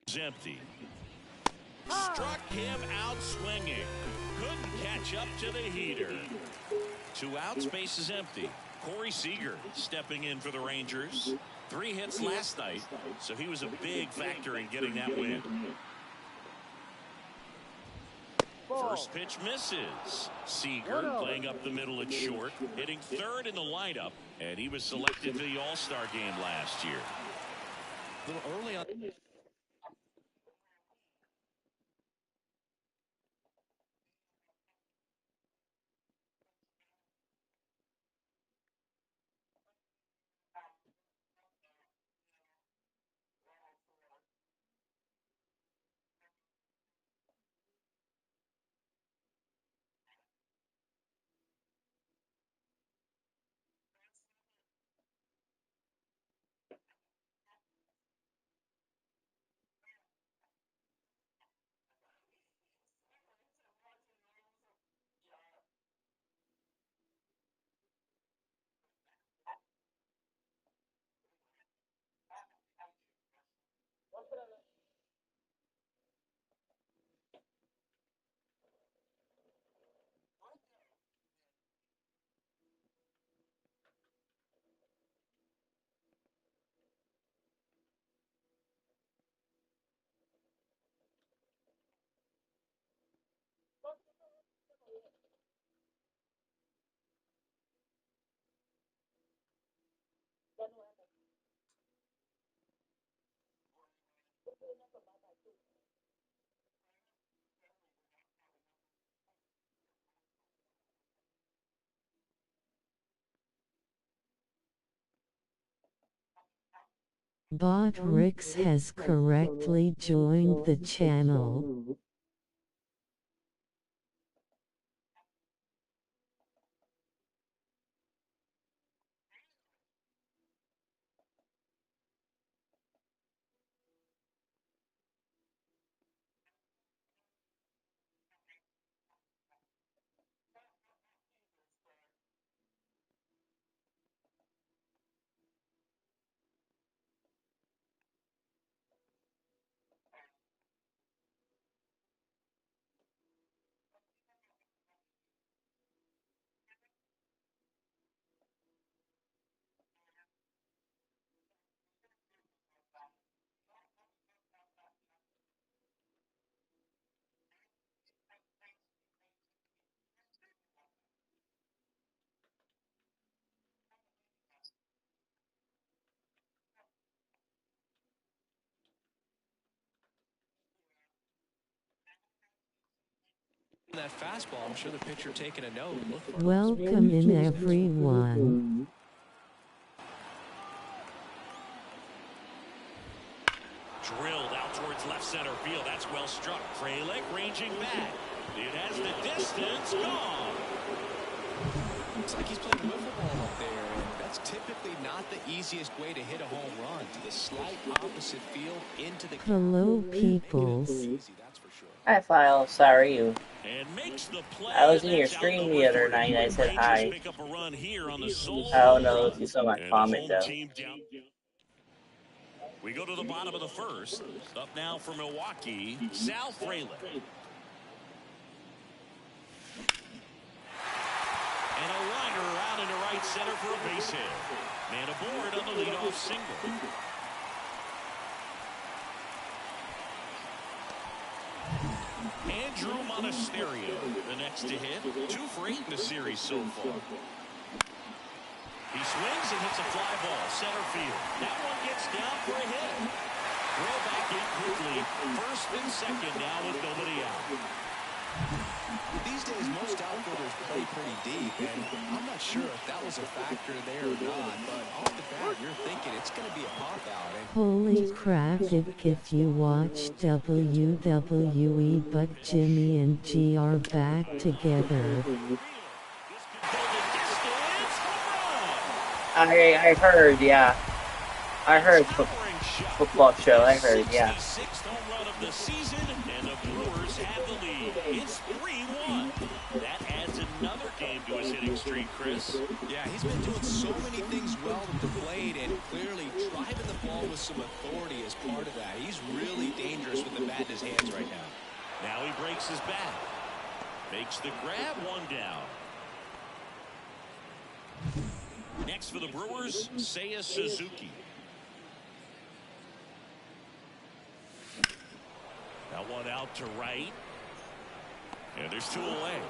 It's empty. Struck him out swinging. Couldn't catch up to the heater. 2 outs, base is empty. Corey Seager stepping in for the Rangers. 3 hits last night, so he was a big factor in getting that win. First pitch misses. Seager playing up the middle at short, hitting third in the lineup, and he was selected for the All-Star game last year. A little early on. Bot Rix has correctly joined the channel. That fastball, I'm sure the pitcher taking a note. Welcome in, everyone. Drilled out towards left center field. That's well struck. Frelick ranging back. It has the distance. Gone. Looks like he's playing wiffle ball up there, and that's typically not the easiest way to hit a home run. To the slight opposite field into the. Hello, peoples. Hi, File. Sorry, you. And makes the play. I was in your stream the other night. I said hi. Pick up a run here on the I don't know if you saw my comment, though. We go to the bottom of the first. Up now for Milwaukee, Sal Frelick. And a liner around into right center for a base hit. Man aboard on the leadoff single. Andrew Monasterio, the next to hit. 2 for 8 in the series so far. He swings and hits a fly ball, center field. That one gets down for a hit. Throw back in quickly. First and second now with nobody out. These days, most outfielders play pretty deep, and I'm not sure if that was a factor there or not, but off the bat, you're thinking it's going to be a pop-out. Holy crap, if you watch WWE, but Jimmy and G are back together. I heard, yeah. I heard football show. I heard, yeah. Sixth home run of the season, and the Brewers have the lead. It's 3-1. That adds another game to his hitting streak, Chris. Yeah, he's been doing so many things well at the plate, and clearly driving the ball with with some authority as part of that. He's really dangerous with the bat in his hands right now. Now he breaks his bat. Makes the grab, one down. Next for the Brewers, Seiya Suzuki. That one out to right. And there's 2 away.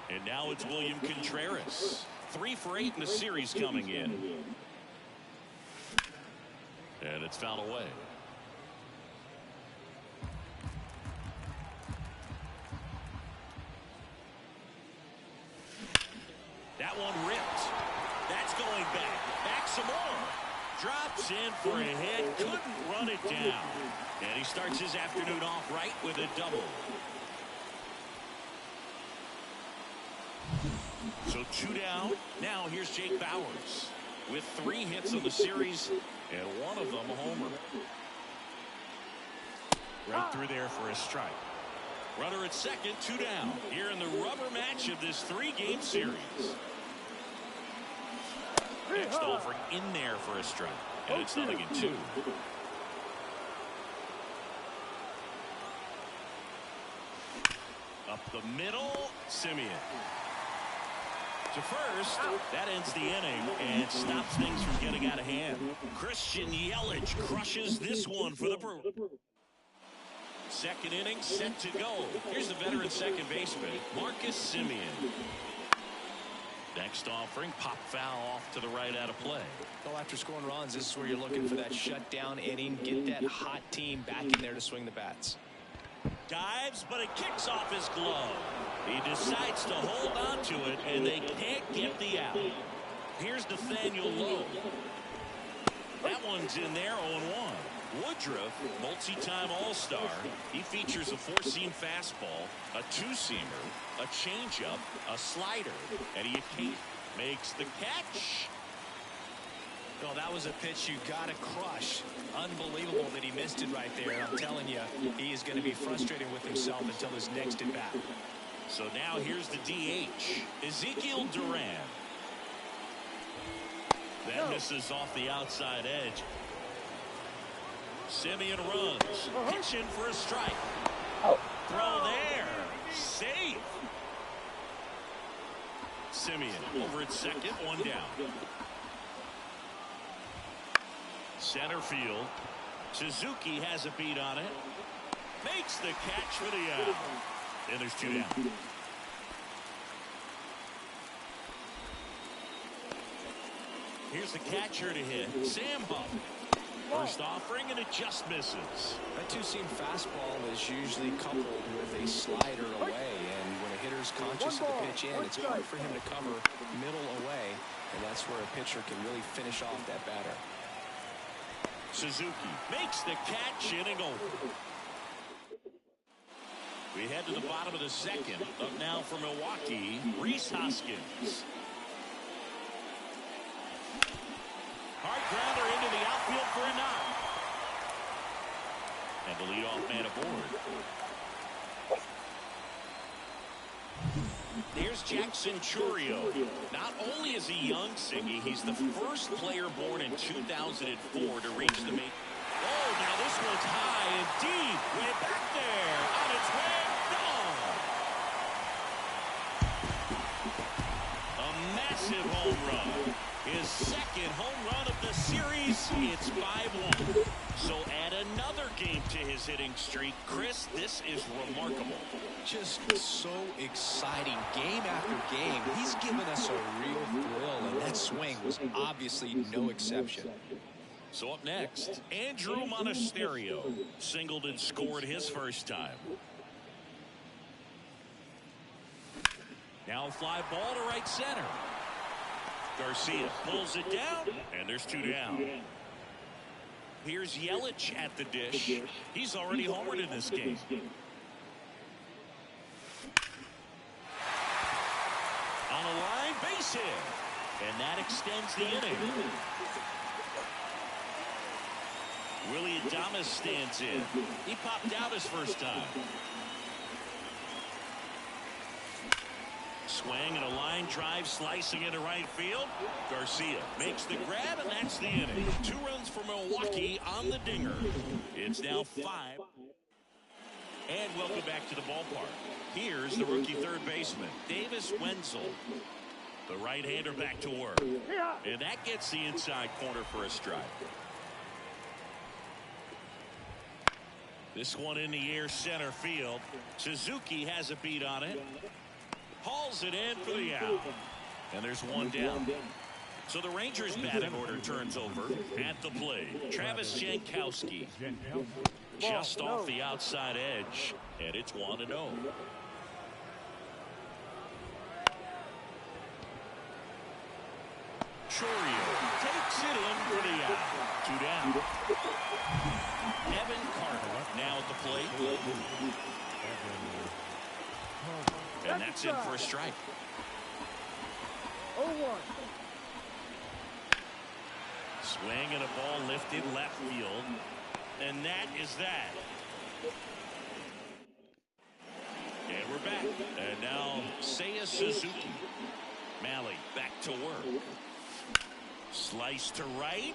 And now it's William Contreras. 3 for 8 in the series coming in. And it's fouled away. That one ripped. That's going back. Back some more. Drops in for a hit. Couldn't run it down. And he starts his afternoon off right with a double. So 2 down. Now here's Jake Bauers with 3 hits in the series and 1 of them a homer. Right through there for a strike. Runner at second, 2 down. Here in the rubber match of this 3-game series. Next offering in there for a strike. And it's 0-2. Up the middle, Semien. To first, that ends the inning and stops things from getting out of hand. Christian Yelich crushes this one for the Brewers. Second inning set to go. Here's the veteran second baseman, Marcus Semien. Next offering, pop foul off to the right out of play. Well, after scoring runs, this is where you're looking for that shutdown inning. Get that hot team back in there to swing the bats. Dives, but it kicks off his glove. He decides to hold on to it, and they can't get the out. Here's Nathaniel Lowe. That one's in there, 0-1. Woodruff, multi-time All-Star. He features a 4-seam fastball, a 2-seamer, a changeup, a slider, and he makes the catch. Well, that was a pitch you got to crush. Unbelievable that he missed it right there. And I'm telling you, he is going to be frustrated with himself until his next at bat. So now here's the DH, Ezekiel Duran. That misses off the outside edge. Semien runs, pitching for a strike. Throw there, safe. Semien over at second, 1 down. Center field. Suzuki has a beat on it. Makes the catch for the out. And there's 2 down. Here's the catcher to hit, Sam Huff. First offering, and it just misses. That 2-seam fastball is usually coupled with a slider away, and when a hitter's conscious of the pitch in, it's hard for him to cover middle away, and that's where a pitcher can really finish off that batter. Suzuki makes the catch, inning over. We head to the bottom of the second. Up now for Milwaukee, Rhys Hoskins. Hard grounder into the outfield for a knock. And the leadoff man aboard. Here's Jackson Chourio. Not only is he young, Siggy, he's the first player born in 2004 to reach the major. Oh, now this one's high and deep. Way back there. On its way. Gone. A massive home run. His second home run of the series. It's 5-1. So add another game to his hitting streak. Chris, this is remarkable. Just so exciting. Game after game. He's given us a real thrill, and that swing was obviously no exception. So up next, Andrew Monasterio singled and scored his first time. Now a fly ball to right center. Garcia pulls it down, and there's 2 down. Here's Yelich at the dish. He's already homered in this game. On a line, base hit. And that extends the inning. Willie Adames stands in. He popped out his first time. swing and a line drive slicing into right field. Garcia makes the grab, and that's the inning. 2 runs for Milwaukee on the dinger. It's now 5. And welcome back to the ballpark. Here's the rookie third baseman, Davis Wenzel. The right-hander back to work. And that gets the inside corner for a strike. This one in the air center field. Suzuki has a beat on it. Hauls it in for the out. And there's one down. So the Rangers batting order turns over at the plate. Travis Jankowski. Just off the outside edge. And it's 1-0. Chourio takes it in for the out. 2 down. Evan Carter now at the plate. And that's in for a strike. 0-1. Swing and a ball lifted left field. And that is that. And we're back. And now Seiya Suzuki. Malley back to work. Slice to right.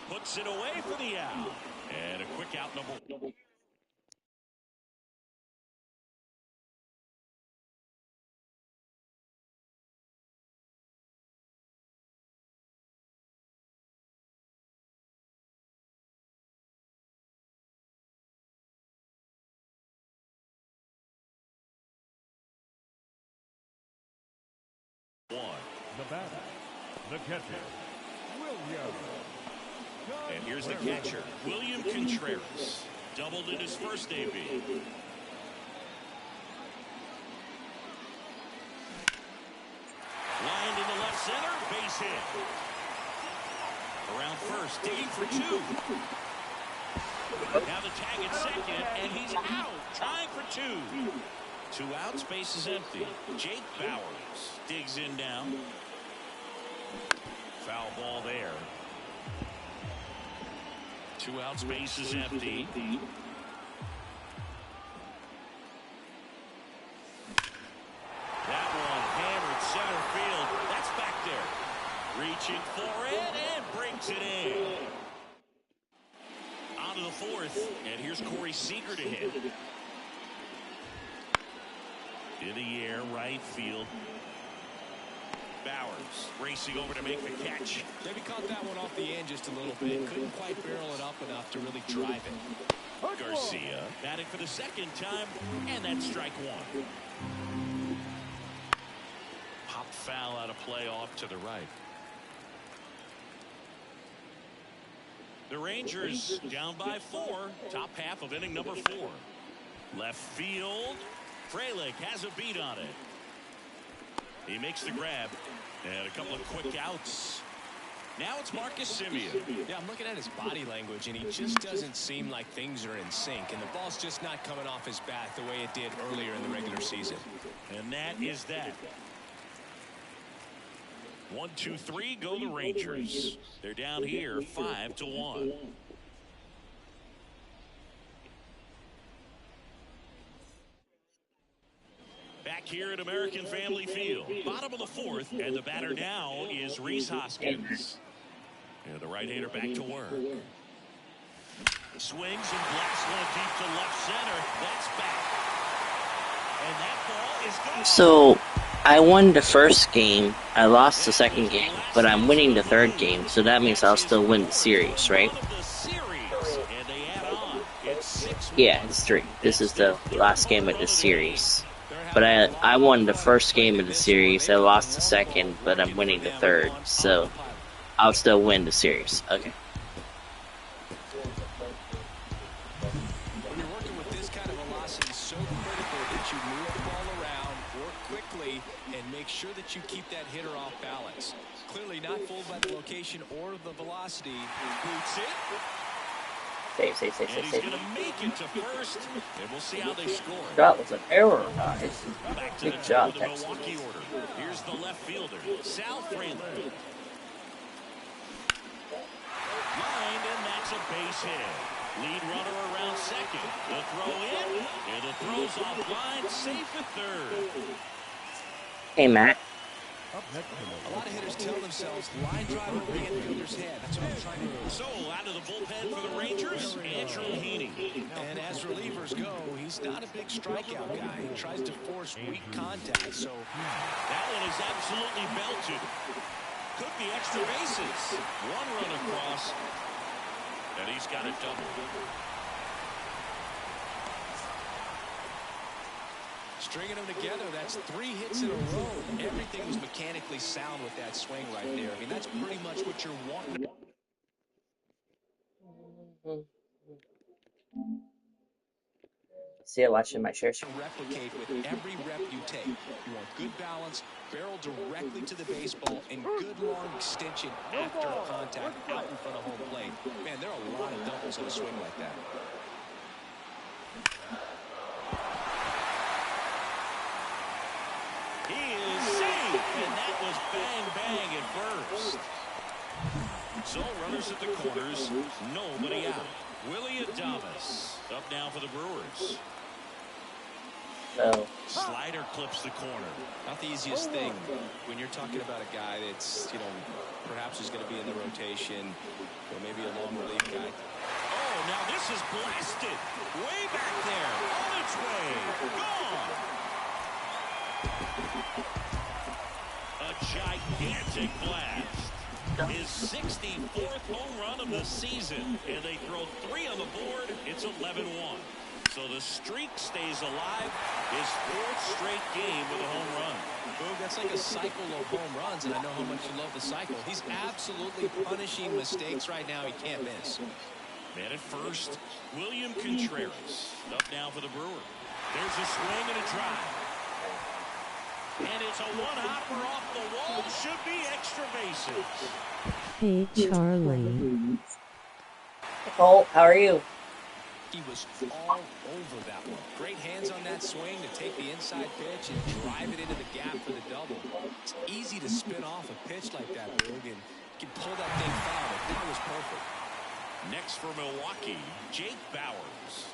Puts it away for the out. And a quick out number 1. The batter, the catcher, William. And here's the catcher, William Contreras. Doubled in his first AB. Lined into left center, base hit. Around first, digging for 2. Now the tag at second, and he's out, trying for 2. 2 outs, base is empty. Jake Bauers digs in now. Foul ball there. 2 outs, base is empty. That one hammered center field. That's back there. Reaching for it and brings it in. On to the 4th, and here's Corey Seager to hit. In the air, right field. Bauers racing over to make the catch. Maybe caught that one off the end just a little bit. Couldn't quite barrel it up enough to really drive it. Garcia batting for the second time, and that's strike 1. Popped foul out of play off to the right. The Rangers down by 4. Top half of inning number 4. Left field. Frelick has a beat on it. He makes the grab. And a couple of quick outs. Now it's Marcus Semien. Yeah, I'm looking at his body language, and he just doesn't seem like things are in sync. And the ball's just not coming off his bat the way it did earlier in the regular season. And that is that. 1, 2, 3, go the Rangers. They're down here 5-1. Back here at American Family Field. Bottom of the 4th, and the batter now is Rhys Hoskins. And the right-hander back to work. Swings and blasts one deep to left center. That's back. And that ball is good. So, I won the first game, I lost the second game, but I'm winning the third game, so that means I'll still win the series, right? Yeah, it's 3. This is the last game of the series. But I won the first game of the series, I lost the second, but I'm winning the third, so I'll still win the series. Okay. When you're working with this kind of velocity, it's so critical that you move the ball around, work quickly, and make sure that you keep that hitter off balance. Clearly not fooled by the location or the velocity. Boots it. Save. And he's going to make it to first, and we'll see how they score. That was an error, guys. Back to Good the job, top of the Milwaukee order. Here's the left fielder, Sal Frelick. Lined, and that's a base hit. Lead runner around second. The throw in, and the throw's offline, safe at third. Hey, Matt. Up next in A lot of hitters tell themselves, line drive over the infielder's head. That's what I'm trying to do. So out of the bullpen for the Rangers, Andrew Heaney. And as relievers go, he's not a big strikeout guy. He tries to force weak contact. So That one is absolutely belted. Could be extra bases. One run across, and he's got a double. stringing them together, that's 3 hits in a row. Everything was mechanically sound with that swing right there. I mean, that's pretty much what you're wanting. See, I'm watching my shares. To replicate with every rep you take. You want good balance, barrel directly to the baseball, and good long extension after contact out in front of home plate. Man, there are a lot of doubles in a swing like that. He is safe, and that was bang, bang at first. So runners at the corners, nobody out. Willie Adames up now for the Brewers. So Slider clips the corner. Not the easiest thing when you're talking about a guy that's, perhaps is going to be in the rotation or maybe a long relief guy. Oh, now this is blasted. Way back there. On its way. Gone. A gigantic blast. His 64th home run of the season. And they throw 3 on the board. It's 11-1. So the streak stays alive. His 4th straight game with a home run. Boog, that's like a cycle of home runs, and I know how much you love the cycle. He's absolutely punishing mistakes right now he can't miss. Man at first, William Contreras. Up now for the Brewers. There's a swing and a drive. And it's a one-hopper off the wall. Should be extra bases. Hey Charlie. Cole, how are you? He was all over that one. Great hands on that swing to take the inside pitch and drive it into the gap for the double. It's easy to spin off a pitch like that, Boog, and you can pull that thing foul, but that was perfect. Next for Milwaukee, Jake Bauers.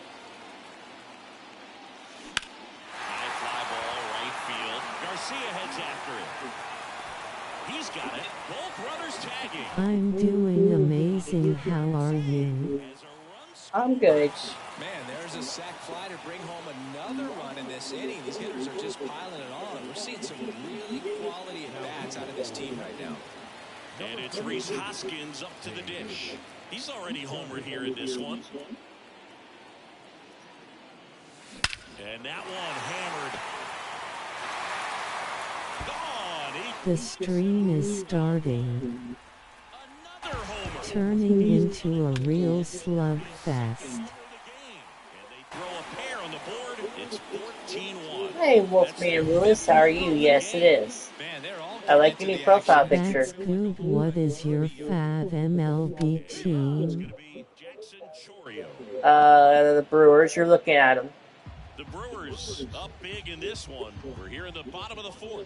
High fly ball, right field. Garcia heads after it. He's got it. Both runners tagging. I'm doing amazing. How are you? I'm good. Man, there's a sac fly to bring home another run in this inning. These hitters are just piling it on. We're seeing some really quality at-bats out of this team right now. And it's Rhys Hoskins up to the dish. He's already homered here in this one. And that one hammered. Gone. The stream is starting, Another homer. turning into a real slugfest. And they throw a pair on the board. It's 14-1. Hey, Wolfman Lewis, how are you? Yes, it is. Man, they're all I like your new profile picture. That's good. What is your fave MLB team? Jackson Chourio. The Brewers, you're looking at them. The Brewers up big in this one. We're here in the bottom of the 4th.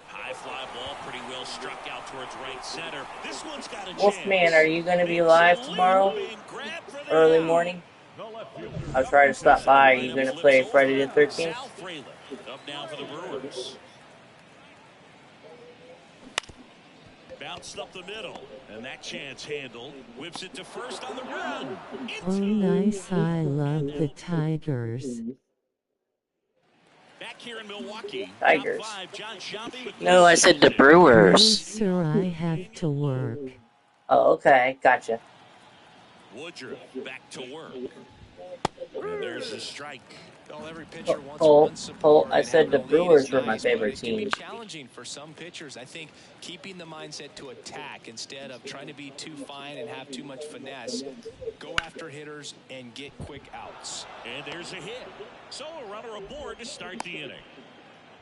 High fly ball, pretty well struck out towards right center. This one's got a chance. Wolfman, are you going to be live tomorrow? Early morning? I'll try to stop by. Are you going to play Friday the 13th? Sal Frelick up now for the Brewers. Bounced up the middle, and that chance handled. Whips it to first on the run. Oh nice, I love the Tigers. Back here in Milwaukee. Tigers. Top 5, John Shelby with No, I said the No Brewers. sir, I have to work. Oh, okay. Gotcha. Woodruff back to work. And there's the strike. Well, every pitcher wants Cole, run support, I and said the having a lead Brewers is were my nice, but favorite it can be team. challenging for some pitchers. I think keeping the mindset to attack instead of trying to be too fine and have too much finesse. Go after hitters and get quick outs. And there's a hit. So a runner aboard to start the inning.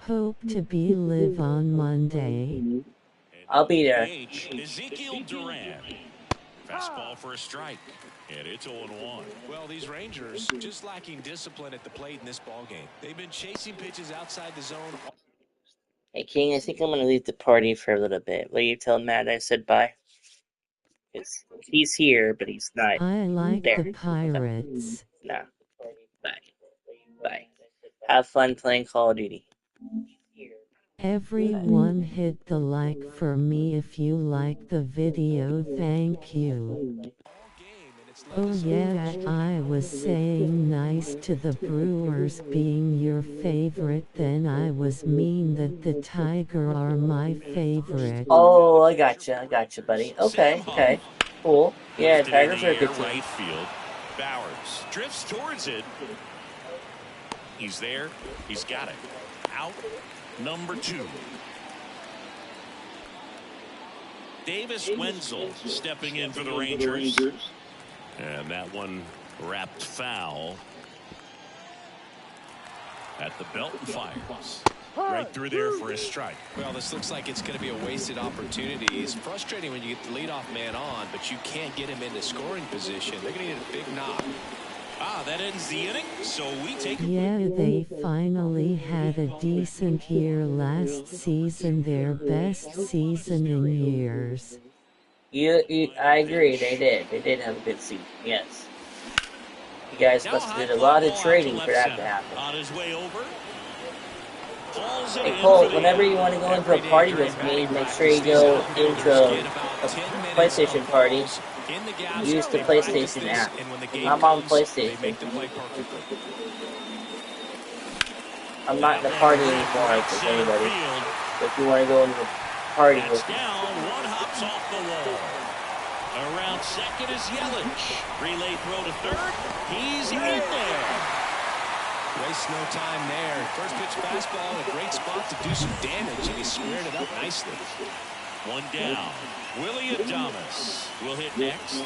Hope to be live on Monday. I'll be there. H, Ezekiel Duran. Fastball for a strike. And it's 0-1. Well, these Rangers just lacking discipline at the plate in this ballgame. They've been chasing pitches outside the zone. Hey, King, I think I'm going to leave the party for a little bit. Will you tell Matt I said bye? He's here, but he's not I like there. the Pirates. No. Bye. Bye. Have fun playing Call of Duty. Everyone hit the like for me if you like the video, thank you. Oh yeah, I was saying nice to the Brewers being your favorite, then I was mean that the Tiger are my favorite. Oh, I gotcha, buddy. Okay, okay. Cool. Yeah, Lifted in Tigers the are a good air, team. right field. Bowers drifts towards it. He's there. He's got it. Out number 2. Davis Wenzel stepping in for the Rangers. And that one wrapped foul at the belt and fires. Right through there for a strike. Well, this looks like it's going to be a wasted opportunity. It's frustrating when you get the leadoff man on, but you can't get him into scoring position. They're going to need a big knock. That ends the inning, so we take. Yeah, they finally had a decent year last season, their best season in years. I agree, they did. They did have a good season, yes. You guys must have did a lot of trading for that to happen. On his way over. Hey Cole, whenever you want to go into a party with me, make sure you go into a PlayStation party. Use the PlayStation app. I'm on PlayStation. I'm not in the party anymore with anybody. So if you want to go into a party with me. One hops off the wall. Around second is Yelich. Relay throw to third. He's in there. Waste no time there. First pitch fastball in a great spot to do some damage, and he squared it up nicely. One down. Willie Adames will hit next.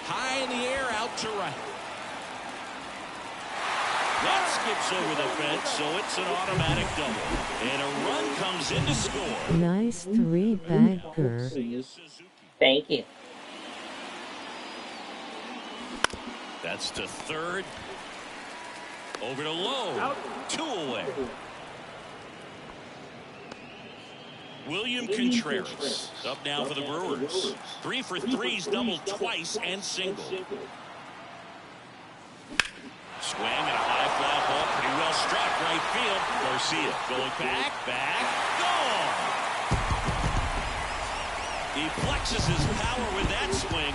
High in the air, out to right. That skips over the fence, so it's an automatic double. And a run comes in to score. Nice 3-bagger. Thank you. That's to third. Over to Lowe. 2 away. William Contreras up now for the Brewers. 3 for 3's doubled twice and single. Swing and a high fly ball, pretty well struck right field. Garcia going back, gone. He flexes his power with that swing.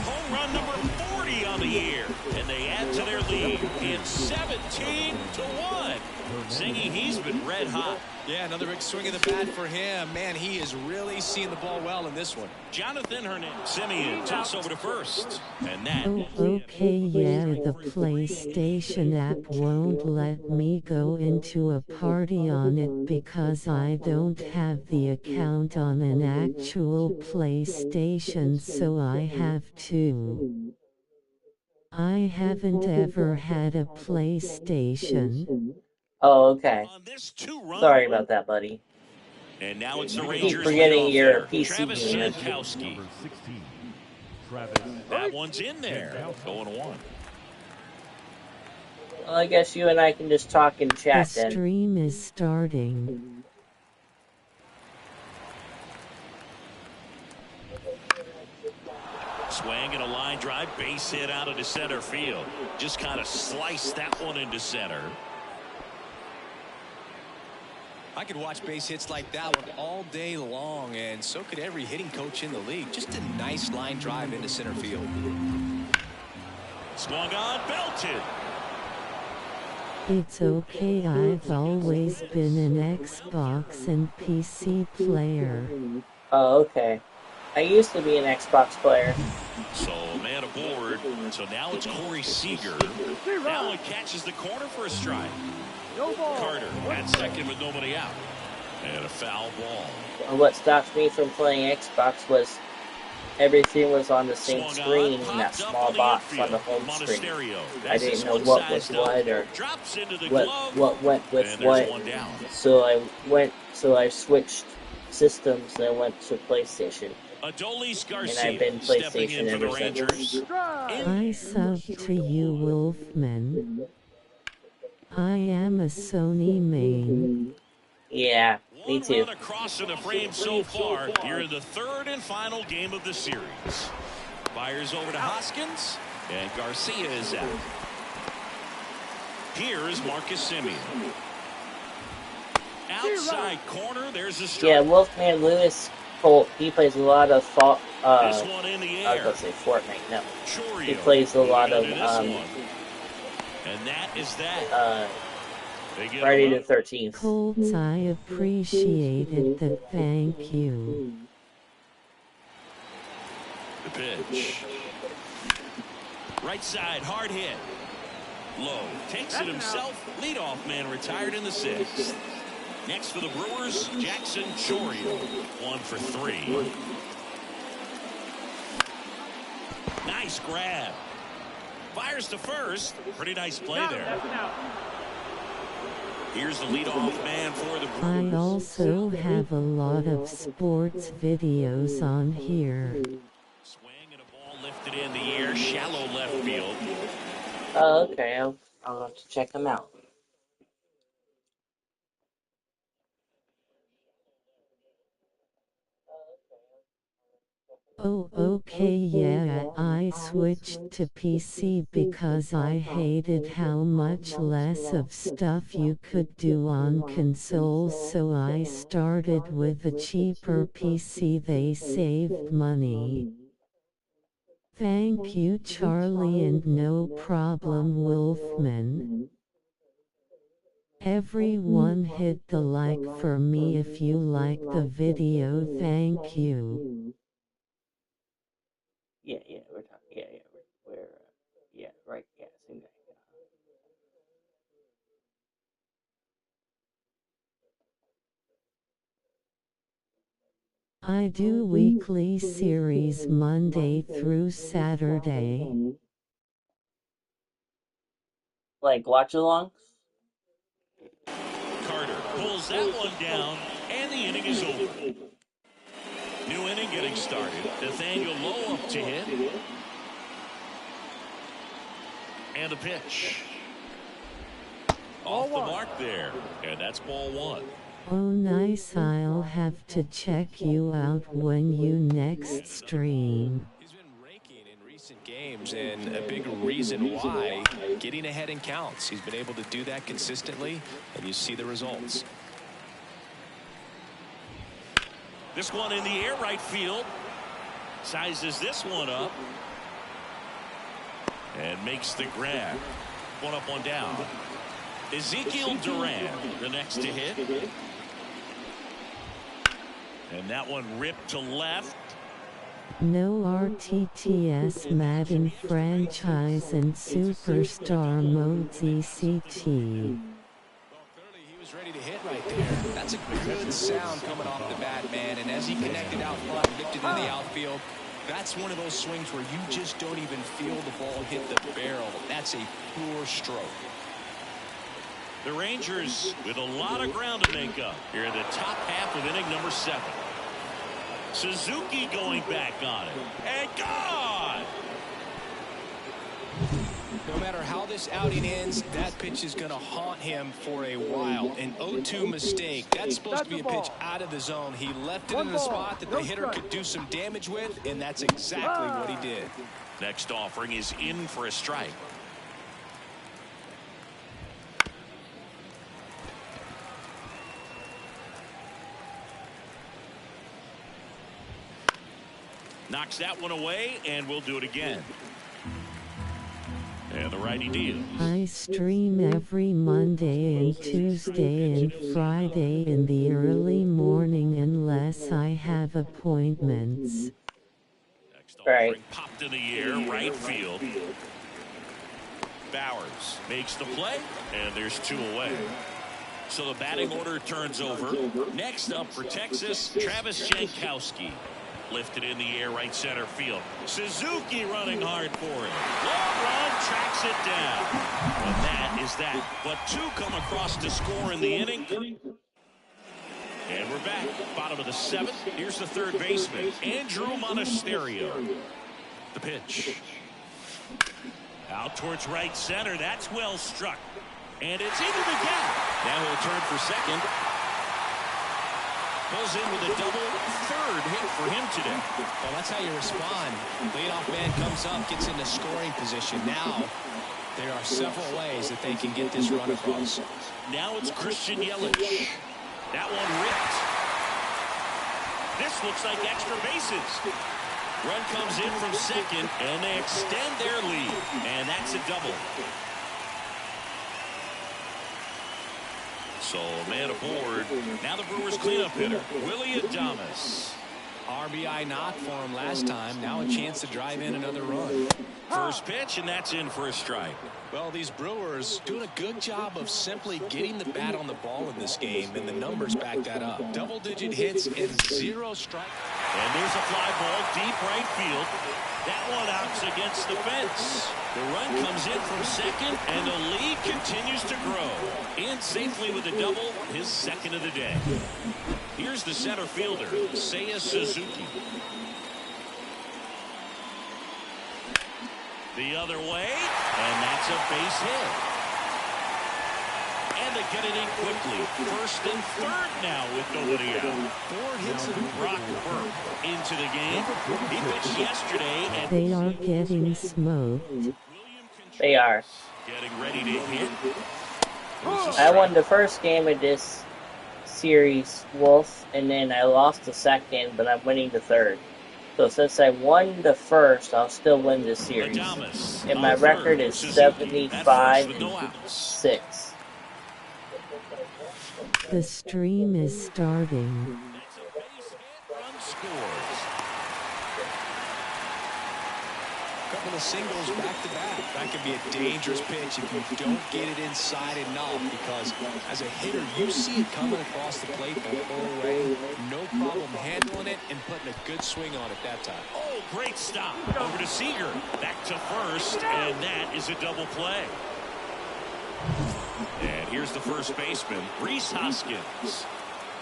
Home run number 40 on the year, and they add to their lead in 17-1. Zingy, he's been red hot. Yeah, another big swing of the bat for him. Man, he is really seeing the ball well in this one. Jonathan Hernandez. Simeon toss over to first. And that. Oh, okay, yeah, the PlayStation app won't let me go into a party on it because I don't have the account on an actual PlayStation, so I have to. I haven't ever had a PlayStation. Oh, okay. Sorry about that, buddy. And now it's the I Rangers. keep forgetting your PC Travis gamer. Jankowski. That one's in there. Going 1. Well, I guess you and I can just talk and chat The then. stream is starting. Swing and a line drive, base hit out into center field. Just kind of sliced that one into center. I could watch base hits like that one all day long, and so could every hitting coach in the league. Just a nice line drive into center field. Swung on, belted. It's okay, I've always been an Xbox and PC player. Oh, okay. I used to be an Xbox player. So man aboard. So now it's Corey Seager. That one catches the corner for a strike. Carter at second with nobody out. And a foul ball. What stopped me from playing Xbox was everything was on the same screen in that small box on the home screen. I didn't know what was what or what went with what. So I switched systems and I went to PlayStation. Adolis And Garcia I've been PlayStation for the ever since. Rangers. I sub to you, Wolfman. I am a Sony main. Yeah, me One too. run across to the frame so far. You're in the third and final game of the series. Fires over to Hoskins, and Garcia is out. Here's Marcus Semien. Outside corner, there's a strike. Yeah, Wolfman Lewis, he plays a lot of This one in the I was air. going to say Fortnite, no. He Chourio plays a lot of, moving into this one. And that is that. They get Friday him the up. 13th. Colts, I appreciated the thank you. The pitch. Right side, hard hit. Low takes it himself. Leadoff man retired in the 6th. Next for the Brewers, Jackson Chourio. 1 for 3. Nice grab. Fires to first. Pretty nice play there. Here's the leadoff man for the Brewers. I also have a lot of sports videos on here. Swing and a ball lifted in the air, shallow left field. Oh, okay. I'll have to check them out. Oh, okay, yeah, I switched to PC because I hated how much less of stuff you could do on consoles, so I started with a cheaper PC. They saved money. Thank you, Charlie, and no problem, Wolfman. Everyone hit the like for me if you like the video, thank you. Yeah, we're talking. We're yeah, right. Yeah, same guy. I do weekly series Monday through Saturday. Like watch-alongs? Carter pulls that one down, and the inning is over. New inning getting started. Nathaniel Lowe up to hit. And the pitch. Off the mark there. And that's ball 1. Oh nice, I'll have to check you out when you next stream. He's been raking in recent games, and a big reason why, getting ahead in counts. He's been able to do that consistently, and you see the results. This one in the air, right field. Sizes this one up. And makes the grab. One up, one down. Ezekiel Duran, the next to hit. And that one ripped to left. No RTTS Madden franchise and superstar modes ECT. He was ready to hit right there. That's a good sound coming off the bat, man. And as he connected out front, lifted into the outfield, that's one of those swings where you just don't even feel the ball hit the barrel. That's a pure stroke. The Rangers with a lot of ground to make up here in the top half of inning number 7. Suzuki going back on it. And gone! No matter how this outing ends, that pitch is going to haunt him for a while. An 0-2 mistake. That's supposed to be a pitch out of the zone. He left it in a spot that the hitter could do some damage with, and that's exactly what he did. Next offering is in for a strike. Knocks that one away, and we'll do it again. And the righty deals. I stream every Monday and Tuesday and Friday in the early morning unless I have appointments. Next offering popped in the air, right field. Bowers makes the play, and there's 2 away. So the batting order turns over. Next up for Texas, Travis Jankowski. Lifted in the air, right center field. Suzuki running hard for it. Long run, tracks it down. And that is that. But 2 come across to score in the inning. And we're back. Bottom of the 7th. Here's the third baseman, Andrew Monasterio. The pitch. Out towards right center. That's well struck. And it's into the gap. Now he'll turn for second. Goes in with a double, third hit for him today. Well, that's how you respond. Leadoff man comes up, gets into scoring position. Now There are several ways that they can get this run across. Now it's Christian Yelich. That one ripped. This looks like extra bases. Run comes in from second, and they extend their lead. And that's a double. So, man aboard. Now the Brewers cleanup hitter, Willy Adames. RBI knock for him last time. Now a chance to drive in another run. First pitch, and that's in for a strike. Well, these Brewers doing a good job of simply getting the bat on the ball in this game, and the numbers back that up. Double-digit hits and 0 strikes. And there's a fly ball deep right field. That one out's against the fence. The run comes in from second, and the lead continues to grow. In safely with a double, his second of the day. Here's the center fielder, Seiya Suzuki. The other way, and that's a base hit. And they get it in quickly. First and third now with nobody out. 4 hits of Brock Burke into the game. He pitched yesterday. And They are getting smoked. They are. Getting ready to hit. I won the first game of this series, Wolf, and then I lost the second, but I'm winning the third. So since I won the first, I'll still win this series. And my record is 75-6. The stream is starting. Run scores. Couple of singles back-to-back. That could be a dangerous pitch if you don't get it inside enough, because as a hitter, you see it coming across the plate the whole way. No problem handling it and putting a good swing on it that time. Oh, great stop. Over to Seager. Back to first, and that is a double play. And here's the first baseman, Rhys Hoskins.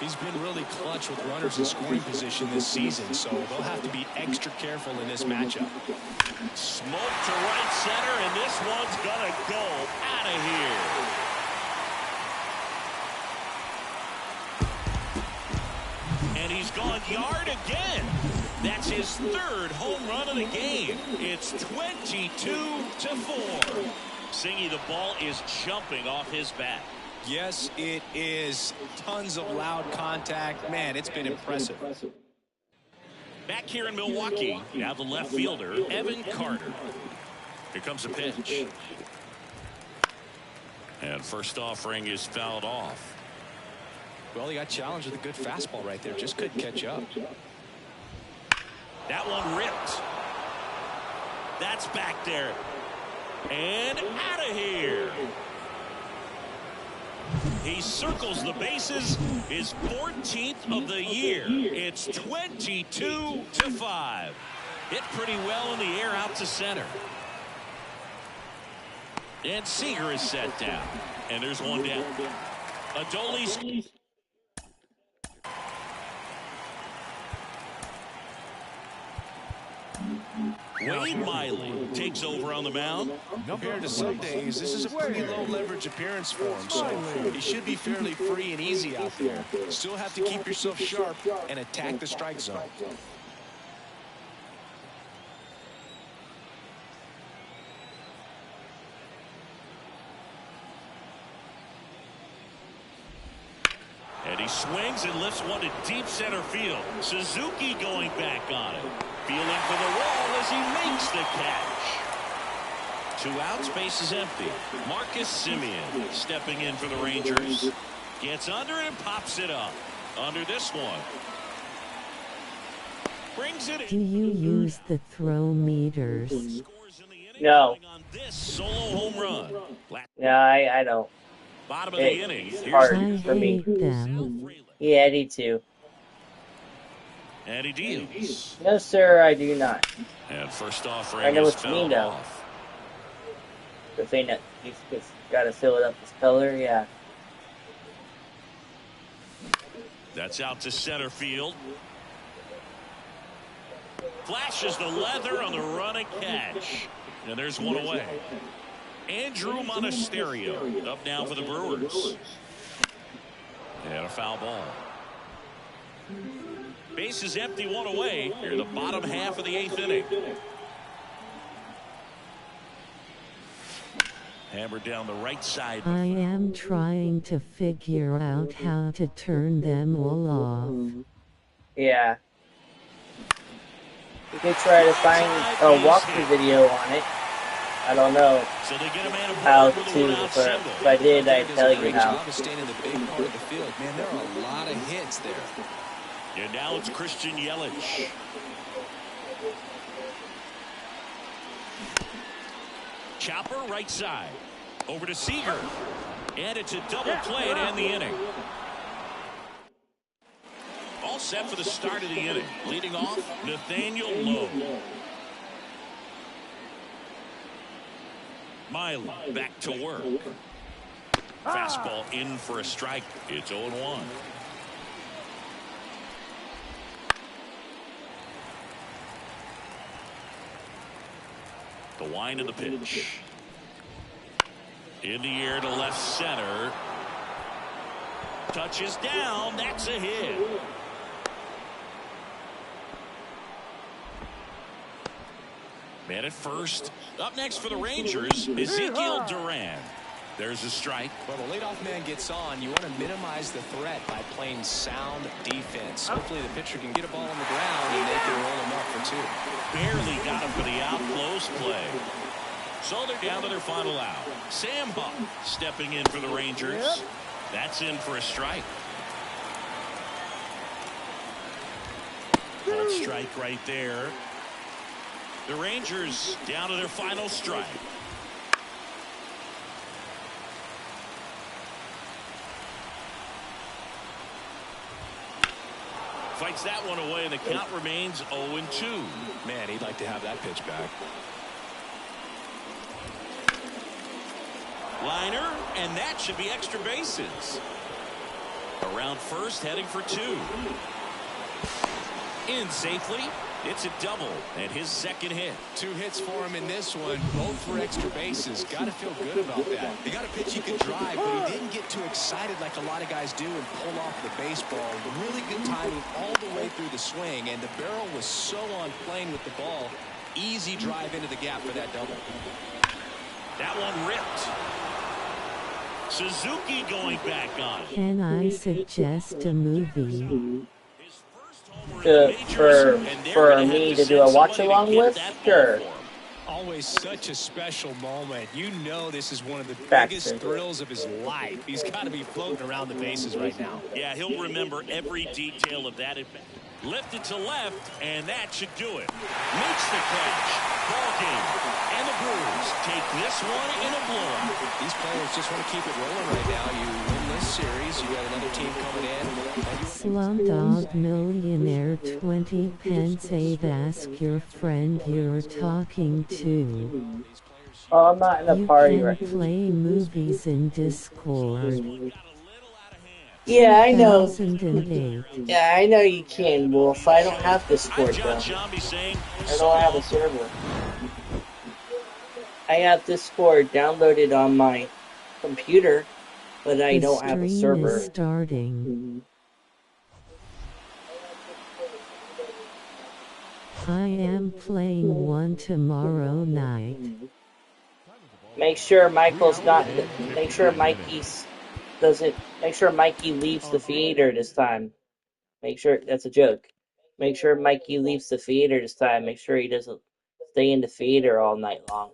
He's been really clutch with runners in scoring position this season, so they'll have to be extra careful in this matchup. Smoke to right center, and this one's gonna go out of here. And he's gone yard again. That's his third home run of the game. It's 22-4. Singy, the ball is jumping off his bat. Yes, it is. Tons of loud contact. Man, it's been impressive. Back here in Milwaukee, now the left fielder, Evan Carter. Here comes a pitch. And first offering is fouled off. Well, he got challenged with a good fastball right there. Just couldn't catch up. That one ripped. That's back there. And out of here. He circles the bases, his 14th of the year. It's 22-5. Hit pretty well in the air out to center. And Seager is set down. And there's one down. Adolis. Wade Miley takes over on the mound. Compared to some days, this is a pretty low leverage appearance for him, so he should be fairly free and easy out there. Still have to keep yourself sharp and attack the strike zone. And he swings and lifts one to deep center field. Suzuki going back on it. Feeling for the wall as he makes the catch. 2 outs, base is empty. Marcus Semien stepping in for the Rangers. Gets under it and pops it up. Under this one. Brings it in. Do you use the throw meters? No. On this solo home run. No, I don't. Bottom of the inning. It's Here's hard I for me. hate them. Yeah, I do too. And he deals. No, sir, I do not. And first offering I know is what you mean, fouled though. off. The thing that he's got to fill it up with color, yeah. That's out to center field. Flashes the leather on the run and catch. And there's one away. Andrew Monasterio up now for the Brewers. And a foul ball. Base is empty, one away. Here in the bottom half of the 8th inning. Hammered down the right side. I am trying to figure out how to turn them all off. Yeah. You could try to find a walkthrough video on it. I don't know So they get a man how aboard with a to, one-out but single. if I did, I'd Does tell a you great how. job of staying in the big part of the field. Man, there are a lot of hits there. And now it's Christian Yelich. Chopper right side. Over to Seager. And it's a double play to end the inning. All set for the start of the inning. Leading off, Nathaniel Lowe. Miley back to work. Fastball in for a strike. It's 0-1. The wind of the pitch. In the air to left center. Touches down. That's a hit. Man at first. Up next for the Rangers, Ezekiel Duran. There's a strike. Well, the leadoff man gets on. You want to minimize the threat by playing sound defense. Hopefully the pitcher can get a ball on the ground and they can roll him up for two. Barely got him for the out. Close play. So they're down to their final out. Sam Huff stepping in for the Rangers. That's in for a strike. Called strike right there. The Rangers down to their final strike. Fights that one away, and the count remains 0-2. Man, he'd like to have that pitch back. Liner, and that should be extra bases. Around first, heading for two. In safely. It's a double and his second hit. 2 hits for him in this one, both for extra bases. Got to feel good about that. He got a pitch he could drive, but he didn't get too excited like a lot of guys do and pull off the baseball. Really good timing all the way through the swing, and the barrel was so on plane with the ball. Easy drive into the gap for that double. That one ripped. Suzuki going back on. Can I suggest a movie? For me to do a watch along with? Sure. Always such a special moment. You know this is one of the Back biggest to- thrills of his life. He's got to be floating around the bases right now. Yeah, he'll remember every detail of that. Lifted to left, and that should do it. Makes the catch. Ball game. And the Brewers take this one in a blowout. These players just want to keep it rolling right now. You win this series, you got another team coming in. Slumdog Millionaire 20 pence Abe, ask your friend you're talking to. Oh, I'm not in a You party can right now. play movies in Discord. Yeah, I know. 2008. Yeah, I know you can, Wolf. I don't have Discord, John though. Shambi saying, I don't have a server. I have Discord downloaded on my computer, but I The don't have a stream server. is starting. I am playing one tomorrow night. Make sure Michael's not. Make sure Mikey's doesn't. Make sure Mikey leaves the theater this time. Make sure that's a joke. Make sure Mikey leaves the theater this time. Make sure he doesn't stay in the theater all night long.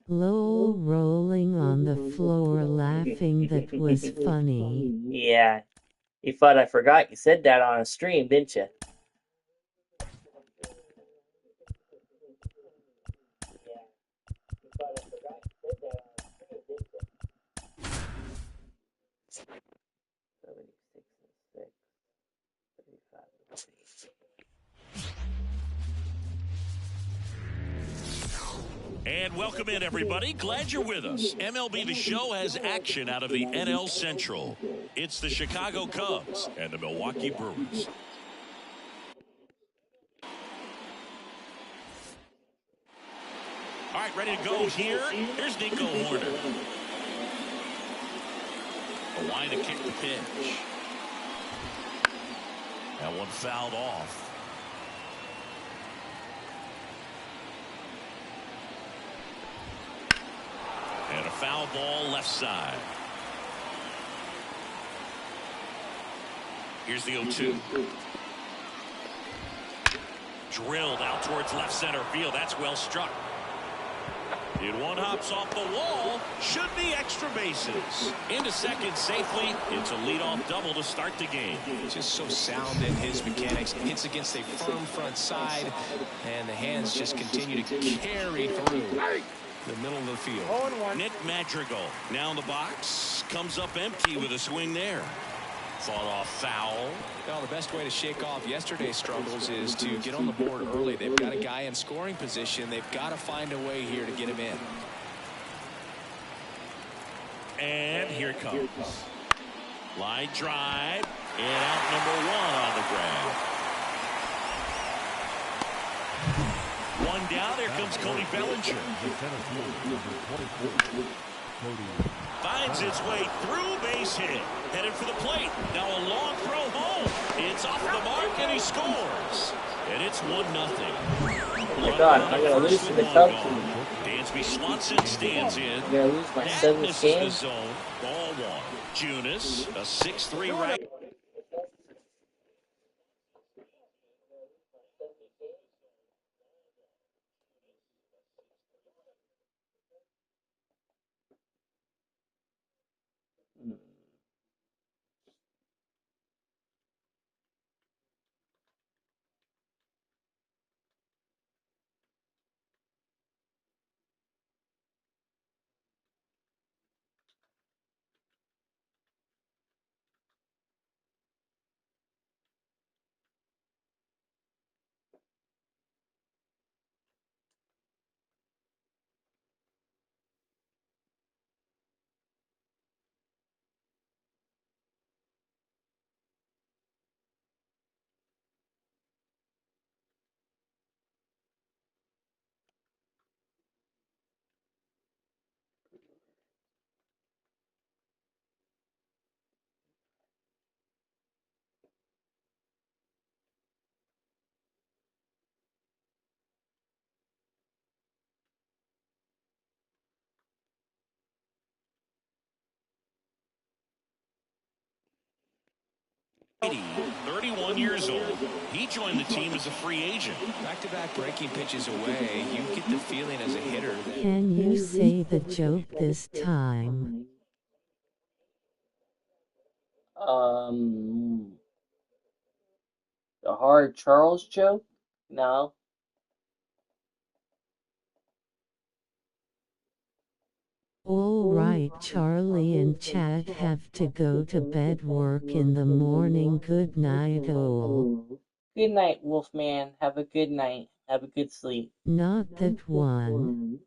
Lowell rolling on the floor laughing, that was funny. Yeah, you thought I forgot you said that on a stream, didn't you? And welcome in, everybody. Glad you're with us. MLB The Show has action out of the NL Central. It's the Chicago Cubs and the Milwaukee Brewers. All right, ready to go here. Here's Nico Hoerner. A line to kick the pitch. That one fouled off. And a foul ball left side. Here's the 0-2. Drilled out towards left center field. That's well struck. It one hops off the wall. Should be extra bases. Into second safely. It's a leadoff double to start the game. Just so sound in his mechanics. Hits against a firm front side. And the hands just continue to carry through the middle of the field. Nick Madrigal now in the box. Comes up empty with a swing there. Fought off foul. Well, the best way to shake off yesterday's struggles is to get on the board early. They've got a guy in scoring position. They've got to find a way here to get him in. And here it comes. Line drive. And out number 1 on the ground. One down. There comes Cody Bellinger. Finds its way through, base hit. Headed for the plate. Now a long throw home. It's off the mark and he scores. And it's 1-0. Oh my God, I'm going to lose to the Cubs. Dansby Swanson stands in. I'm going to lose my 7th game. The zone. Ball 1. Junis, a 6-3 right. Brady, 31 years old. He joined the team as a free agent. Back-to-back breaking pitches away. You get the feeling as a hitter that... Can you say the joke this time? The hard Charles joke? No. All right, Charlie and Chad have to go to bed. Work in the morning. Good night, all. Good night, Wolfman. Have a good night. Have a good sleep. Not that one.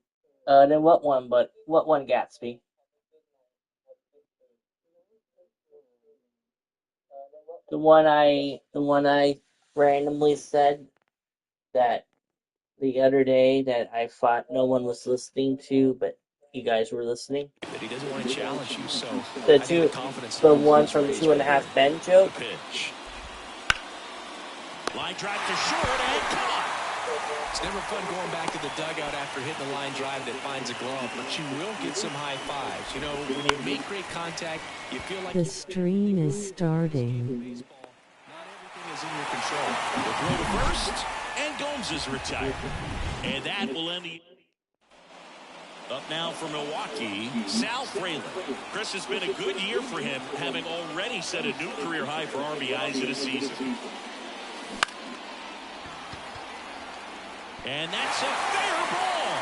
Then what one? But what one, Gatsby? The one I randomly said that the other day that I thought no one was listening to, but you guys were listening. That he doesn't want to challenge you, so the one from 2.5 Men joke. Pitch. Line drive to short and caught. It's never fun going back to the dugout after hitting a line drive that finds a glove, but you will get some high fives. You know, when you make great contact, you feel like the stream is starting. Not everything is in your control. The throw to first, and Gomes is retired. And that will end the... Up now for Milwaukee, Sal Frelick. Chris, has been a good year for him, having already set a new career high for RBIs in a season. And that's a fair ball.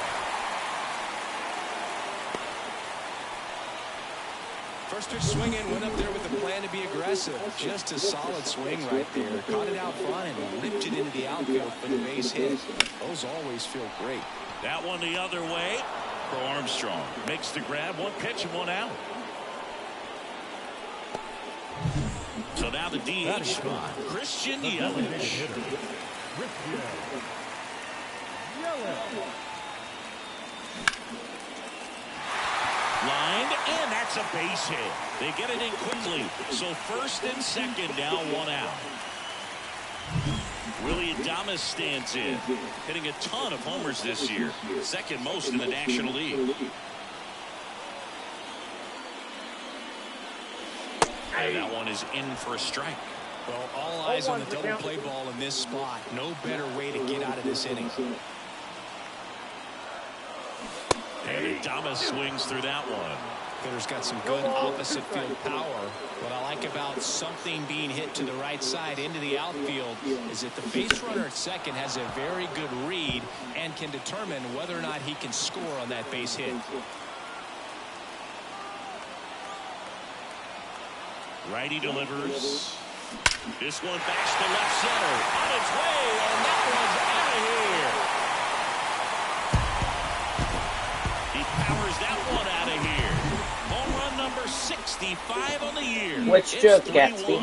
First pitch swinging, went up there with a plan to be aggressive. Just a solid swing right there. Caught it out front and ripped it into the outfield for the base hit. Those always feel great. That one the other way. For Armstrong. Makes the grab, 1 pitch and 1 out. So now the DH spot. Christian Yelich. Lined, and that's a base hit. They get it in quickly. So first and second, now one out. Willie Adames stands in, hitting a ton of homers this year, second most in the National League. And that one is in for a strike. Well, all eyes on the double play ball in this spot. No better way to get out of this inning. And Adames swings through that one. Hitter's got some good opposite field power. What I like about something being hit to the right side into the outfield is that the base runner at second has a very good read and can determine whether or not he can score on that base hit. Righty delivers. This one backs to left center. On its way, and that one's out of here. He powers that one out of here. Home run number 65 on the year. Which joke, Gatsby?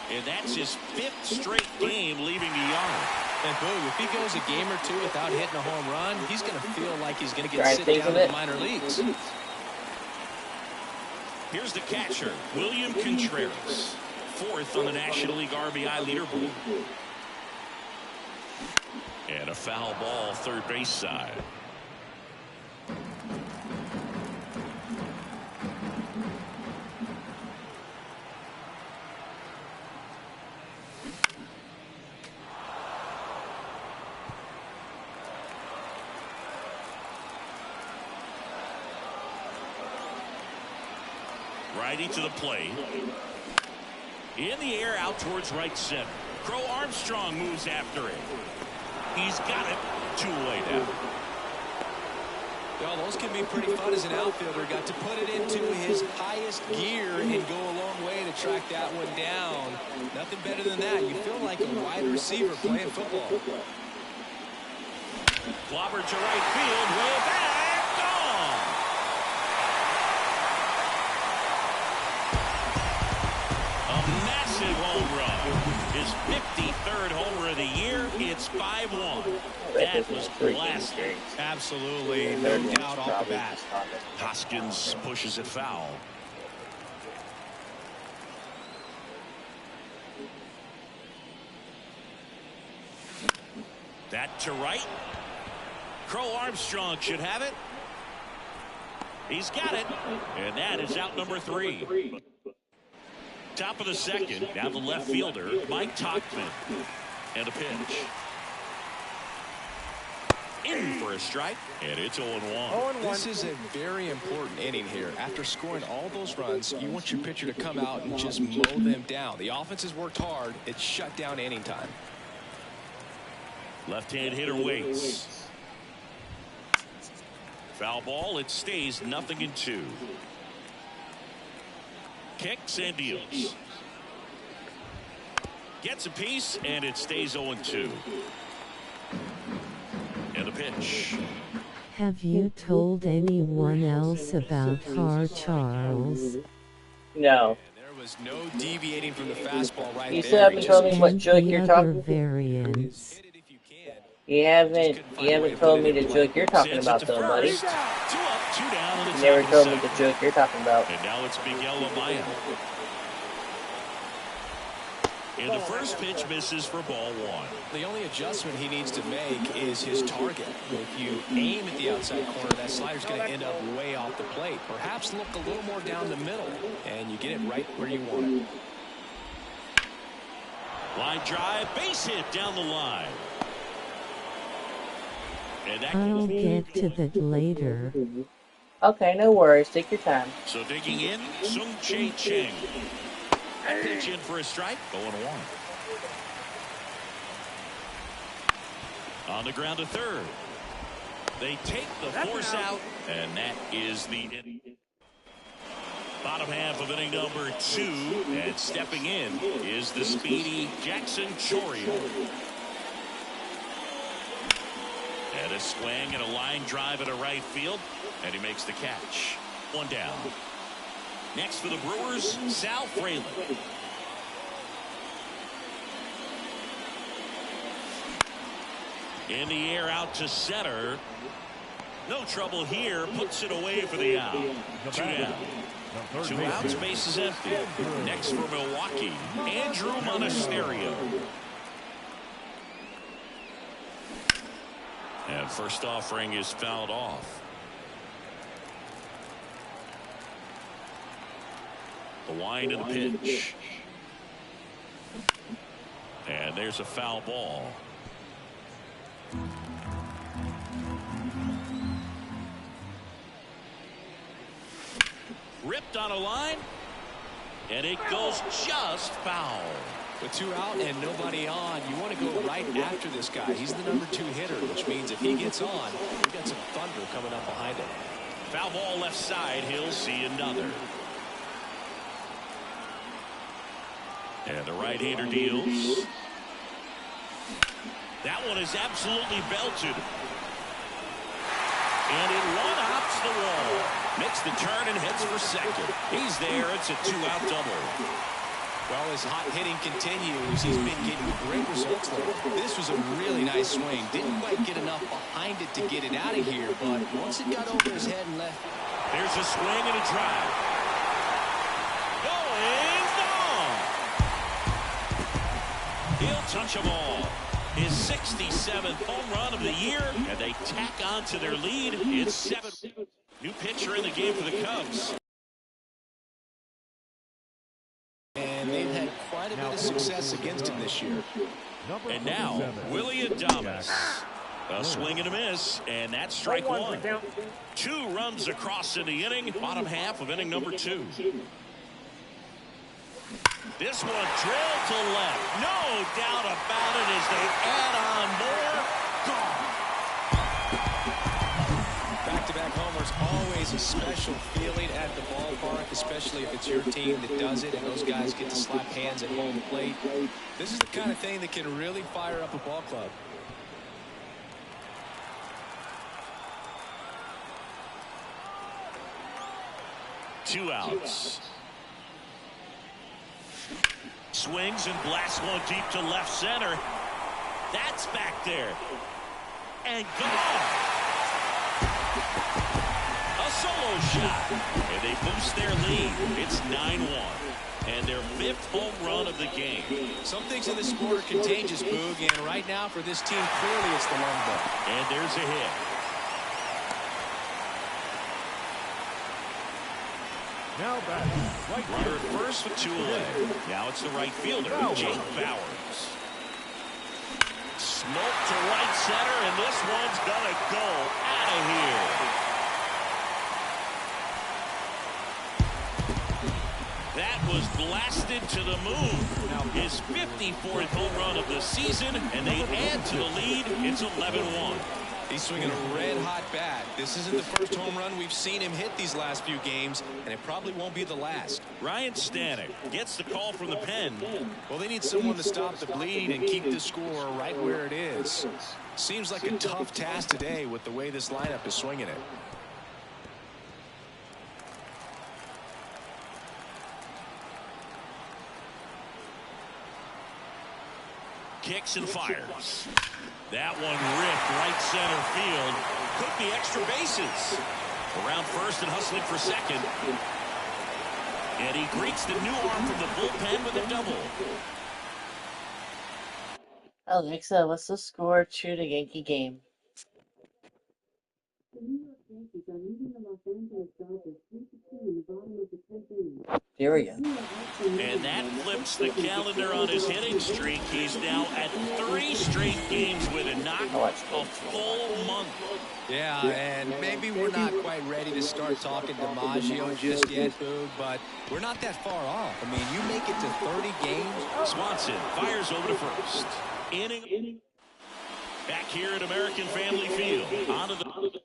And that's his 5th straight game leaving the yard. And boom, if he goes a game or two without hitting a home run, he's going to feel like he's going to get sit down in the minor leagues. Here's the catcher, William Contreras, 4th on the National League RBI leaderboard. And a foul ball, third base side. Righty to the plate. In the air out towards right center. Crow Armstrong moves after it. He's got it. 2 away now. Well, those can be pretty fun as an outfielder. Got to put it into his highest gear and go a long way to track that one down. Nothing better than that. You feel like a wide receiver playing football. Clobbered to right field. Way back. Gone. A massive home run. His 53rd homer of the year. It's 5-1. That was blasting. Absolutely. No doubt off the bat. Hoskins pushes it foul. That to right. Crow Armstrong should have it. He's got it. And that is out number 3. Top of the second. Now the left fielder, Mike Tauchman. And a pitch. In for a strike, and it's 0-1. This is a very important inning here. After scoring all those runs, you want your pitcher to come out and just mow them down. The offense has worked hard. It's shut down inning time. Left-hand hitter waits. Foul ball. It stays 0-2. Kicks and deals. Gets a piece, and it stays 0-2. And a pitch. Have you told anyone else about Har Charles? No. There was no deviating from the fastball right there. You still haven't told me what joke you're talking about. Variants. You haven't told me the joke you're talking about, though, buddy. 2 up, 2 down. You never told me the joke you're talking about. And now it's Miguel Amaya. And the first pitch misses for ball 1. The only adjustment he needs to make is his target. If you aim at the outside corner, that slider's going to end up way off the plate. Perhaps look a little more down the middle, and you get it right where you want it. Line drive, base hit down the line. And that I'll get to that later. Okay, no worries. Take your time. So digging in, Sung Chae Cheng. That pitch in for a strike, 0-1. On the ground to third. They take the force out, and that is the inning. Bottom half of inning number 2, and stepping in is the speedy Jackson Chourio. And a swing and a line drive at a right field, and he makes the catch. 1 down. Next for the Brewers, Sal Frelick. In the air out to center. No trouble here. Puts it away for the out. 2 down. 2 outs. Base is empty. Next for Milwaukee, Andrew Monasterio. And first offering is fouled off. The wind and the pitch. And there's a foul ball. Ripped on a line. And it goes just foul. With 2 out and nobody on, you want to go right after this guy. He's the number 2 hitter, which means if he gets on, we've got some thunder coming up behind him. Foul ball left side. He'll see another. And the right-hander deals. That one is absolutely belted. And it one-hops the wall. Makes the turn and heads for second. He's there. It's a 2-out double. Well, as hot hitting continues, he's been getting great results there. This was a really nice swing. Didn't quite get enough behind it to get it out of here, but once it got over his head and left. There's a swing and a drive. Going gone. He'll touch them all. His 67th home run of the year, and they tack on to their lead. It's 7. New pitcher in the game for the Cubs. And they've had quite a bit of success against him this year. And now, Willy Adames. A swing and a miss, and that's strike 1. 2 runs across in the inning, bottom half of inning number 2. This one drilled to left. No doubt about it as they add on more. Gone. Back-to-back homers, always a special feeling at the ballpark, especially if it's your team that does it and those guys get to slap hands at home plate. This is the kind of thing that can really fire up a ball club. Two outs. Swings and blasts one deep to left center. That's back there. And gone. A solo shot. And they boost their lead. It's 9-1. And their 5th home run of the game. Some things in this sport are contagious, Boog. And right now for this team, clearly it's the long ball. And there's a hit. Now back. Right runner at first with 2 away. Now it's the right fielder, Jake Bauers. Smoke to right center, and this one's gonna go out of here. That was blasted to the moon. His 54th home run of the season, and they add to the lead. It's 11-1. He's swinging a red-hot bat. This isn't the first home run we've seen him hit these last few games, and it probably won't be the last. Ryan Stanek gets the call from the pen. Well, they need someone to stop the bleed and keep the score right where it is. Seems like a tough task today with the way this lineup is swinging it. Kicks and fires. That one ripped right center field. Could be extra bases. Around first and hustling for second. And he greets the new arm from the bullpen with a double. Alexa, what's the score to the Yankee game? There we go. And that flips the calendar on his hitting streak. He's now at 3 straight games with a knock, a full month. Yeah, and maybe we're not quite ready to start talking DiMaggio just yet, Boog, but we're not that far off. I mean, you make it to 30 games. Swanson fires over to first. Inning. Back here at American Family Field. Onto the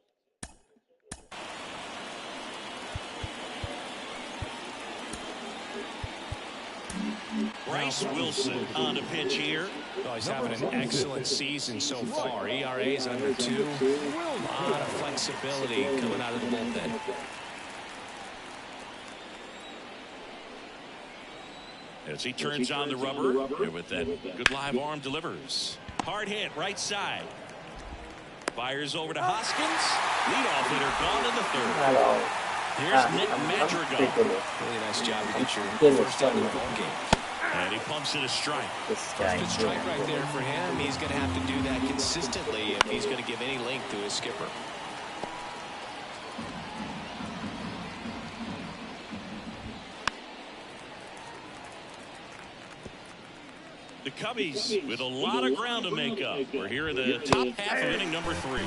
Bryce Wilson on the pitch here. Oh, he's having an excellent season so far. ERA is under 2. A lot of flexibility coming out of the bullpen. As he turns on the rubber, and with that good live arm delivers. Hard hit, right side. Fires over to Hoskins. Leadoff hitter gone in the third. Here's Nick Madrigal. Really nice job to get your first out of the ball game. And he pumps it a strike. First good strike right there for him. He's going to have to do that consistently if he's going to give any length to his skipper. The Cubbies with a lot of ground to make up. We're here in the top half of inning number 3.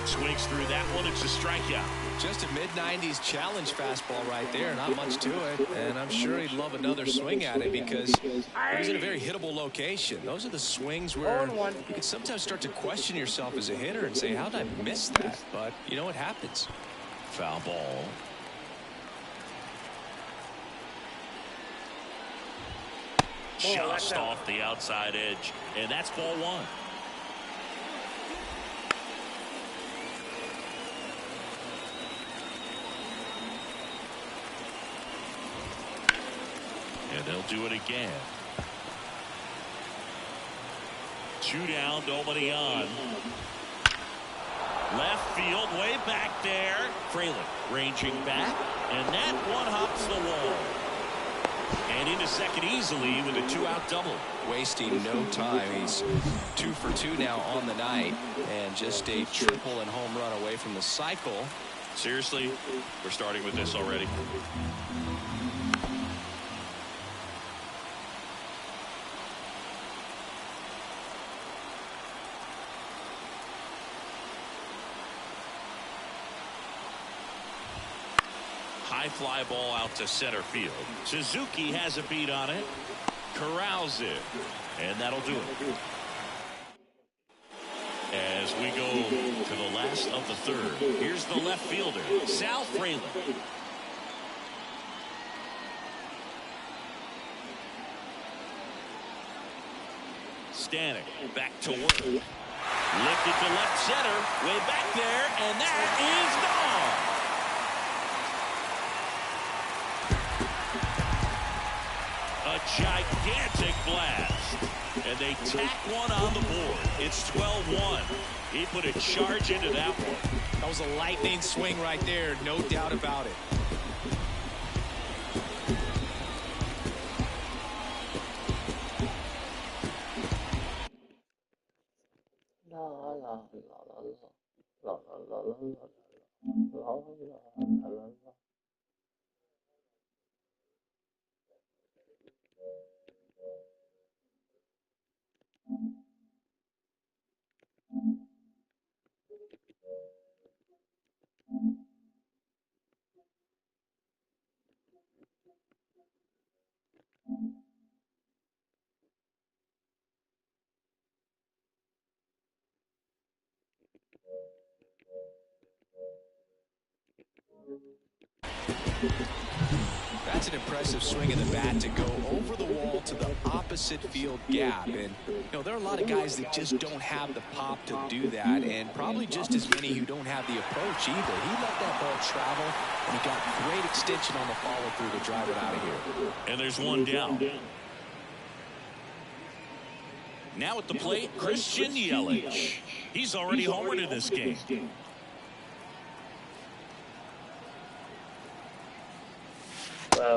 Swings through that one. It's a strikeout. Just a mid-90s challenge fastball right there. Not much to it. And I'm sure he'd love another swing at it because he's in a very hittable location. Those are the swings where you can sometimes start to question yourself as a hitter and say, how did I miss that? But, you know, it happens. Foul ball. Just off the outside edge. And that's ball 1. And they'll do it again. 2 down, nobody on. Left field, way back there. Fraley ranging back, and that one hops the wall. And into second easily with a 2-out double. Wasting no time. He's 2 for 2 now on the night, and just a triple and home run away from the cycle. Seriously, we're starting with this already. High fly ball out to center field. Suzuki has a beat on it. Corrals it. And that'll do it. As we go to the last of the third, here's the left fielder, Sal Fraley. Stanek back to work. Lifted to left center, way back there, and that is gone. A gigantic blast. And they tack one on the board. It's 12-1. He put a charge into that one. That was a lightning swing right there, no doubt about it. That's an impressive swing in the bat to go over the wall to the opposite field gap. And, you know, there are a lot of guys that just don't have the pop to do that, and probably just as many who don't have the approach either. He let that ball travel, and he got great extension on the follow-through to drive it out of here. And there's one down. Now at the plate, Christian Yelich. He's already homered in this game.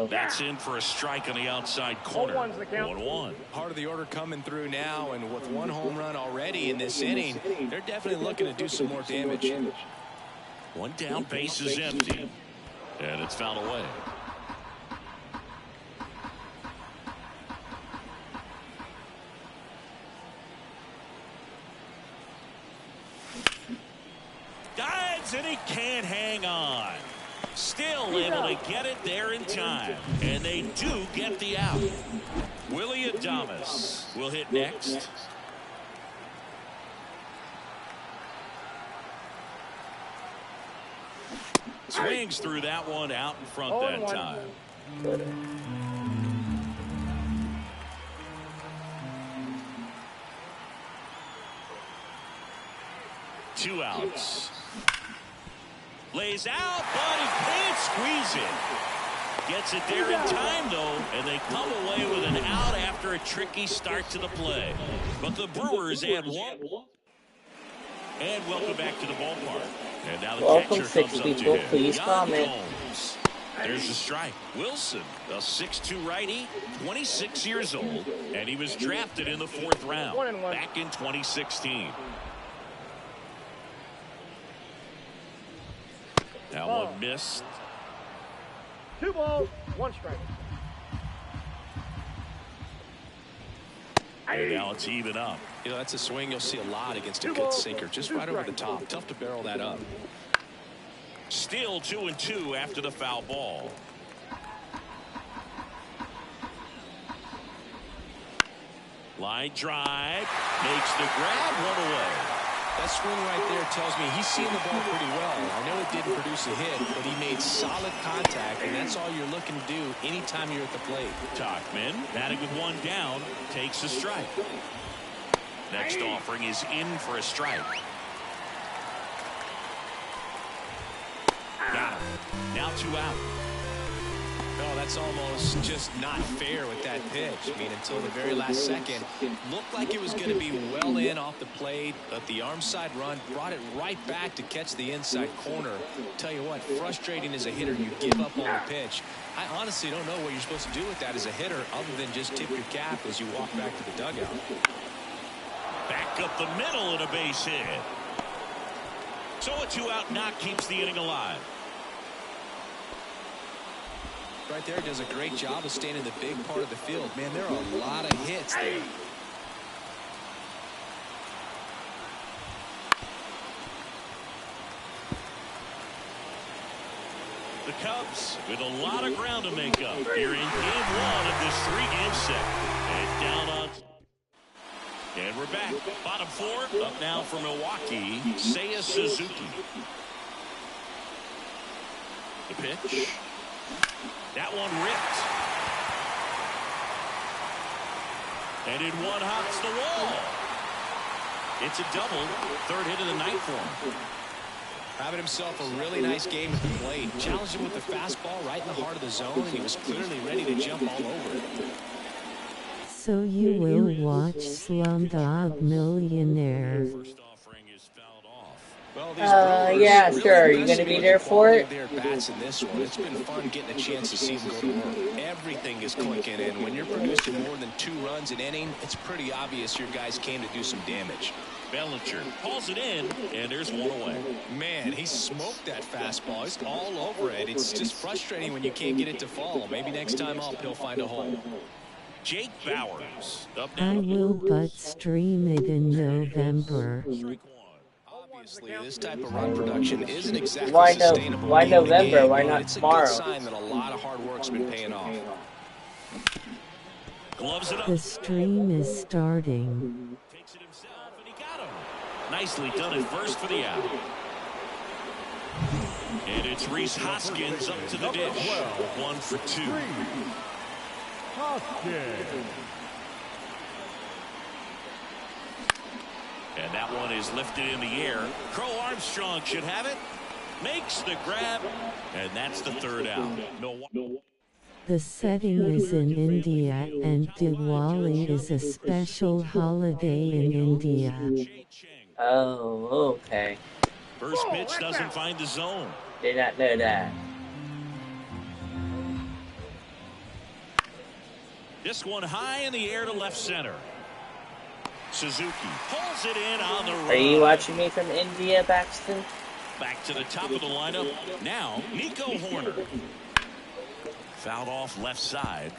That's in for a strike on the outside corner. 1-1. Part of the order coming through now, and with one home run already in this inning, they're definitely looking to do some more damage. One down, base is empty. And it's fouled away. Dives, and he can't hang on. Still able to get it there in time. And they do get the out. Willy Adames will hit next. Swings through that one out in front that time. Two outs. Lays out, but he can't squeeze it. Gets it there in time, though, and they come away with an out after a tricky start to the play. But the Brewers add one. And welcome back to the ballpark. And now the Welcome, catcher 6 comes up to people. hit. Please Yan comment. Gomes. There's the strike. Wilson, a 6'2 righty, 26 years old, and he was drafted in the 4th round back in 2016. That one missed. 2 balls, 1 strike. And now it's even up. You know, that's a swing you'll see a lot against a good sinker. Just right over the top. Tough to barrel that up. Still 2-2 after the foul ball. Line drive. Makes the grab, one away. That swing right there tells me he's seeing the ball pretty well. I know it didn't produce a hit, but he made solid contact, and that's all you're looking to do anytime you're at the plate. Tauchman, batting with 1 down, takes a strike. Next offering is in for a strike. Got him. Now 2 out. No, that's almost just not fair with that pitch. I mean, until the very last second, looked like it was going to be well in off the plate, but the arm side run brought it right back to catch the inside corner. Tell you what, frustrating as a hitter, you give up on the pitch. I honestly don't know what you're supposed to do with that as a hitter other than just tip your cap as you walk back to the dugout. Back up the middle and a base hit. So a 2-out knock keeps the inning alive. Right there does a great job of staying in the big part of the field. Man, there are a lot of hits there. The Cubs with a lot of ground to make up here in game 1 of this 3-game set. And down on. And we're back. Bottom 4 up now for Milwaukee. Seiya Suzuki. The pitch. That one ripped. And in one hops the wall. It's a double. 3rd hit of the night for him. Having himself a really nice game at the plate. Challenged him with the fastball right in the heart of the zone, and he was clearly ready to jump all over it. So you will watch Slumdog Millionaire. First offering is fouled off. Well, Yeah, sure. You gonna be there for it? Their bats in this one. It's been fun getting a chance to see them go to work. Everything is clicking in. When you're producing more than 2 runs an inning, it's pretty obvious your guys came to do some damage. Bellinger pulls it in, and there's 1 away. Man, he smoked that fastball. He's all over it. It's just frustrating when you can't get it to fall. Maybe next time up he'll find a hole. Jake Bauers up I now. will but stream it in November. Strike 1. Obviously, this type of run production isn't exactly Why sustainable. why in the November? game, Why but not it's tomorrow? It's a good sign that a lot of hard work's been paying off. Gloves it up. The stream is starting. Takes it himself, and he got him. Nicely done at first for the out. And it's Rhys Hoskins up to the dish. 1 for 2. Hoskins. And that one is lifted in the air. Crow Armstrong should have it. Makes the grab. And that's the 3rd out. Milwaukee. The setting is in India and Diwali is a special holiday in India. Oh, okay. First pitch doesn't find the zone. Did not know that. This one high in the air to left center. Suzuki pulls it in on the run. Are you watching me from India, Baxton? Back to the top of the lineup. Now, Nico Horner. Fouled off left side.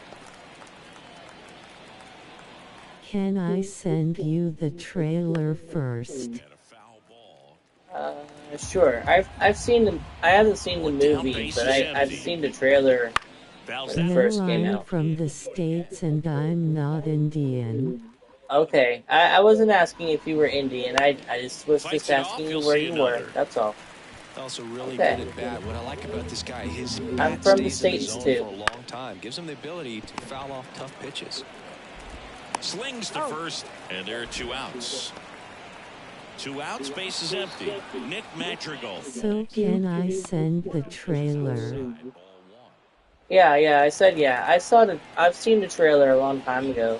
Can I send you the trailer first? And a foul ball. Sure. I've seen the. I haven't seen the movie, but I've seen the trailer. Fouls When that. the No, first came I'm out. from the States and I'm not Indian. Okay, I wasn't asking if you were Indian. I just was Fights just it off, asking you'll you where see you were. another. That's all. Also really Okay. good at bat. What I like about this guy, his I'm bat from the stays in States, zone too. for a long time. Gives him the ability to foul off tough pitches. Slings to first, and there are 2 outs. 2 outs, base is empty. Nick Madrigal. So can I send the trailer? Yeah, I said yeah. I saw the. I've seen the trailer a long time ago.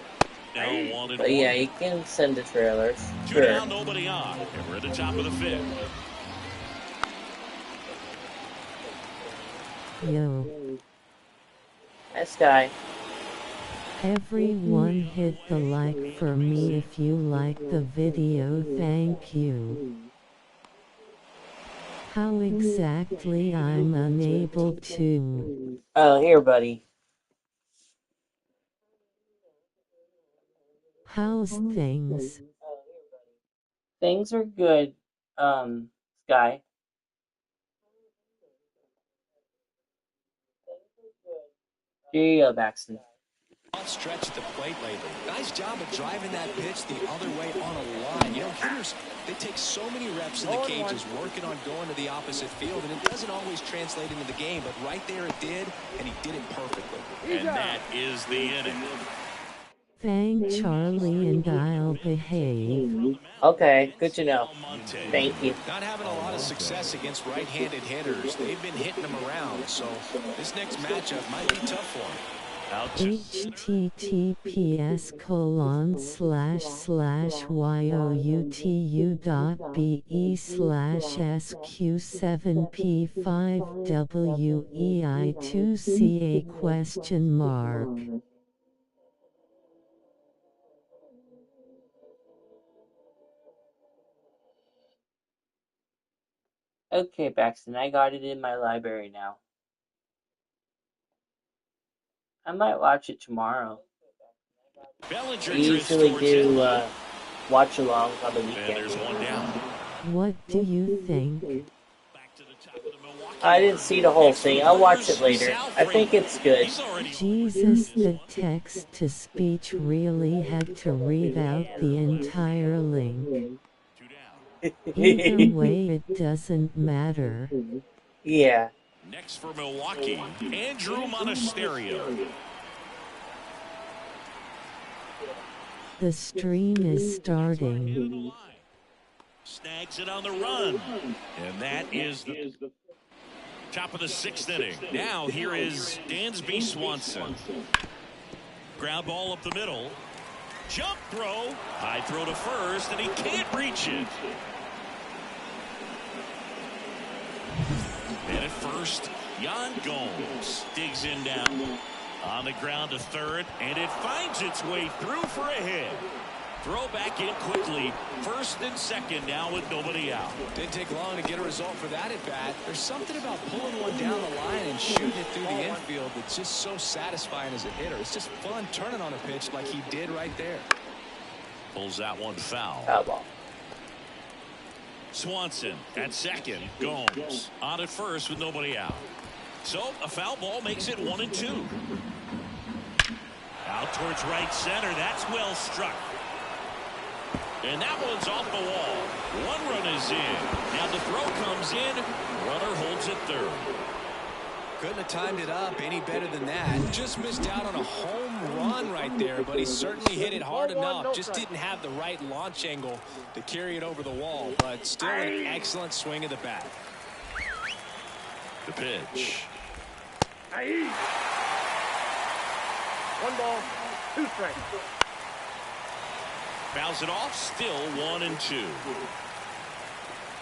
now 1-1. But yeah, you can send the trailers. Two Sure. down, nobody on. And we're at the top of the fifth. Yo. Nice guy. Everyone hit the like for me if you like the video, thank you. How exactly I'm unable to. Oh, here, buddy. How's things? Things are good, Sky. Here you go, Baxton. Stretch at the plate lately. Nice job of driving that pitch the other way on a line. You know, hitters, they take so many reps in the cages working on going to the opposite field, and it doesn't always translate into the game, but right there it did, and he did it perfectly. And that is the inning. Thank Charlie and I'll behave. Okay, good to know. Thank you. Not having a lot of success against right-handed hitters. They've been hitting them around, so this next matchup might be tough for them. https://youtu.be/sq7p5wei2ca ? Okay, Baxton, I got it in my library now. I might watch it tomorrow. Bellinger We usually drifts towards do it. watch-alongs on the And weekend. there's one down. What do you think? Back to the top of the Milwaukee I didn't order. see the whole Next for thing. the I'll watch Brewers, it later. Sal I think Freeman. it's good. He's already Jesus, the text-to-speech really had to read out the entire link. two down. Either way, it doesn't matter. Yeah. Next for Milwaukee, Andrew Monasterio. The stream is starting. Snags it on the run. And that is the top of the sixth inning. Now here is Dansby Swanson. Ground ball up the middle. Jump throw. High throw to first, and he can't reach it. And at first, Yan Gomes digs in down. On the ground to third, and it finds its way through for a hit. Throw back in quickly. First and second now with nobody out. Didn't take long to get a result for that at bat. There's something about pulling one down the line and shooting it through the infield that's just so satisfying as a hitter. It's just fun turning on a pitch like he did right there. Pulls that one foul. Foul ball. Swanson at second. Gomes on at first with nobody out. So a foul ball makes it 1-2. Out towards right center. That's well struck. And that one's off the wall. One run is in. Now the throw comes in. Runner holds it third. Couldn't have timed it up any better than that. Just missed out on a home run right there, but he certainly hit it hard enough. Just didn't have the right launch angle to carry it over the wall, but still an excellent swing of the bat. The pitch. 1 ball, 2 strikes. Fouls it off. Still 1-2.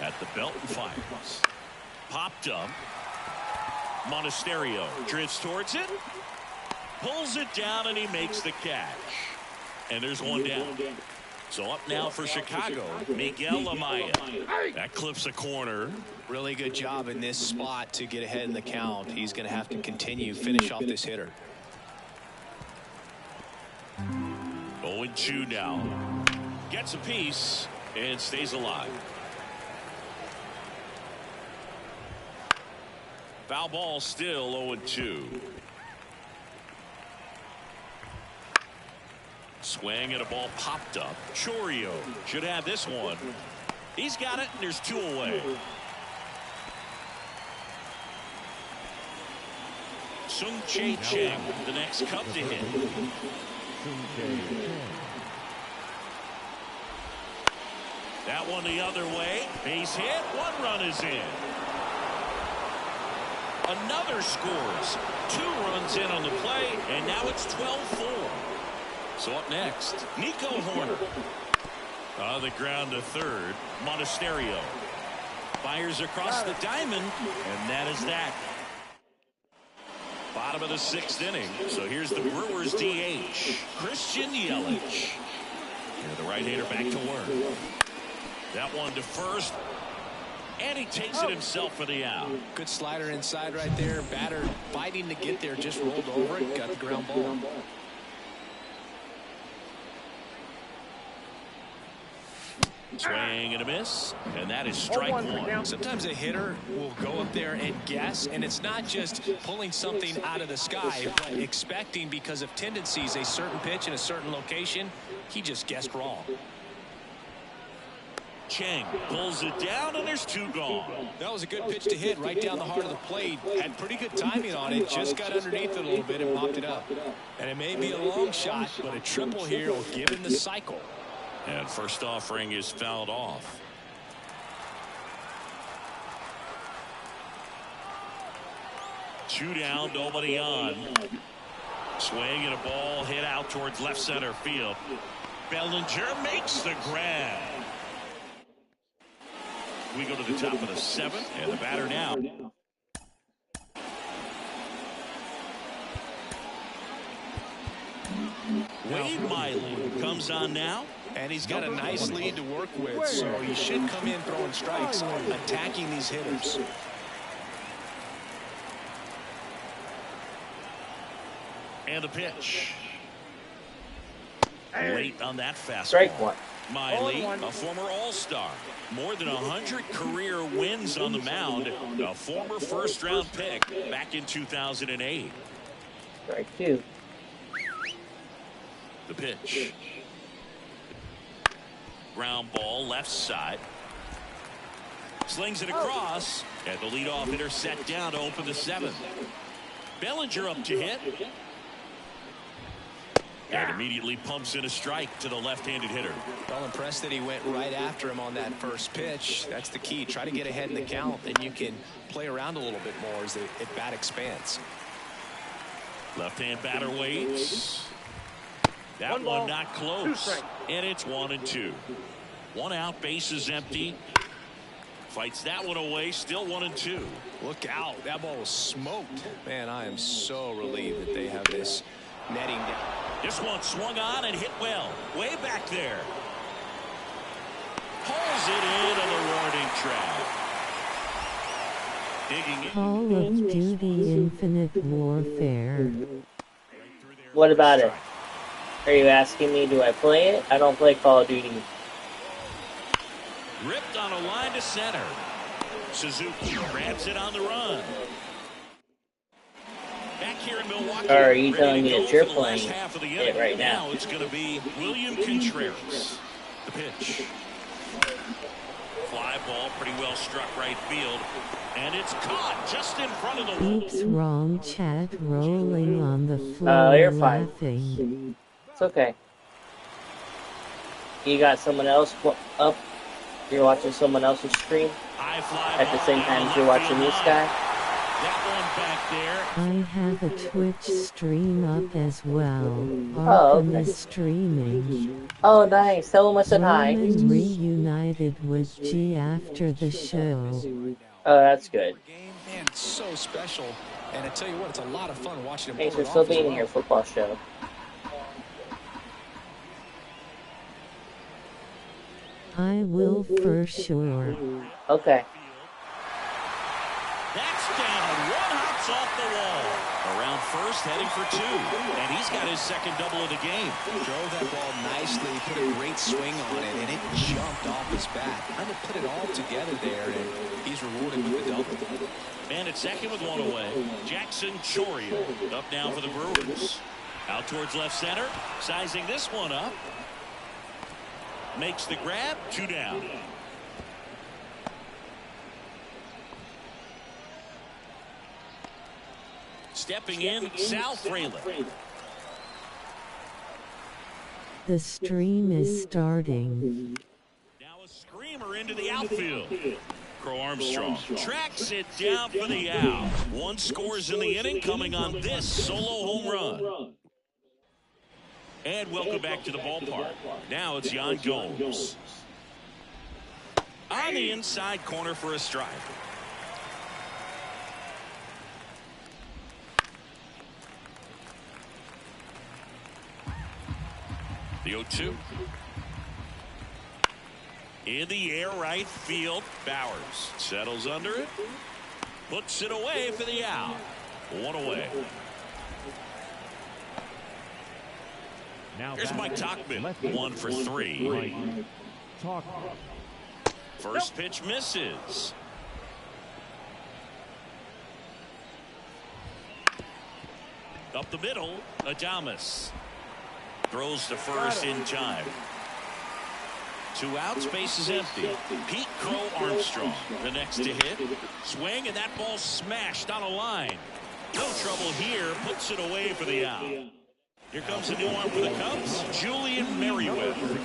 At the belt and fires. Popped up. Monasterio drifts towards it. Pulls it down, and he makes the catch. And there's one down. So up now for Chicago, Miguel Amaya. That clips a corner. Really good job in this spot to get ahead in the count. He's going to have to finish off this hitter. 0-2 now. Gets a piece and stays alive. Foul ball still 0-2. Swing and a ball popped up. Chourio should have this one. He's got it, and there's 2 away. Sung Chae Cheng, the next Cub to hit. That one the other way. Base hit. 1 run is in. Another scores. 2 runs in on the play, and now it's 12-4. So up next, Nico Horner. On the ground to third, Monasterio. Fires across the diamond, and that is that. Bottom of the 6th inning. So here's the Brewers DH, Christian Yelich. And the right-hander back to work. That one to first. And he takes it himself for the out. Good slider inside right there. Batter fighting to get there. Just rolled over it. Got the ground ball. Swing and a miss, and that is strike one. Sometimes a hitter will go up there and guess, and it's not just pulling something out of the sky, but expecting because of tendencies a certain pitch in a certain location. He just guessed wrong. Chang pulls it down, and there's 2 gone. That was a good pitch to hit right down the heart of the plate. Had pretty good timing on it. Just got underneath it a little bit and popped it up. And it may be a long shot, but a triple here will give him the cycle. And first offering is fouled off. Two down, nobody on. Swing and a ball hit out towards left center field. Bellinger makes the grab. We go to the top of the 7th, and the batter now. Wade Miley comes on now. And he's got a nice lead to work with, so he should come in throwing strikes, attacking these hitters. And the pitch. Late on that fastball. Strike one. Miley, a former All-Star. More than 100 career wins on the mound. A former first-round pick back in 2008. Strike two. The pitch. Ground ball left side. Slings it across. And the leadoff hitter set down to open the 7th. Bellinger up to hit. And immediately pumps in a strike to the left-handed hitter. Well, impressed that he went right after him on that first pitch. That's the key. Try to get ahead in the count, and you can play around a little bit more as the at-bat expands. Left-hand batter waits. That one not close. And it's 1-2. 1 out, bases empty. Fights that one away, still 1-2. Look out. That ball was smoked. Man, I am so relieved that they have this netting down. This one swung on and hit well. Way back there. Pulls it in on the warning track. Digging in. Call of Duty Infinite Warfare. What about it? Are you asking me, do I play it? I don't play Call of Duty. Ripped on a line to center. Suzuki grabs it on the run. Back here in Milwaukee. Or are you telling me that you're playing it right now? Now it's going to be William Contreras. The pitch. Fly ball pretty well struck right field. And it's caught just in front of the wall. Oops, wrong chat, rolling on the floor you're fine. laughing. It's okay. You got someone else up? You're watching someone else's stream at the same time as you're watching this guy? That one back there. I have a Twitch stream up as well. Oh, Arkham okay. is streaming. Oh, nice. Tell him I said hi. Roman reunited with G after the show. Oh, that's good. Man, it's so special. And I tell you what, it's a lot of fun watching him. Thanks for still being here, football show. I will for sure. Okay. That's down. One hops off the wall. Around first, heading for 2. And he's got his second double of the game. Drove that ball nicely, put a great swing on it, and it jumped off his bat. Trying to put it all together there, and he's rewarded with the double. And at second with 1 away. Jackson Chourio up now for the Brewers. Out towards left center. Sizing this one up. Makes the grab. 2 down. Stepping in, Sal Frelick. The stream is starting. Now a screamer into the outfield. Crow Armstrong tracks it down for the out. 1 scores in the inning, coming on this solo home run. And welcome back to the ballpark. Now it's Yan Gomes. On the inside corner for a strike. The 0-2. In the air, right field. Bowers settles under it. Puts it away for the out. One away. Now here's Mike Tauchman. 1 for 3. First pitch misses. Up the middle, Adames. Throws to first in time. 2 outs, base is empty. Pete Crow Armstrong, the next to hit. Swing, and that ball smashed on a line. No trouble here, puts it away for the out. Here comes a new arm for the Cubs, Julian Merryweather.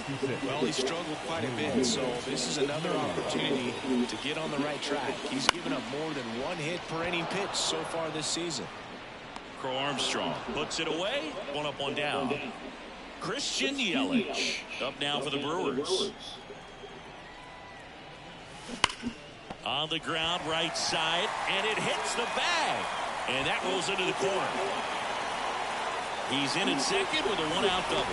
Well, he struggled quite a bit, so this is another opportunity to get on the right track. He's given up more than 1 hit per inning pitch so far this season. Crow Armstrong puts it away, 1 up, 1 down. Christian Yelich up now for the Brewers. On the ground, right side, and it hits the bag. And that rolls into the corner. He's in at second with a 1-out double.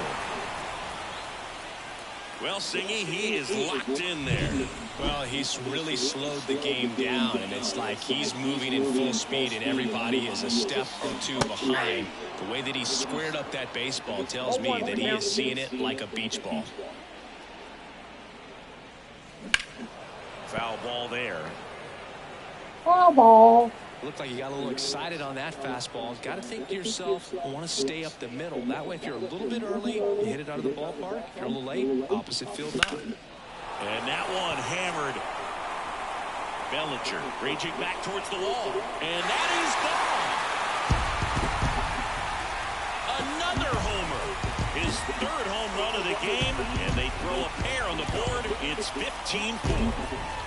Well, Singy, he is locked in there. Well, he's really slowed the game down, and it's like he's moving in full speed, and everybody is a step or 2 behind. The way that he squared up that baseball tells me that he is seeing it like a beach ball. Foul ball there. Foul ball. Looked like you got a little excited on that fastball. Got to think to yourself, I want to stay up the middle. That way, if you're a little bit early, you hit it out of the ballpark. If you're a little late, opposite field not. And that one hammered. Bellinger reaching back towards the wall. And that is gone. Another homer. His 3rd home run of the game. And they throw a pair on the board. It's 15-4.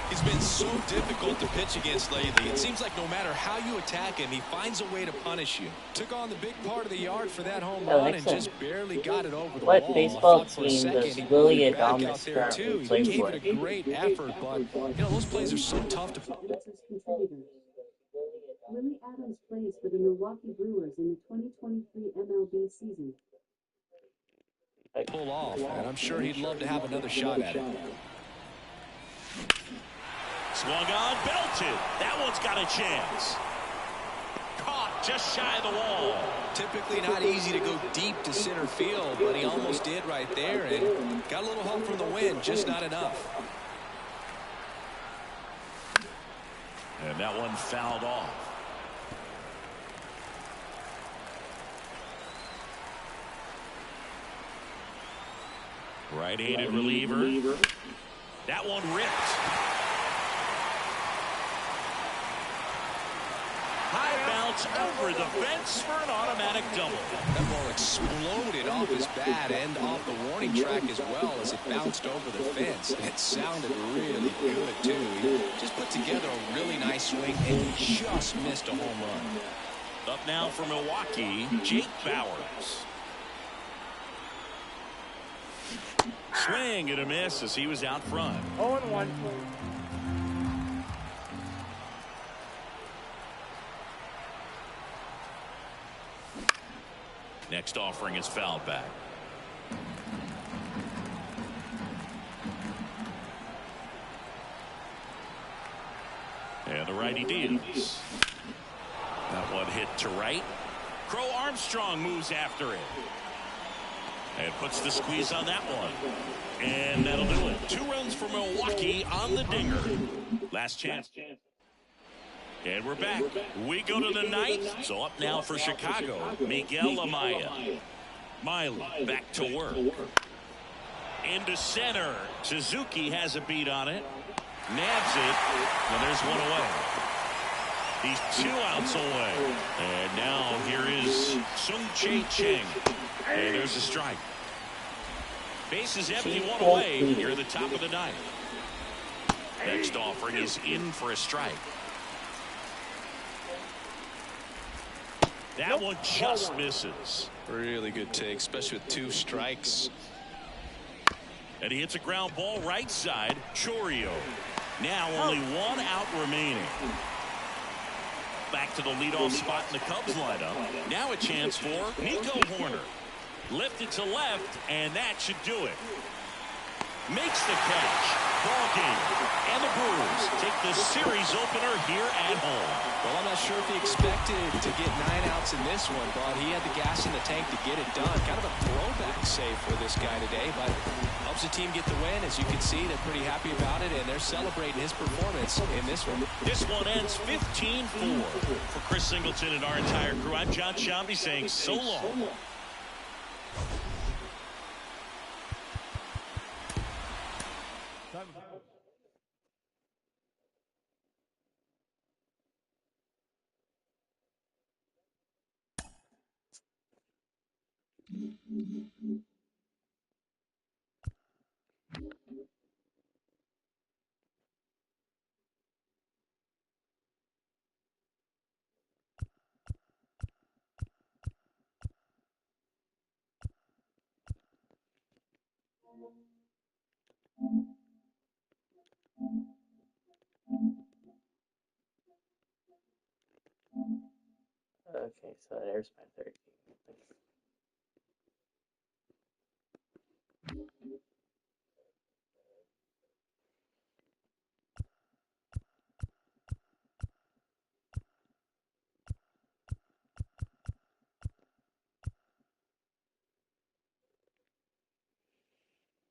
He's been so difficult to pitch against lately. It seems like no matter how you attack him, he finds a way to punish you. Took on the big part of the yard for that home run and just barely got it over the wall. What baseball team does Willie Adames currently play He for? gave it a great effort, but you know those plays are so tough to. Willie Adames plays for the Milwaukee Brewers in the 2023 MLB season. Pull off, and I'm sure he'd love to have another shot at it. Swung on, belted. That one's got a chance. Caught just shy of the wall. Typically not easy to go deep to center field, but he almost did right there, and got a little help from the wind, just not enough. And that one fouled off. Right-handed reliever. That one ripped. High bounce over the fence for an automatic double. That ball exploded off his bat and off the warning track as well as it bounced over the fence. It sounded really good, too. He just put together a really nice swing and just missed a home run. Up now for Milwaukee, Jake Bowers. Swing and a miss as he was out front. 0-1. Next offering is fouled back. And the righty deals. That one hit to right. Crow Armstrong moves after it. And puts the squeeze on that one. And that'll do it. 2 runs for Milwaukee on the dinger. Last chance. And we're back. We go to the 9th. So up now for Chicago, Miguel Amaya. Miley back to work. Into center. Suzuki has a beat on it. Nabs it. And there's one away. He's 2 outs away. And now here is Sung-Chae Cheng. And there's a strike. Base is empty, 1 away. Here at the top of the 9th. Next offering is in for a strike. That one just misses. Really good take, especially with 2 strikes. And he hits a ground ball right side. Chourio. Now only 1 out remaining. Back to the leadoff spot in the Cubs lineup. Now a chance for Nico Hoerner. Lifted to left, and that should do it. Makes the catch. Ball game. And the Brewers take the series opener here at home. Well, I'm not sure if he expected to get 9 outs in this one, but he had the gas in the tank to get it done. Kind of a throwback save for this guy today, but helps the team get the win. As you can see, they're pretty happy about it, and they're celebrating his performance in this one. This one ends 15-4. For Chris Singleton and our entire crew, I'm John Shambi saying so long. Okay, so there's my 13.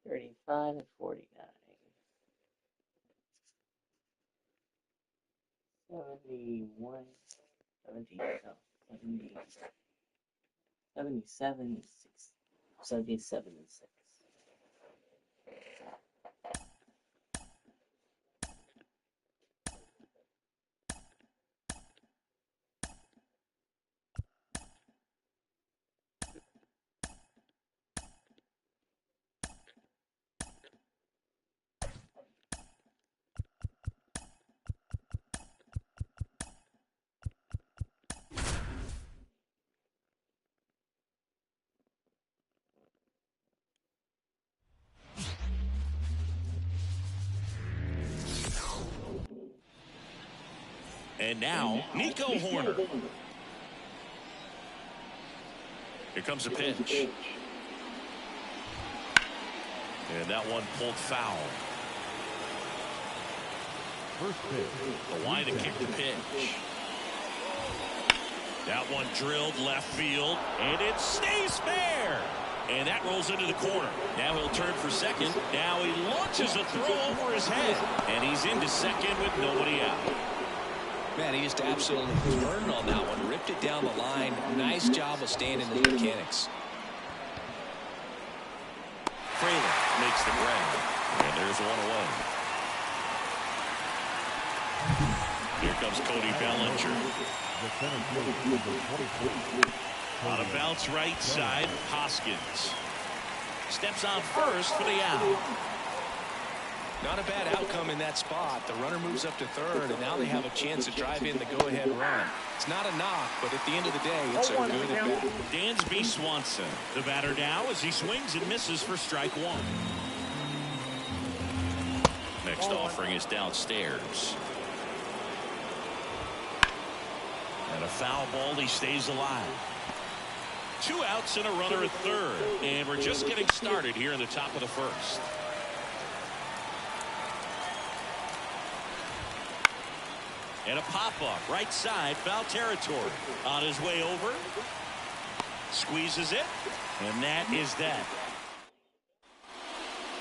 35 and 49. 71, 70, no, 70, 77, 6, 77 and 6. And now, Nico Hoerner. Here comes a pitch. And that one pulled foul. First pitch. The line to kick the pitch. That one drilled left field, and it stays fair. And that rolls into the corner. Now he'll turn for second. Now he launches a throw over his head. And he's into second with nobody out. Man, he just absolutely turned on that one. Ripped it down the line. Nice job of staying in the mechanics. Fraley makes the grab. And there's one away. Here comes Cody Bellinger. On a bounce right side, Hoskins steps on first for the out. Not a bad outcome in that spot. The runner moves up to third, and now they have a chance to drive in the go-ahead run. It's not a knock, but at the end of the day, it's a good at bat. Dansby Swanson, the batter now as he swings and misses for strike one. Next offering is downstairs. And a foul ball, he stays alive. 2 outs and a runner at third. And we're just getting started here in the top of the first. And a pop-up, right side, foul territory. On his way over. Squeezes it. And that is that.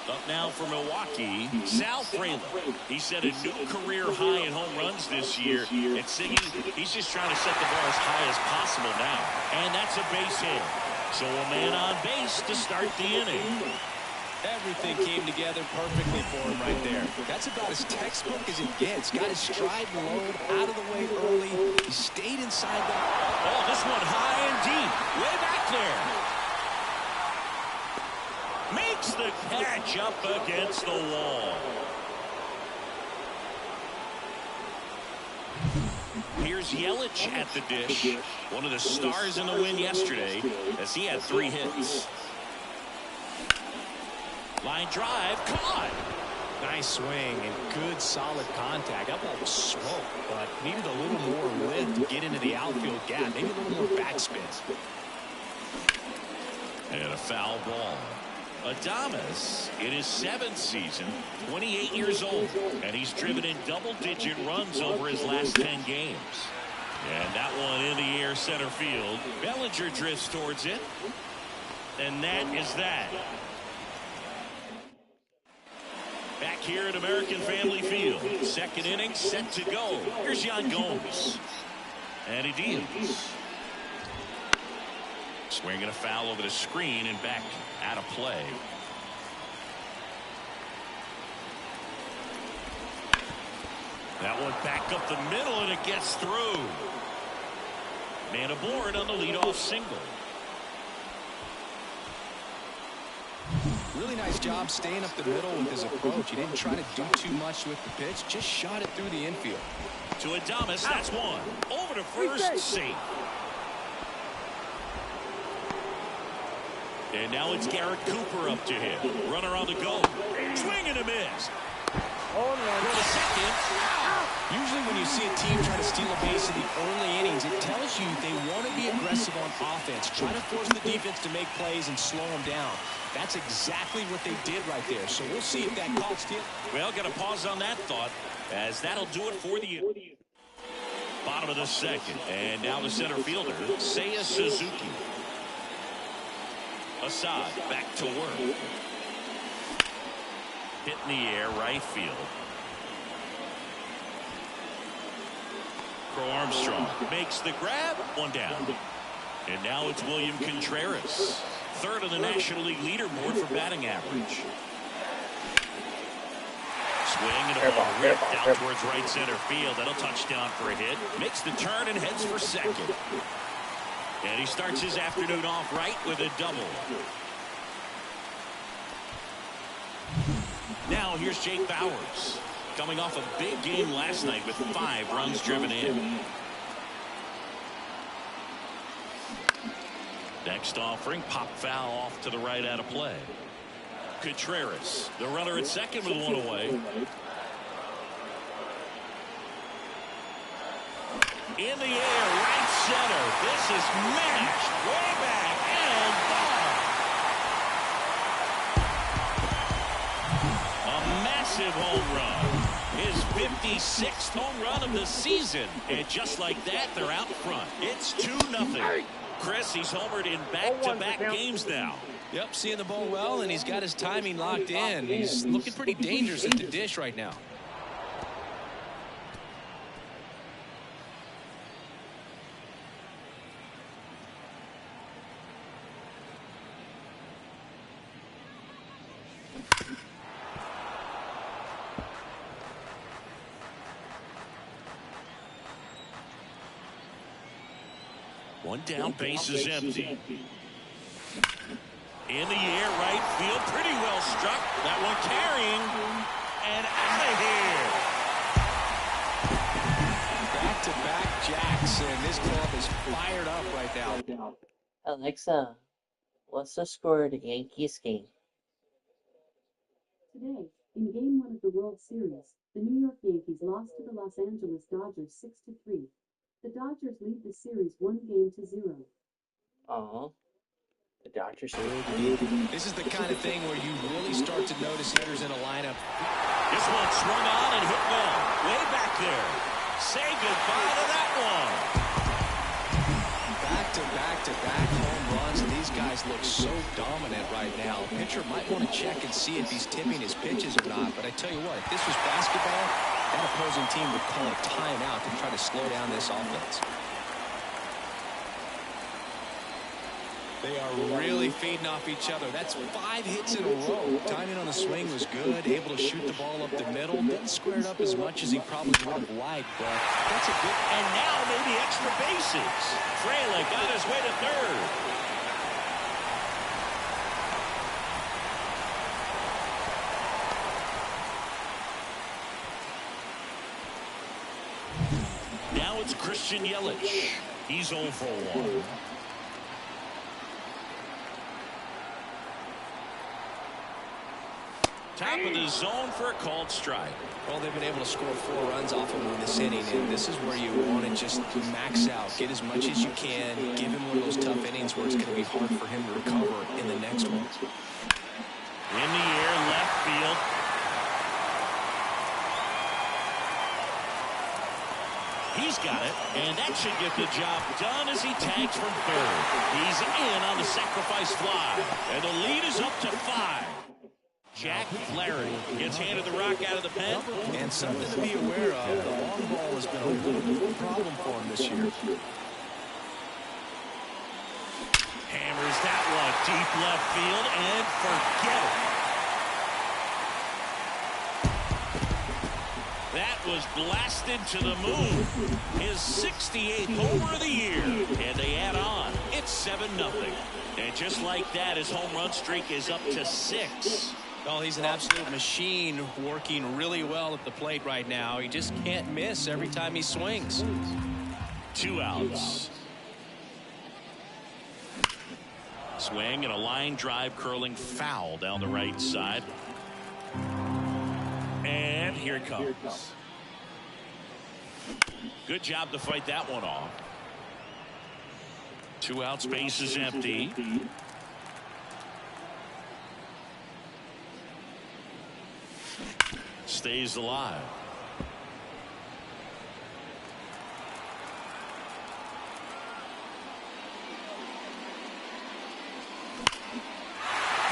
Up now for Milwaukee, Sal Fraley. He set a new career high in home runs this year. And singing, he's just trying to set the bar as high as possible now. And that's a base hit. So a man on base to start the inning. Everything came together perfectly for him right there. That's about as textbook as it gets. Got his stride and load out of the way early. He stayed inside that. Oh, this one high and deep. Way back there. Makes the catch up against the wall. Here's Yelich at the dish. One of the stars in the win yesterday as he had 3 hits. Line drive, caught. Nice swing and good solid contact. That ball was smoked, but needed a little more lift to get into the outfield gap. Maybe a little more backspin. And a foul ball. Adames in his 7th season, 28 years old, and he's driven in double-digit runs over his last 10 games. And that one in the air center field. Bellinger drifts towards it. And that is that. Back here at American Family Field. 2nd inning set to go. Here's Yan Gomes. And he deals. Swinging a foul over the screen and back out of play. That one back up the middle and it gets through. Man aboard on the leadoff single. Really nice job staying up the middle with his approach. He didn't try to do too much with the pitch, just shot it through the infield. To Adames, that's one. Over to first, safe. And now it's Garrett Cooper up to him. Runner on the go. Swing and a miss. Go to second. Usually when you see a team try to steal a base in the early innings, it tells you they want to be aggressive on offense. Try to force the defense to make plays and slow them down. That's exactly what they did right there. So we'll see if that cost him. Well, got to pause on that thought, as that'll do it for the bottom of the 2nd. And now the center fielder, Seiya Suzuki. Assad back to work. Hit in the air, right field. Crow Armstrong makes the grab, 1 down. And now it's William Contreras, 3rd on the National League leaderboard for batting average. Swing and a ball ripped out towards right center field. That'll touch down for a hit. Makes the turn and heads for 2nd. And he starts his afternoon off right with a double. Now here's Jake Bauers, coming off a big game last night with 5 runs driven in. Next offering, pop foul off to the right out of play. Contreras, the runner at 2nd with 1 away. In the air, right center. This is mashed way back and ball. A massive home run. His 56th home run of the season. And just like that, they're out front. It's 2-0. Chris, he's homered in back-to-back games now. Yep, seeing the ball well, and he's got his timing locked in. He's looking pretty dangerous at the dish right now. One down, base is empty. In the air, right field, pretty well struck. That one carrying, and out of here. Back-to-back jacks, and this club is fired up right now. Alexa, what's the score of the Yankees game? Today, in Game 1 of the World Series, the New York Yankees lost to the Los Angeles Dodgers 6-3. The Dodgers lead the series 1-0. Oh, the Dodgers. This is the kind of thing where you really start to notice hitters in a lineup. This one swung on and hit well. Way back there. Say goodbye to that one. Back-to-back home runs, and these guys look so dominant right now. Pitcher might want to check and see if he's tipping his pitches or not, but I tell you what, if this was basketball, that opposing team would call a timeout to try to slow down this offense. They are really feeding off each other. That's 5 hits in a row. Timing on the swing was good. Able to shoot the ball up the middle. Didn't square it up as much as he probably would have liked, but that's a good. And now maybe extra bases. Frelick on his way to 3rd. Now it's Chris Christian Yelich. He's 0 for 1. Top of the zone for a called strike. Well, they've been able to score 4 runs off of him in this inning, and this is where you want to just max out, get as much as you can, give him one of those tough innings where it's going to be hard for him to recover in the next one. In the air, left field. He's got it, and that should get the job done as he tags from third. He's in on the sacrifice fly, and the lead is up to 5. Jack Flaherty gets handed the rock out of the pen. And something to be aware of, the long ball has been a little problem for him this year. Hammers that one deep left field, and forget it. That was blasted to the moon. His 68th homer of the year. And they add on. It's 7-0. And just like that, his home run streak is up to 6. Well, he's an absolute machine, working really well at the plate right now. He just can't miss every time he swings. 2 outs. Swing and a line drive curling foul down the right side. And here it comes. Good job to fight that one off. 2 outs, base is empty. Stays alive.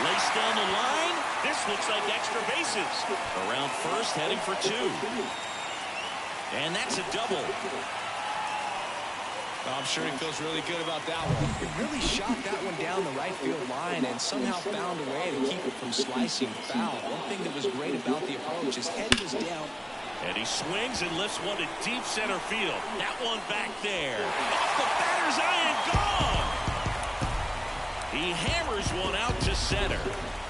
Laced down the line. This looks like extra bases. Around first, heading for 2. And that's a double. Well, I'm sure he feels really good about that one. He really shot that one down the right field line and somehow found a way to keep it from slicing foul. One thing that was great about the approach, his head was down. And he swings and lifts one to deep center field. That one back there. Off the batter's eye and gone. He hammers one out to center.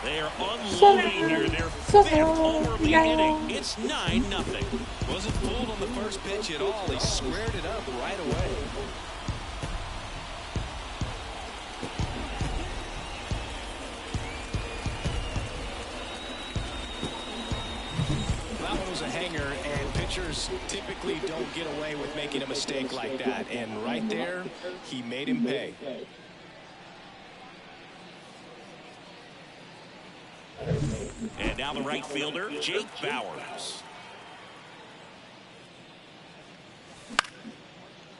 They are unloading here. Their 5th homer of the inning. It's 9-0. Wasn't fooled on the first pitch at all. He squared it up right away. That one was a hanger, and pitchers typically don't get away with making a mistake like that. And right there, he made him pay. And now the right fielder, Jake Bauers.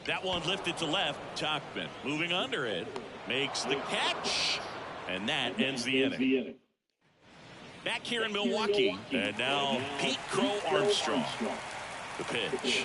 That one lifted to left. Tauchman moving under it. Makes the catch. And that ends the inning. Back here in Milwaukee. And now Pete Crow Armstrong. The pitch.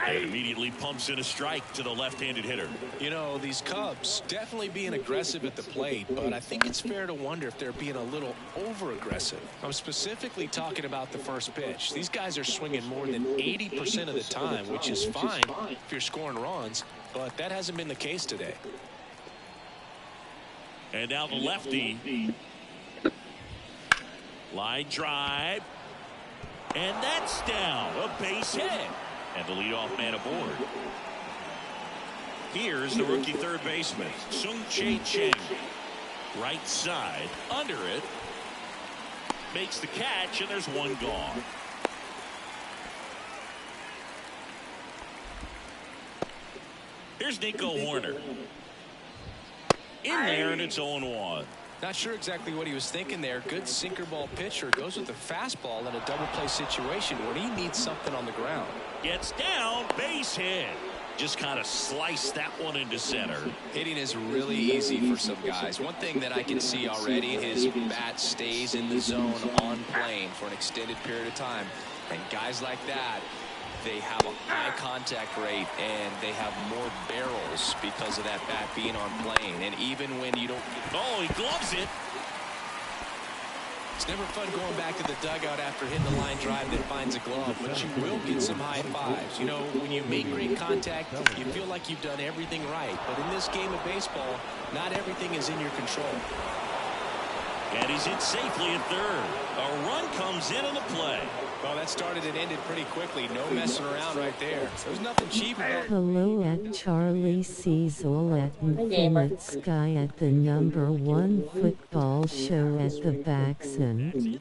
And immediately pumps in a strike to the left-handed hitter. You know, these Cubs definitely being aggressive at the plate, but I think it's fair to wonder if they're being a little over-aggressive. I'm specifically talking about the first pitch. These guys are swinging more than 80% of the time, which is fine if you're scoring runs, but that hasn't been the case today. And now the lefty. Line drive. And that's down. A base hit. And the leadoff man aboard. Here's the rookie third baseman, Sung-Chae Cheng. Right side, under it. Makes the catch, and there's one gone. Here's Nico Hoerner. In there, and it's 0-1. Not sure exactly what he was thinking there. Good sinker ball pitcher goes with the fastball in a double play situation when he needs something on the ground. Gets down, base hit. Just kind of sliced that one into center. Hitting is really easy for some guys. One thing that I can see already, his bat stays in the zone on plane for an extended period of time. And guys like that, they have a high contact rate and they have more barrels because of that bat being on plane. And even when you don't get... Oh, he gloves it. It's never fun going back to the dugout after hitting the line drive that finds a glove, but you will get some high fives. You know, when you make great contact, you feel like you've done everything right. But in this game of baseball, not everything is in your control. And he's hit safely at third. A run comes in on the play. Well, that started and ended pretty quickly. No messing around right there. There's nothing cheap about it. Hello at Charlie Cecil at Infinite Sky at the #1 football show at the Baxen.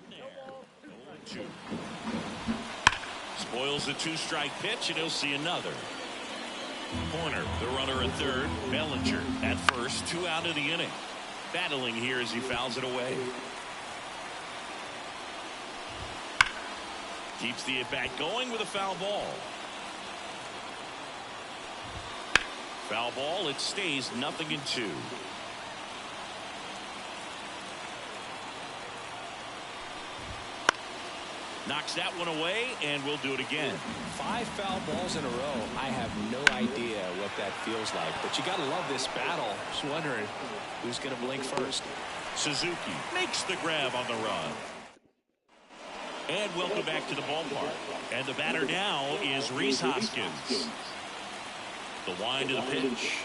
Spoils the 2-strike pitch, and he'll see another. Corner, the runner at third. Bellinger at first, 2 out of the inning. Battling here as he fouls it away. Keeps the at-bat going with a foul ball. Foul ball, it stays 0-2. Knocks that one away, and we'll do it again. 5 foul balls in a row. I have no idea what that feels like, but you got to love this battle. Just wondering who's going to blink first. Suzuki makes the grab on the run. And welcome back to the ballpark. And the batter now is Rhys Hoskins. The wind of the pitch.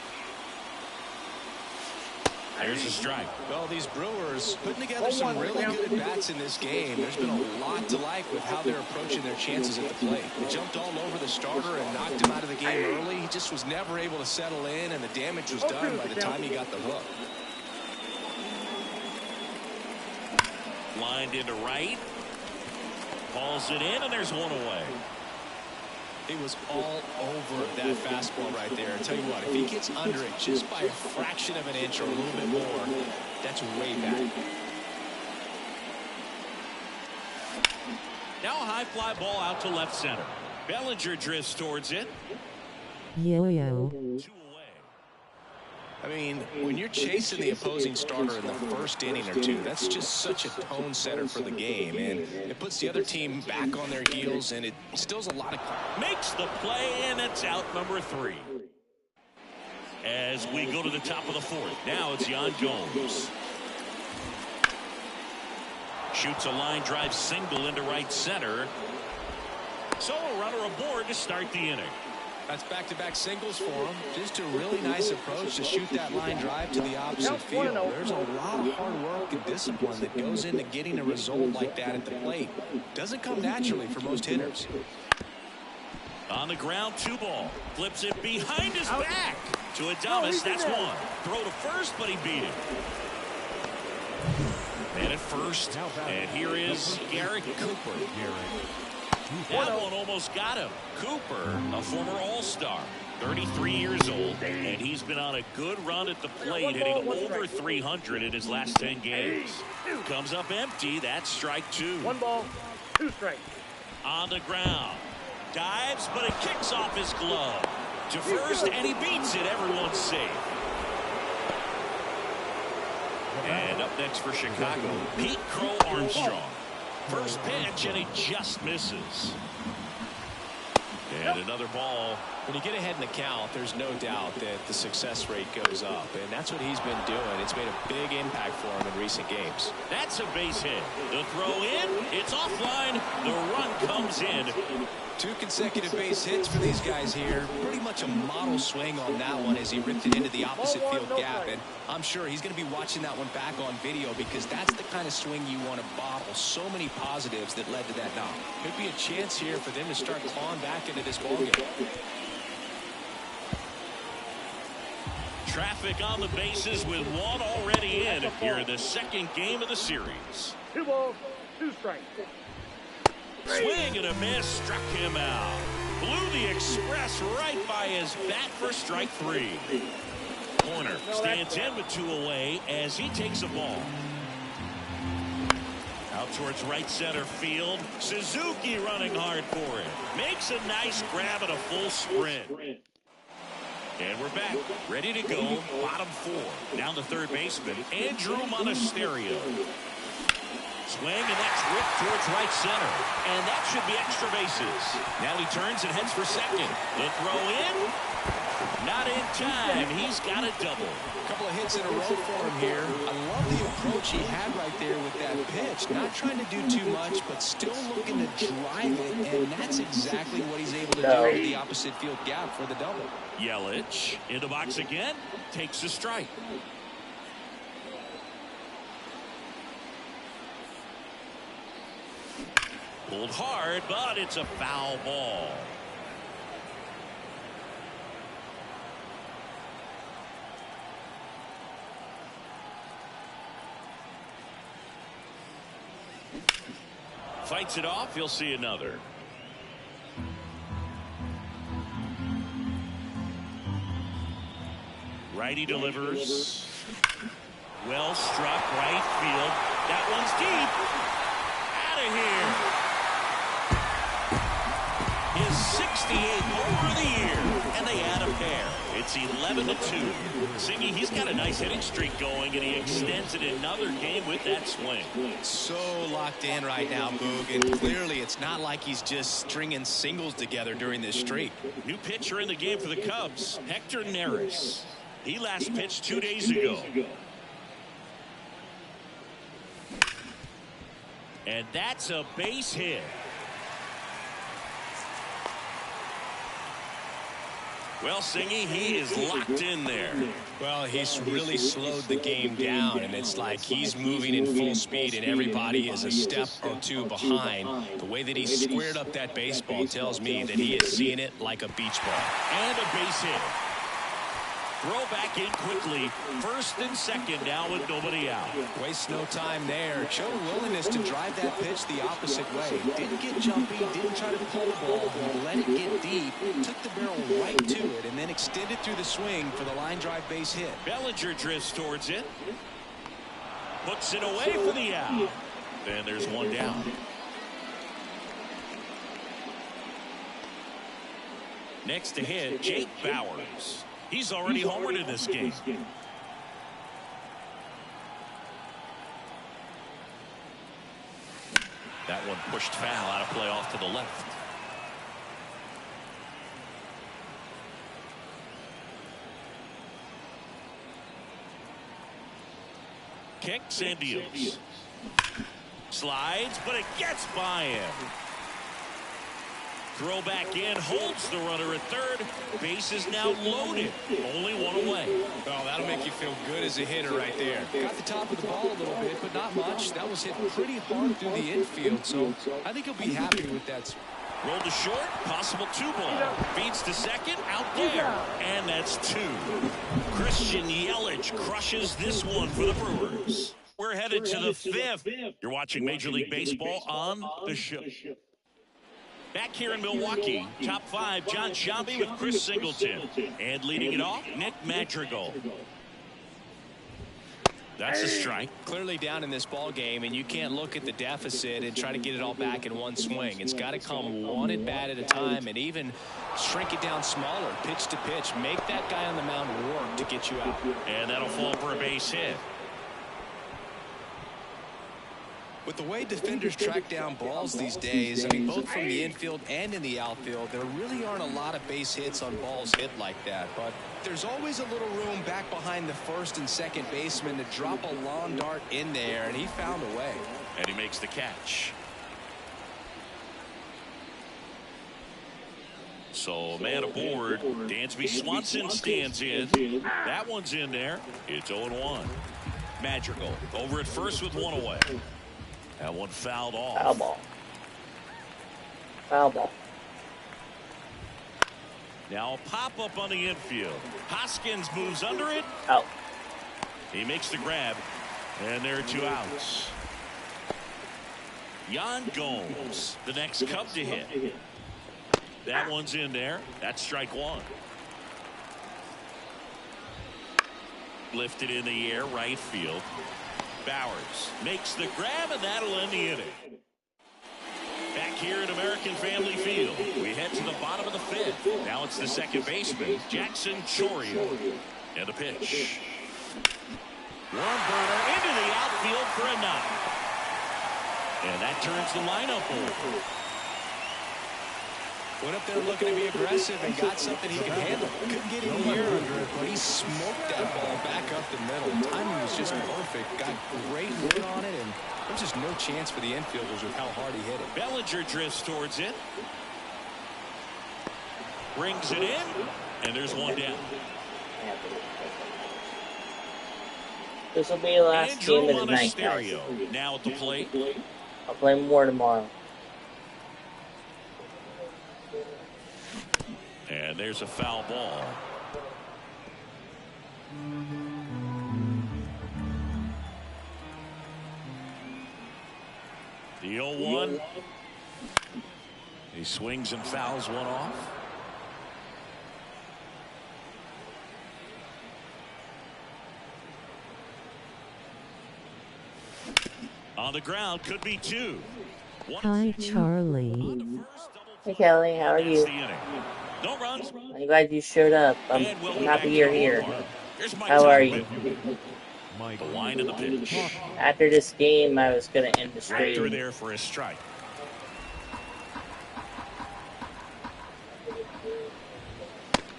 There's a strike. Well, these Brewers putting together some really good at-bats in this game. There's been a lot to like with how they're approaching their chances at the plate. They jumped all over the starter and knocked him out of the game early. He just was never able to settle in, and the damage was done by the time he got the hook. Lined into right. Calls it in, and there's one away. It was all over that fastball right there. I tell you what, if he gets under it just by a fraction of an inch or a little bit more, that's way back. Now a high fly ball out to left center. Bellinger drifts towards it. Yo-yo. 2 away. I mean, when you're chasing the opposing starter in the first inning or two, that's just such a tone setter for the game, and it puts the other team back on their heels, and it instills a lot of... Makes the play, and it's out number 3. As we go to the top of the 4th, now it's Yan Gomes. Shoots a line drive single into right center. So a runner aboard to start the inning. That's back-to-back singles for him. Just a really nice approach to shoot that line drive to the opposite field. There's a lot of hard work and discipline that goes into getting a result like that at the plate. Doesn't come naturally for most hitters. On the ground, 2 ball. Flips it behind his back to Adames. That's 1. Throw to first, but he beat it. And at first, and here is Garrett Cooper. That one almost got him. Cooper, a former All-Star, 33 years old, and he's been on a good run at the plate, hitting over 300 in his last 10 games. Comes up empty. That's strike 2. 1 ball, 2 strikes. On the ground. Dives, but it kicks off his glove. To first, and he beats it. Everyone's safe. And up next for Chicago, Pete Crow Armstrong. First pitch, and he just misses. And another ball. When you get ahead in the count, there's no doubt that the success rate goes up, and that's what he's been doing. It's made a big impact for him in recent games. That's a base hit. The throw in, it's offline. The run comes in. 2 consecutive base hits for these guys here. Pretty much a model swing on that one as he ripped it into the opposite field gap. And I'm sure he's going to be watching that one back on video because that's the kind of swing you want to bottle. So many positives that led to that knock. Could be a chance here for them to start clawing back into this ballgame. Traffic on the bases with 1 already in here in the 2nd game of the series. 2 balls, 2 strikes. Swing and a miss, struck him out. Blew the express right by his bat for strike 3. Corner stands in with 2 away as he takes a ball. Out towards right center field. Suzuki running hard for it. Makes a nice grab and a full sprint. And we're back, ready to go, bottom 4. Down to third baseman, Andrew Monasterio. Swing, and that's ripped towards right center. And that should be extra bases. Now he turns and heads for second. The throw in. Not in time. He's got a double. A couple of hits in a row for him here. I love the approach he had right there with that pitch. Not trying to do too much, but still looking to drive it. And that's exactly what he's able to do with the opposite field gap for the double. Yelich in the box again. Takes a strike. Pulled hard, but it's a foul ball. Fights it off. He'll see another. Righty delivers. Well struck right field. That one's deep. Out of here. His 68th homer of the year, and they add a pair. It's 11-2. Singy, he's got a nice hitting streak going, and he extends it another game with that swing. So locked in right now, Boog, and clearly it's not like he's just stringing singles together during this streak. New pitcher in the game for the Cubs, Hector Neris. He last pitched 2 days ago. And that's a base hit. Well, Singy, he is locked in there. Well, he's really slowed the game down, and it's like he's moving in full speed, and everybody is a step or two behind. The way that he squared up that baseball tells me that he is seeing it like a beach ball. And a base hit. Throw back in quickly. First and second now with nobody out. Wastes no time there. Showed a willingness to drive that pitch the opposite way. Didn't get jumpy, didn't try to pull the ball. He let it get deep, took the barrel right to it, and then extended through the swing for the line drive base hit. Bellinger drifts towards it. Puts it away for the out. And there's one down. Next to hit, Jake Bauers. He's already homered in this game. That one pushed foul out of play off to the left. Kicks and deals. Slides, but it gets by him. Throw back in, holds the runner at third. Base is now loaded. Only one away. Oh, that'll make you feel good as a hitter right there. Got the top of the ball a little bit, but not much. That was hit pretty hard through the infield, so I think he'll be happy with that. Rolled to short, possible 2-ball. Feeds to second, out there. And that's 2. Christian Yelich crushes this one for the Brewers. We're headed to the 5th. You're watching Major League Baseball on the show. Back here in Milwaukee, top 5, John Sciambi with Chris Singleton. And leading it off, Nick Madrigal. That's a strike. Clearly down in this ball game, and you can't look at the deficit and try to get it all back in one swing. It's got to come one at bat at a time, and even shrink it down smaller, pitch to pitch. Make that guy on the mound work to get you out. And that'll fall for a base hit. With the way defenders track down balls these days, I mean, both from the infield and in the outfield, there really aren't a lot of base hits on balls hit like that. But there's always a little room back behind the first and second baseman to drop a lawn dart in there, and he found a way. And he makes the catch. So, man aboard. Dansby Swanson stands in. That one's in there. It's 0-1. Madrigal over at first with one away. That one fouled off. Foul ball. Foul ball. Now a pop-up on the infield. Hoskins moves under it. Out. He makes the grab. And there are 2 outs. Yan Gomes, the next Cub to hit. That one's in there. That's strike 1. Lifted in the air, right field. Bowers makes the grab, and that'll end the inning. Back here at American Family Field, we head to the bottom of the 5th. Now it's the second baseman, Jackson Chourio. And a pitch. Warm burner into the outfield for a knock. And that turns the lineup over. Went up there looking to be aggressive and got something he could handle. Couldn't get any air under it, but he smoked that ball back up the middle. Timing was just perfect. Got great wood on it, and there's just no chance for the infielders with how hard he hit it. Bellinger drifts towards it. Brings it in, and there's one down. This will be the last game of the night, guys. Now at the plate. I'll play more tomorrow. And there's a foul ball. The 0-1. He swings and fouls one off. On the ground, could be 2. Hi, Charlie. Hey, Kelly, how are you? No runs. I'm glad you showed up. I'm happy you're here. How are you? The line and the pitch. After this game, I was going to end the Right through stream. there for a strike.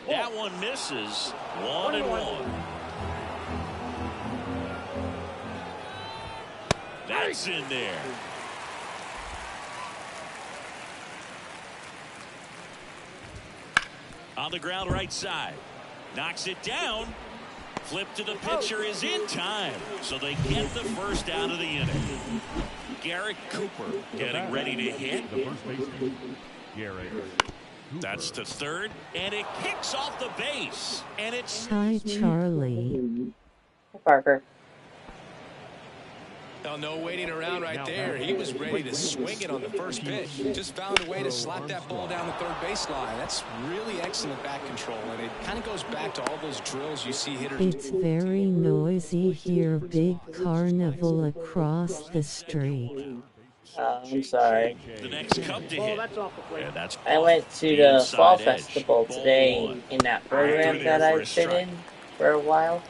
That one misses. 1-1. That's in there. On the ground right side. Knocks it down. Flip to the pitcher is in time. So they get the first out of the inning. Garrett Cooper getting ready to hit. The first baseman, Garrett Cooper. That's to third. And it kicks off the base. And it's... Hi, Charlie. Parker. Oh, no waiting around right there. He was ready to swing it on the first pitch. Just found a way to slap that ball down the third baseline. That's really excellent bat control, and it kind of goes back to all those drills you see hitters. It's very noisy here. Big carnival across the street. I'm sorry. The next cup to hit. That's off the plate. And that's I went to the Fall Festival today in that program that I've been in for a while.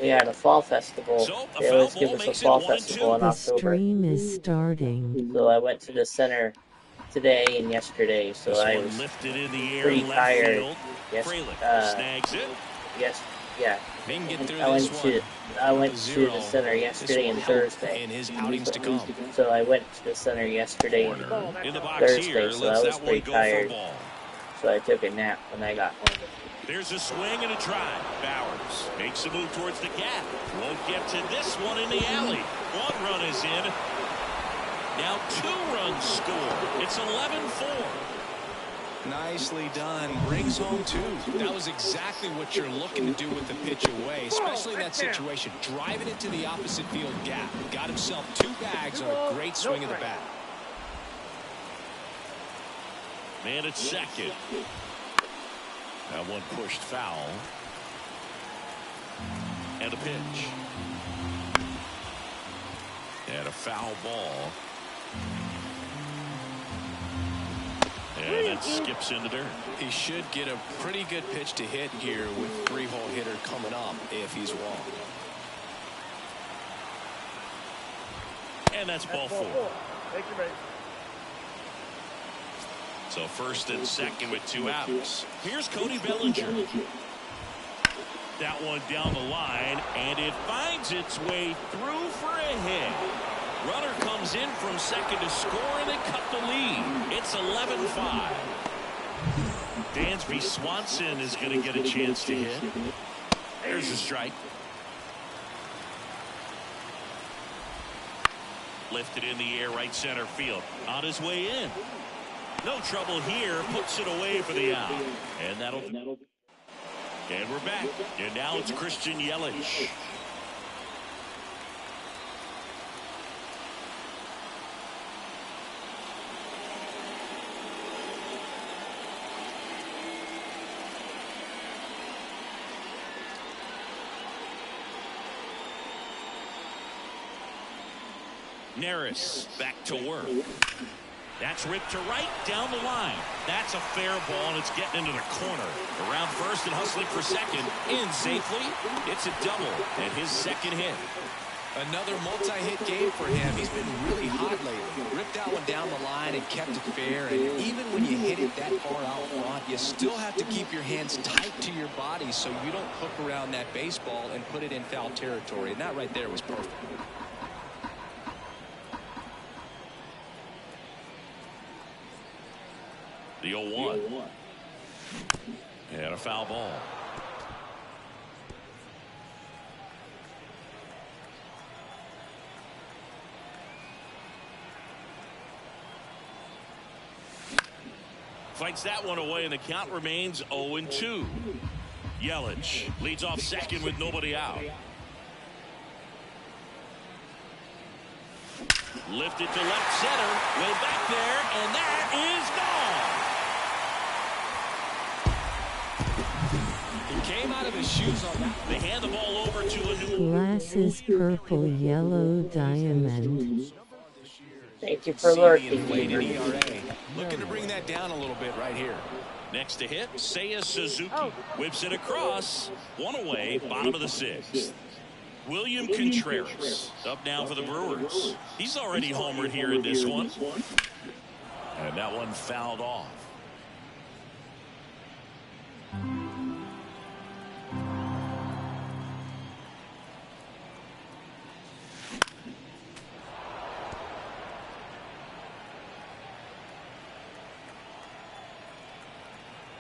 We had a fall festival. They always give us a fall festival in The October. stream is starting. So I went to the center today and yesterday. So This I one was lifted in the air, pretty left tired. field. Yes, Frelick snags it. yes, yeah. They can get through I this went one. to the center yesterday and Thursday. In his outings to come. So I went to the center yesterday and Corner in the box Thursday. here. So Lets I was that one pretty go for tired. ball. So I took a nap when I got home. There's a swing and a drive. Bowers makes a move towards the gap. Won't get to this one in the alley. 1 run is in. Now 2 runs score. It's 11-4. Nicely done. Brings home 2. That was exactly what you're looking to do with the pitch away, especially in that situation. Driving it to the opposite field gap. Got himself 2 bags on a great swing of the bat. Man at second. That one pushed foul. And a pitch. And a foul ball. And that skips in the dirt. He should get a pretty good pitch to hit here with 3-hole hitter coming up if he's walked. And that's ball 4. Take your base. So first and second with 2 outs. Here's Cody Bellinger. That one down the line, and it finds its way through for a hit. Runner comes in from second to score, and they cut the lead. It's 11-5. Dansby Swanson is going to get a chance to hit. There's a strike. Lifted in the air, right center field. On his way in. No trouble here. Puts it away for the out. And that'll. And we're back. And now it's Christian Yelich. Neris back to work. That's ripped to right down the line. That's a fair ball, and it's getting into the corner. Around first and hustling for second. In safely. It's a double, and his second hit. Another multi-hit game for him. He's been really hot lately. Ripped that one down the line and kept it fair. And even when you hit it that far out front, you still have to keep your hands tight to your body so you don't hook around that baseball and put it in foul territory. And that right there was perfect. The 0-1. And a foul ball. Fights that one away, and the count remains 0-2. Yelich leads off second with nobody out. Lifted to left center, way back there, and that is gone. He came out of his shoes on that. They hand the ball over to a new. Glasses purple yellow diamond. Thank you for lurking. Inflated ERA. Looking to bring that down a little bit right here. Next to hit, Seiya Suzuki. Whips it across. One away, bottom of the sixth. William Contreras up now for the Brewers. He's already homered here in this one. And that one fouled off.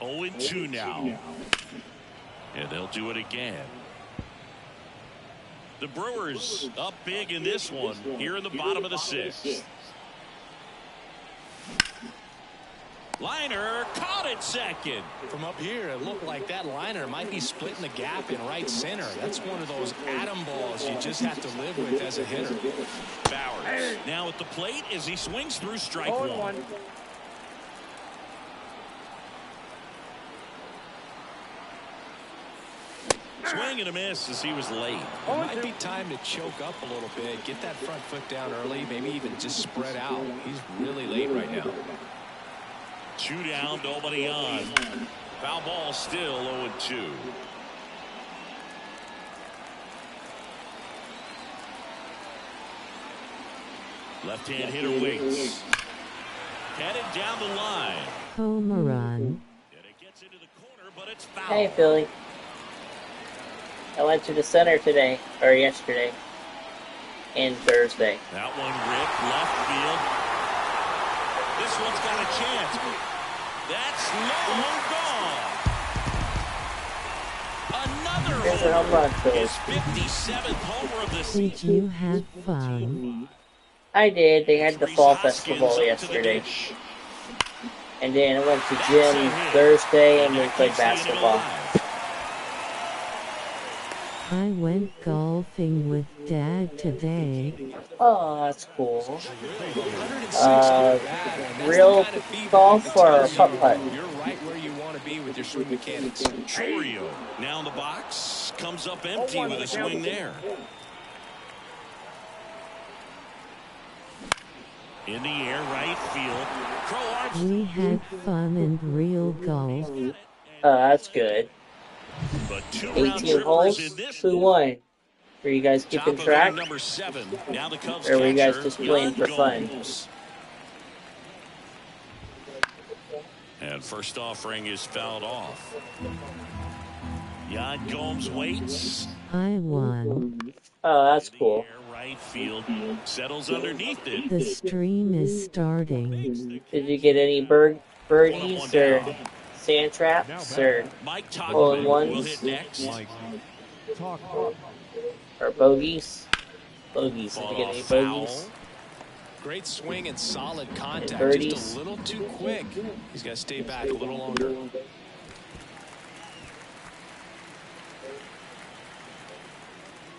Oh, 0-2 now. And they'll do it again. The Brewers up big in this one here in the bottom of the sixth. Liner caught it second. From up here, it looked like that liner might be splitting the gap in right center. That's one of those atom balls you just have to live with as a hitter. Bowers now at the plate as he swings through strike one. Swing and a miss as he was late. It might be time to choke up a little bit, get that front foot down early, maybe even just spread out. He's really late right now. 2 down, nobody on. Foul ball still 0-2. Left-hand hitter waits. Headed down the line. Home run. And it gets into the corner, but it's foul. Hey, Philly. I went to the center today, or yesterday, and Thursday. That one ripped left field. This one's got a chance. That's long gone. Another There's a home run, Philly. his 57th homer of the season. Did you have fun? I did. They had the fall Hoskins festival up to the yesterday. dish. And then I went to gym Thursday, and we played basketball. I went golfing with Dad today. Oh, that's cool. Real golf or putt-putt? You're right where you want to be with your swing mechanics. Chorio now in the box. Comes up empty with a swing there. In the air, right field. Crow arms. We had fun in real golf. That's good. But 2 round 18 trippers holes. in this Who won? Were you guys top keeping of track? inning number 7. Now the Cubs Or were you guys catcher, just playing Yan for fun? Gomes. And first offering is fouled off. Yan Gomes waits. I won. Oh, that's In the cool. air, right field. Settles underneath it. The stream is starting. Did you get any birdies or sand traps or Mike hole-in-ones? Tauchman will hit next. or bogeys? Bogeys. Did you get any Foul. bogeys? Great swing and solid contact. Birdies. Just a little too quick. He's got to stay back a little longer.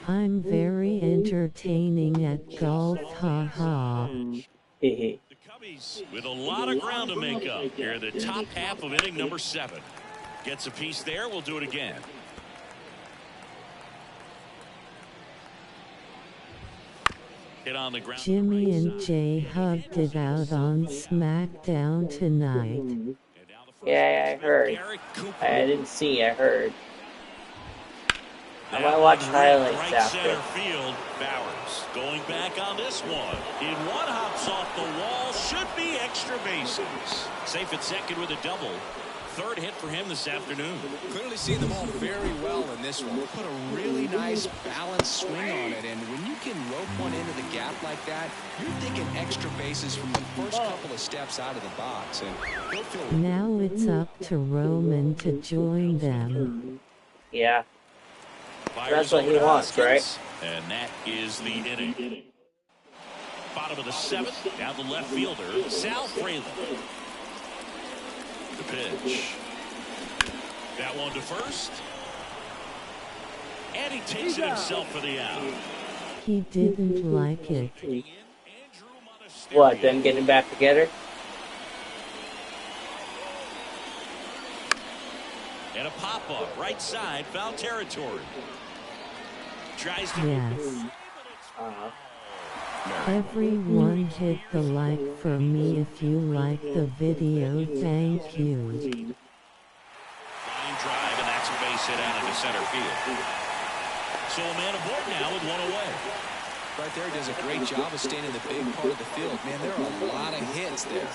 I'm very entertaining at golf, haha. The Cubbies with a lot of ground to make up here in the top half of inning number 7. Gets a piece there. We'll do it again. Hit on the ground. Jimmy and Jay hugged it out on SmackDown tonight. Yeah, I heard. Garrett Cooper. I didn't see, I heard. I That might watch one highlights right after. center field. Bowers going back on this one. In one, hops off the wall. Should be extra bases. Safe at second with a double. Third hit for him this afternoon. Clearly seeing the ball very well in this one. Put a really nice balanced swing on it, and when you can rope one into the gap like that, you're thinking extra bases from the first couple of steps out of the box, and he'll feel. Now it's up to Roman to join them. Yeah. Fires That's what over he to wants, Hoskins, and that is the inning. Bottom of the 7th. Now the left fielder, Sal Fraley. pitch. That one to first. And he takes it himself for the out. He didn't like it. What, them getting back together? And a pop-up, right side, foul territory. Tries to... Yes. Uh-huh. Everyone hit the like for me if you like the video, thank you. Line drive, and that's a base hit out into center field. So a man aboard now with one away. Right there, he does a great job of staying in the big part of the field. Man, there are a lot of hits there.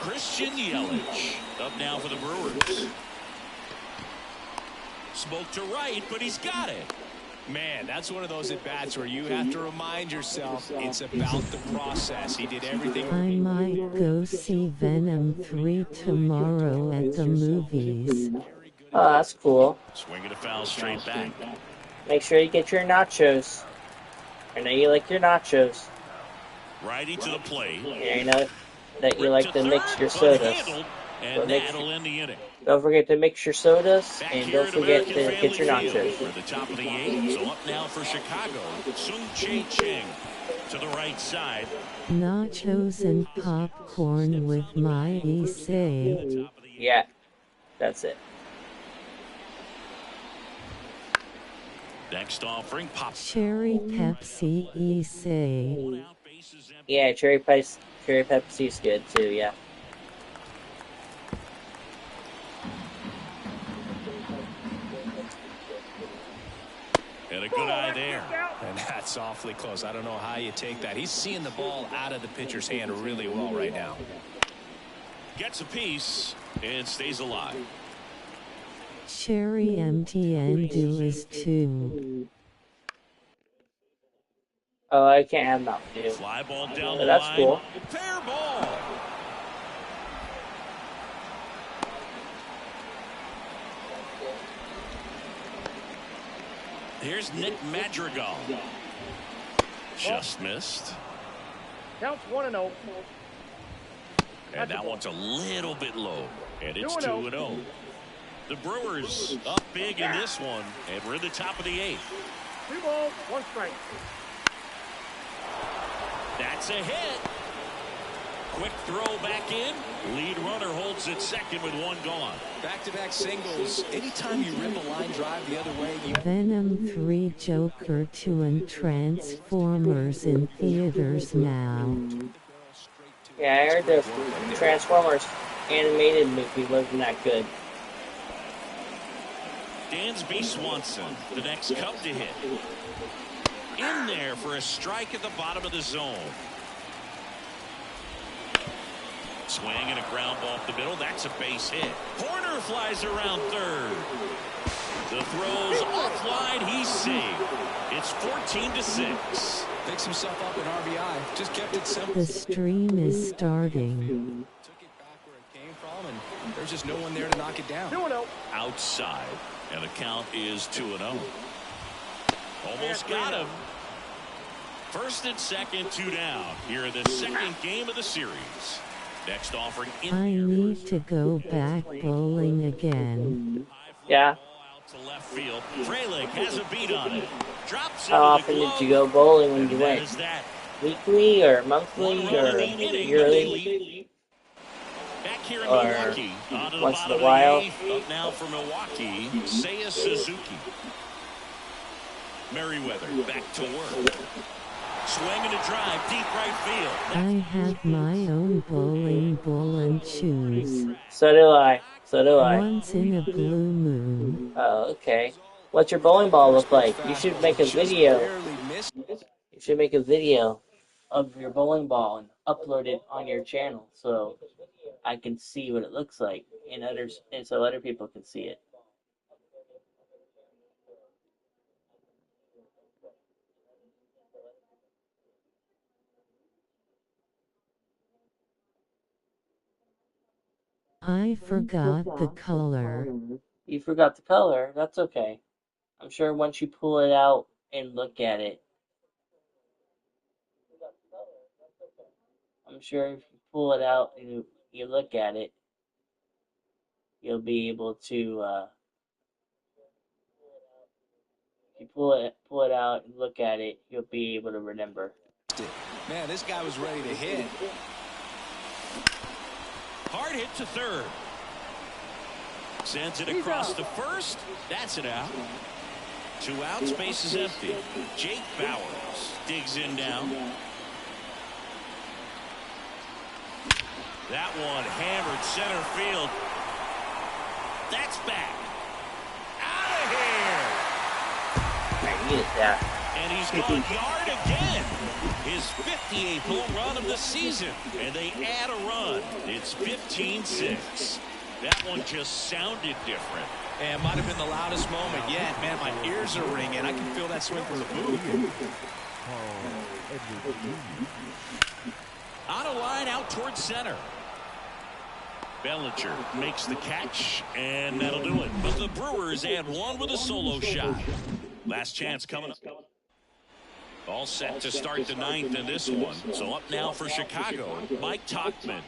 Christian Yelich up now for the Brewers. Spoke to right, but he's got it. Man, that's one of those at-bats where you have to remind yourself it's about the process. He did everything. I might go see Venom 3 tomorrow at the movies. Oh, that's cool. Swinging a foul straight back. Make sure you get your nachos. I know you like your nachos. Righty to the plate. I know that you like to mix your sodas. And that'll end the inning. Don't forget to mix your sodas, Back and here don't at forget to American get your Family nachos. Field for the top of the eighth. So up now for Chicago. Sung Chae Ching to the right side. Nachos and popcorn with my Issei. Yeah, that's it. Next offering, pop. Cherry Pepsi Issei. Yeah, cherry Pepsi's good too. Yeah. And a good eye there. And that's awfully close. I don't know how you take that. He's seeing the ball out of the pitcher's hand really well right now. Gets a piece and stays alive. Cherry MTN do is 2. Oh, I can't have Mountain Dew. Fly ball down Oh, the that's line. cool. Fair ball. Here's Nick Madrigal. Just missed. Counts 1-0. And that one's a little bit low. And it's 2-0. The Brewers up big in this one. And we're in the top of the eighth. 2 balls, 1 strike. That's a hit. Quick throw back in. Lead runner holds it second with one gone. Back-to-back singles. Anytime you rip a line drive the other way, you... Venom 3 Joker 2 and Transformers in theaters now. Yeah, I heard the Transformers animated movie wasn't that good. Dansby Swanson, the next Cub to hit. In there for a strike at the bottom of the zone. Swing and a ground ball up the middle. That's a base hit. Horner flies around third. The throw's offline. He's saved. It's 14-6. Picks himself up an RBI. Just kept it simple. The stream is starting. Took it back where it came from, and there's just no one there to knock it down. 2-0. Outside. And the count is 2-0. Almost got him. First and second, 2 down. Here in the second game of the series. Next offering in I need to go back bowling again. Yeah. out to left field. Frelick has a beat on it. Drops How often did you go bowling when you went? Is that Weekly or monthly or yearly? back here in Or Milwaukee? Onto the once in bottom a of while? the eighth. Up now for Milwaukee, Seiya Suzuki. Merriweather back to work. Swinging a drive, deep right field. I have my own bowling ball and shoes. So do I. So do I. Once in a blue moon. Oh, okay. What's your bowling ball look like? You should make a video. You should make a video of your bowling ball and upload it on your channel so I can see what it looks like and so other people can see it. I forgot the color. You forgot the color. That's okay. I'm sure once you pull it out and look at it, I'm sure if you pull it out and you look at it, you'll be able to, if you pull it out and look at it, you'll be able to remember. Man, this guy was ready to hit. Hard hit to third. Sends it across to first. That's it out. 2 outs, base is empty. Jake Bauers digs in down. That one hammered center field. That's back. Out of here. I needed that. And he's gone yard again. His 58th home run of the season. And they add a run. It's 15-6. That one just sounded different. And it might have been the loudest moment yet. Man, my ears are ringing. I can feel that swing from the booth. On a line out towards center. Bellinger makes the catch, and that'll do it. But the Brewers add one with a solo shot. Last chance coming up. All set to start the 9th in this one. So up now for Chicago, Mike Tauchman.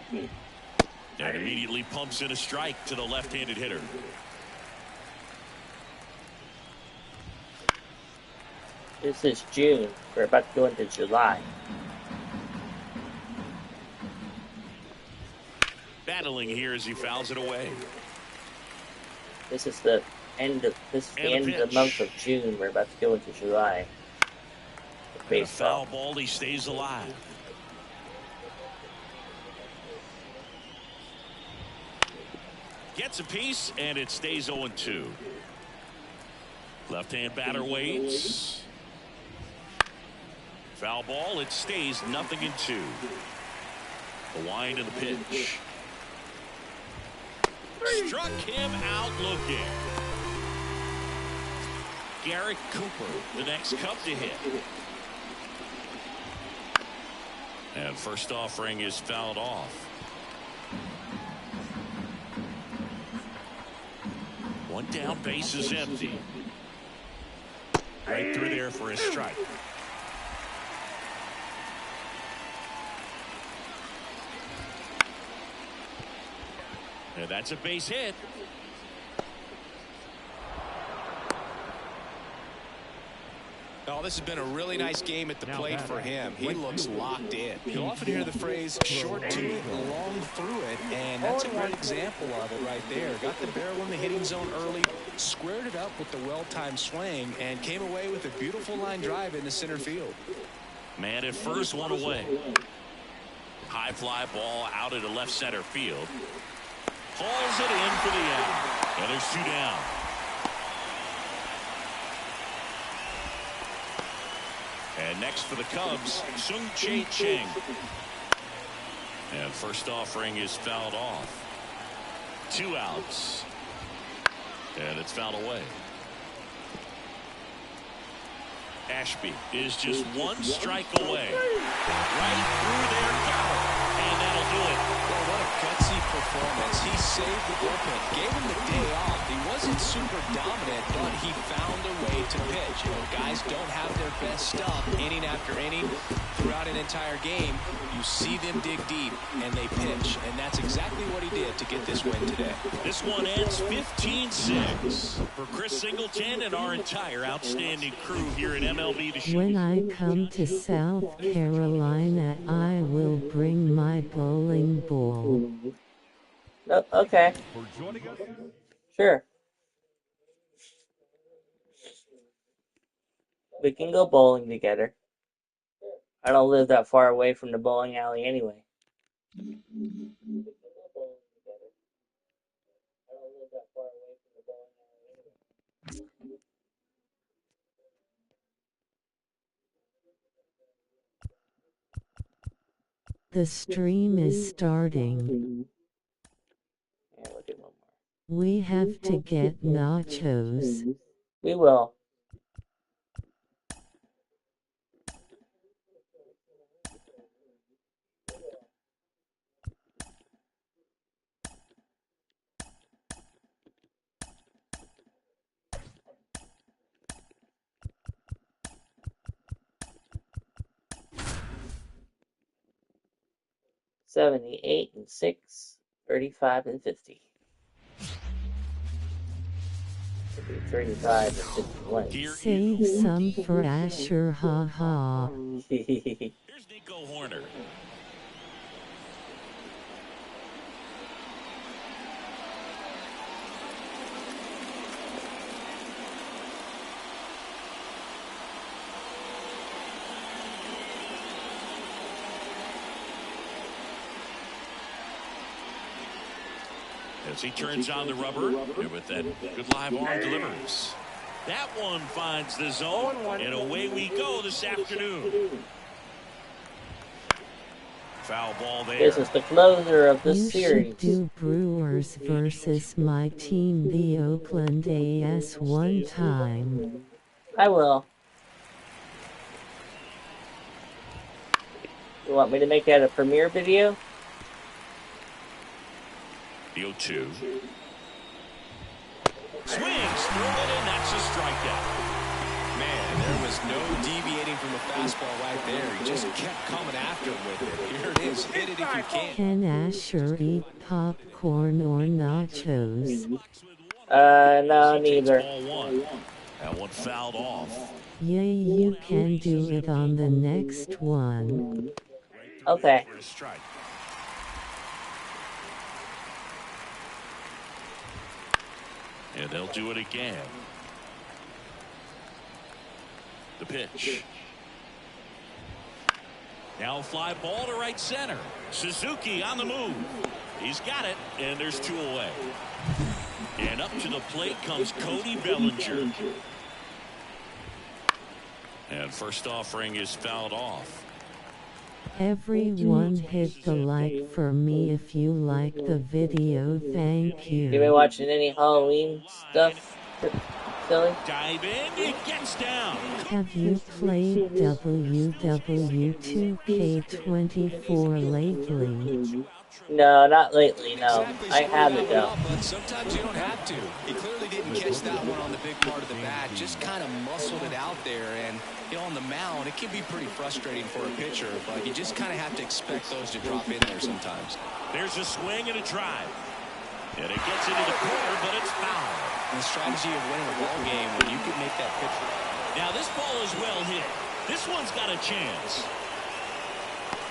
And immediately pumps in a strike to the left-handed hitter. This is June. We're about to go into July. Battling here as he fouls it away. This is the end of the month of June. We're about to go into July. A foul ball, he stays alive. Gets a piece, and it stays 0-2. Left-hand batter waits. Foul ball, it stays 0-2. The wind of the pitch. Struck him out looking. Garrett Cooper, the next Cub to hit. And first offering is fouled off. One down, base is empty. Right through there for a strike. And that's a base hit. Oh, this has been a really nice game at the plate for him. He looks locked in. You'll often hear the phrase short to it, long through it, and that's a great example of it right there. Got the barrel in the hitting zone early, squared it up with the well-timed swing, and came away with a beautiful line drive into center field. Man at first, one away. High fly ball out into left center field. Hauls it in for the out. And there's 2 down. And next for the Cubs, Sung-Chae Cheng. And first offering is fouled off. 2 outs. And it's fouled away. Ashby is just 1 strike away. Right through their cover. And that'll do it. Well, what a gutsy performance. He saved the bullpen, gave him the day off. He wasn't super dominant, but he found a way to pitch. You know, guys don't have their best stuff inning after inning throughout an entire game. You see them dig deep, and they pitch, and that's exactly what he did to get this win today. This one ends 15-6. For Chris Singleton and our entire outstanding crew here at MLB The Show. When I come to South Carolina, I will bring my bowling ball. Oh, okay. Sure. We can go bowling together. I don't live that far away from the bowling alley anyway. The stream is starting. Yeah, we'll do one more. We have to get nachos. We will. $78 and $6, $35 and $50. It'd be 35 or 51. Save some for Asher, haha. Here's Nico Horner. As he turns on the rubber, and with that good live arm delivers. That one finds the zone, and away we go this afternoon. Foul ball there. This is the closer of the You series. should do Brewers versus my team, the Oakland A's, one time. I will. You want me to make that a premiere video? The 0-2. Swings through it, and that's a strikeout. Man, there was no deviating from the fastball right there. He just kept coming after him with it. Here it is. Hit it if you can. Can Asher eat popcorn or nachos? No, neither. Ball one. That one fouled off. Yeah, you can do it on the next one. Okay. For a strike. And they'll do it again. The pitch. Now a fly ball to right center. Suzuki on the move. He's got it, and there's two away. And up to the plate comes Cody Bellinger. And first offering is fouled off. Everyone hit the like for me if you like the video, thank You been you. watching any Halloween stuff, Silly? Dive in, it gets down. Have you played WW2K24 lately? No, not lately, no. Exactly, I haven't, scoring though. up, but sometimes you don't have to. He clearly didn't catch that one on the big part of the bat. Just kind of muscled it out there. And, you know, on the mound, it can be pretty frustrating for a pitcher, but you just kind of have to expect those to drop in there sometimes. There's a swing and a drive. And it gets into the corner, but it's foul. And the strategy of winning a ball game when you can make that pitch. Now this ball is well hit. This one's got a chance.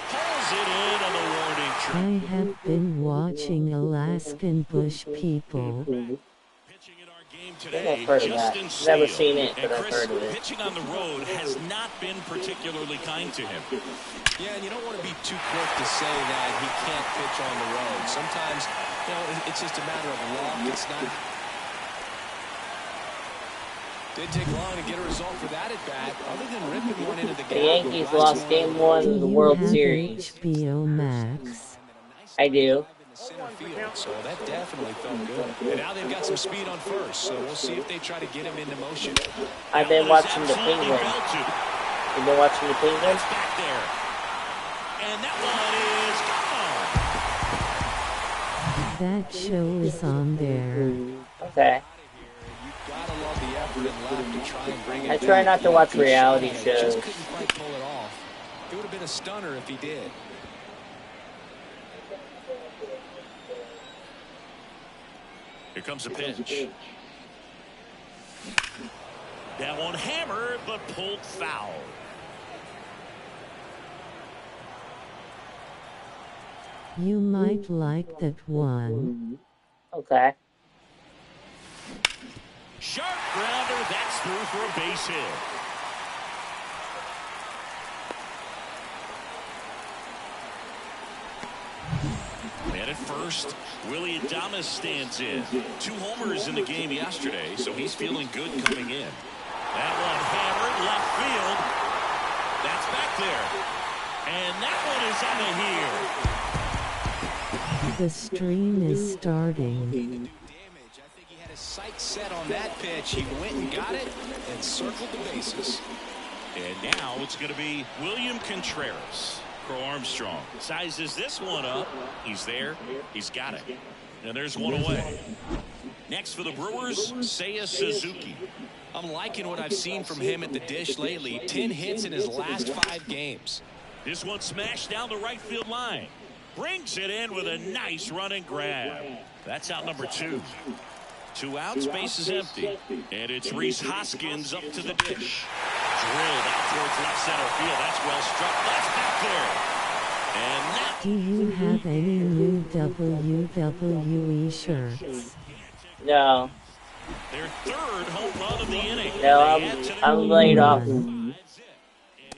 Pulls it in on the warning I track. have been watching Alaskan Bush People. Pitching in our game I think today, I've heard of that. Justin Never Steele. seen it, but And I've Chris, heard of it. pitching on the road has not been particularly kind to him. Yeah, and you don't want to be too quick to say that he can't pitch on the road. Sometimes, you know, it's just a matter of luck. It's not. Didn't take long to get a result for that at bat. Other than ripping one into the The gap. Yankees lost game 1 Do of the you World have Series. HBO Max? I do. Center field, so that definitely felt good. And now they've got some speed on first, so we'll see if they try to get him into motion. I've been watching the Absolutely Penguins. belted. You've been watching the Penguins? It's back there. And that one is gone. That show is on there. Okay. You've got to love the effort and left to try and bring it I try back. not to watch reality Just shows. couldn't quite pull it off. It would have been a stunner if he did. Here comes a pitch. That one hammered, but pulled foul. You might like that one. Okay. Sharp grounder, that's through for a base hit. And at first, Willie Adames stands in. 2 homers in the game yesterday, so he's feeling good coming in. That one hammered left field. That's back there. And that one is out of here. The stream is starting. Damage. I think he had his sights set on that pitch. He went and got it and circled the bases. And now it's going to be William Contreras. Crow Armstrong sizes this one up. He's there. He's got it. And there's one away. Next for the Brewers, Seiya Suzuki. I'm liking what I've seen from him at the dish lately. 10 hits in his last 5 games. This one smashed down the right field line. Brings it in with a nice running grab. That's out number 2. Two outs, base is empty. And it's Rhys Hoskins up to the dish. Drilled out towards left center field. That's well struck. That's back there. And that... Do you have any new WWE shirts? No. Their third home run of the inning. No, I'm laid off.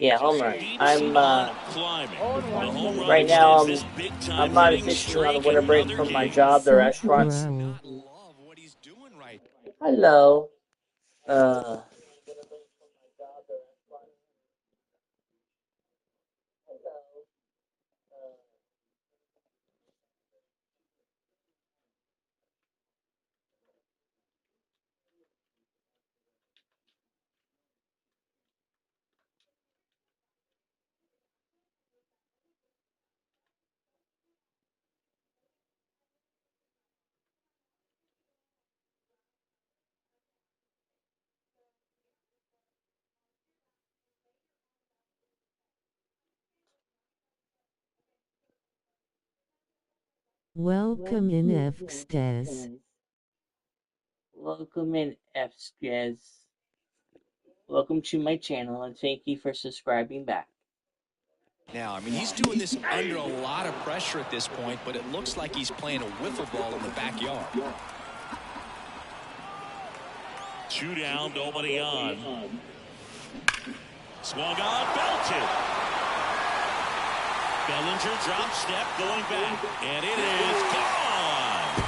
Yeah, home run. I'm right now. I'm not officially on the winter break from my job, the restaurant. Hello. Welcome in Fstes. Welcome in Fstes. Welcome to my channel and thank you for subscribing back. Now, I mean, he's doing this under a lot of pressure at this point, but it looks like he's playing a wiffle ball in the backyard. Two down, nobody on. Swung on, belted. Bellinger drop step going back, and it is gone.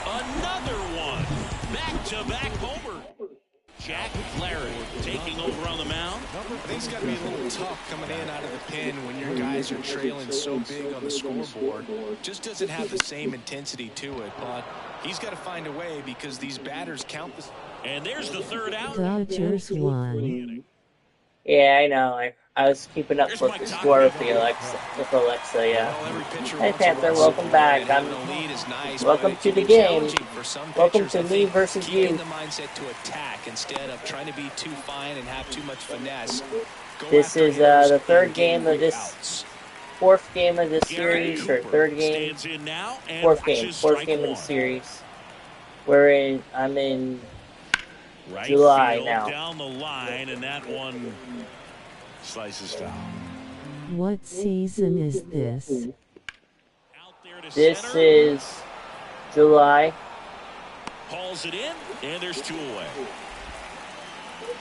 Another one. Back-to-back homer. Jack Flaherty taking over on the mound. I think it's got to be a little tough coming in out of the pen when your guys are trailing so big on the scoreboard. Just doesn't have the same intensity to it, but he's got to find a way because these batters count this. And there's the third out. Dodgers won. Yeah, I know. I was keeping up with the score with Alexa, yeah. Hey Panther, welcome back. Welcome to the game. Welcome to me versus you. The mindset to attack instead of trying to be too fine and have too much finesse. This is the third game of this, fourth game of this series, or third game, fourth game of the series. I'm in July now. Down the line, and that one slices foul. What season is this? This is July. Hauls it in, and there's two away.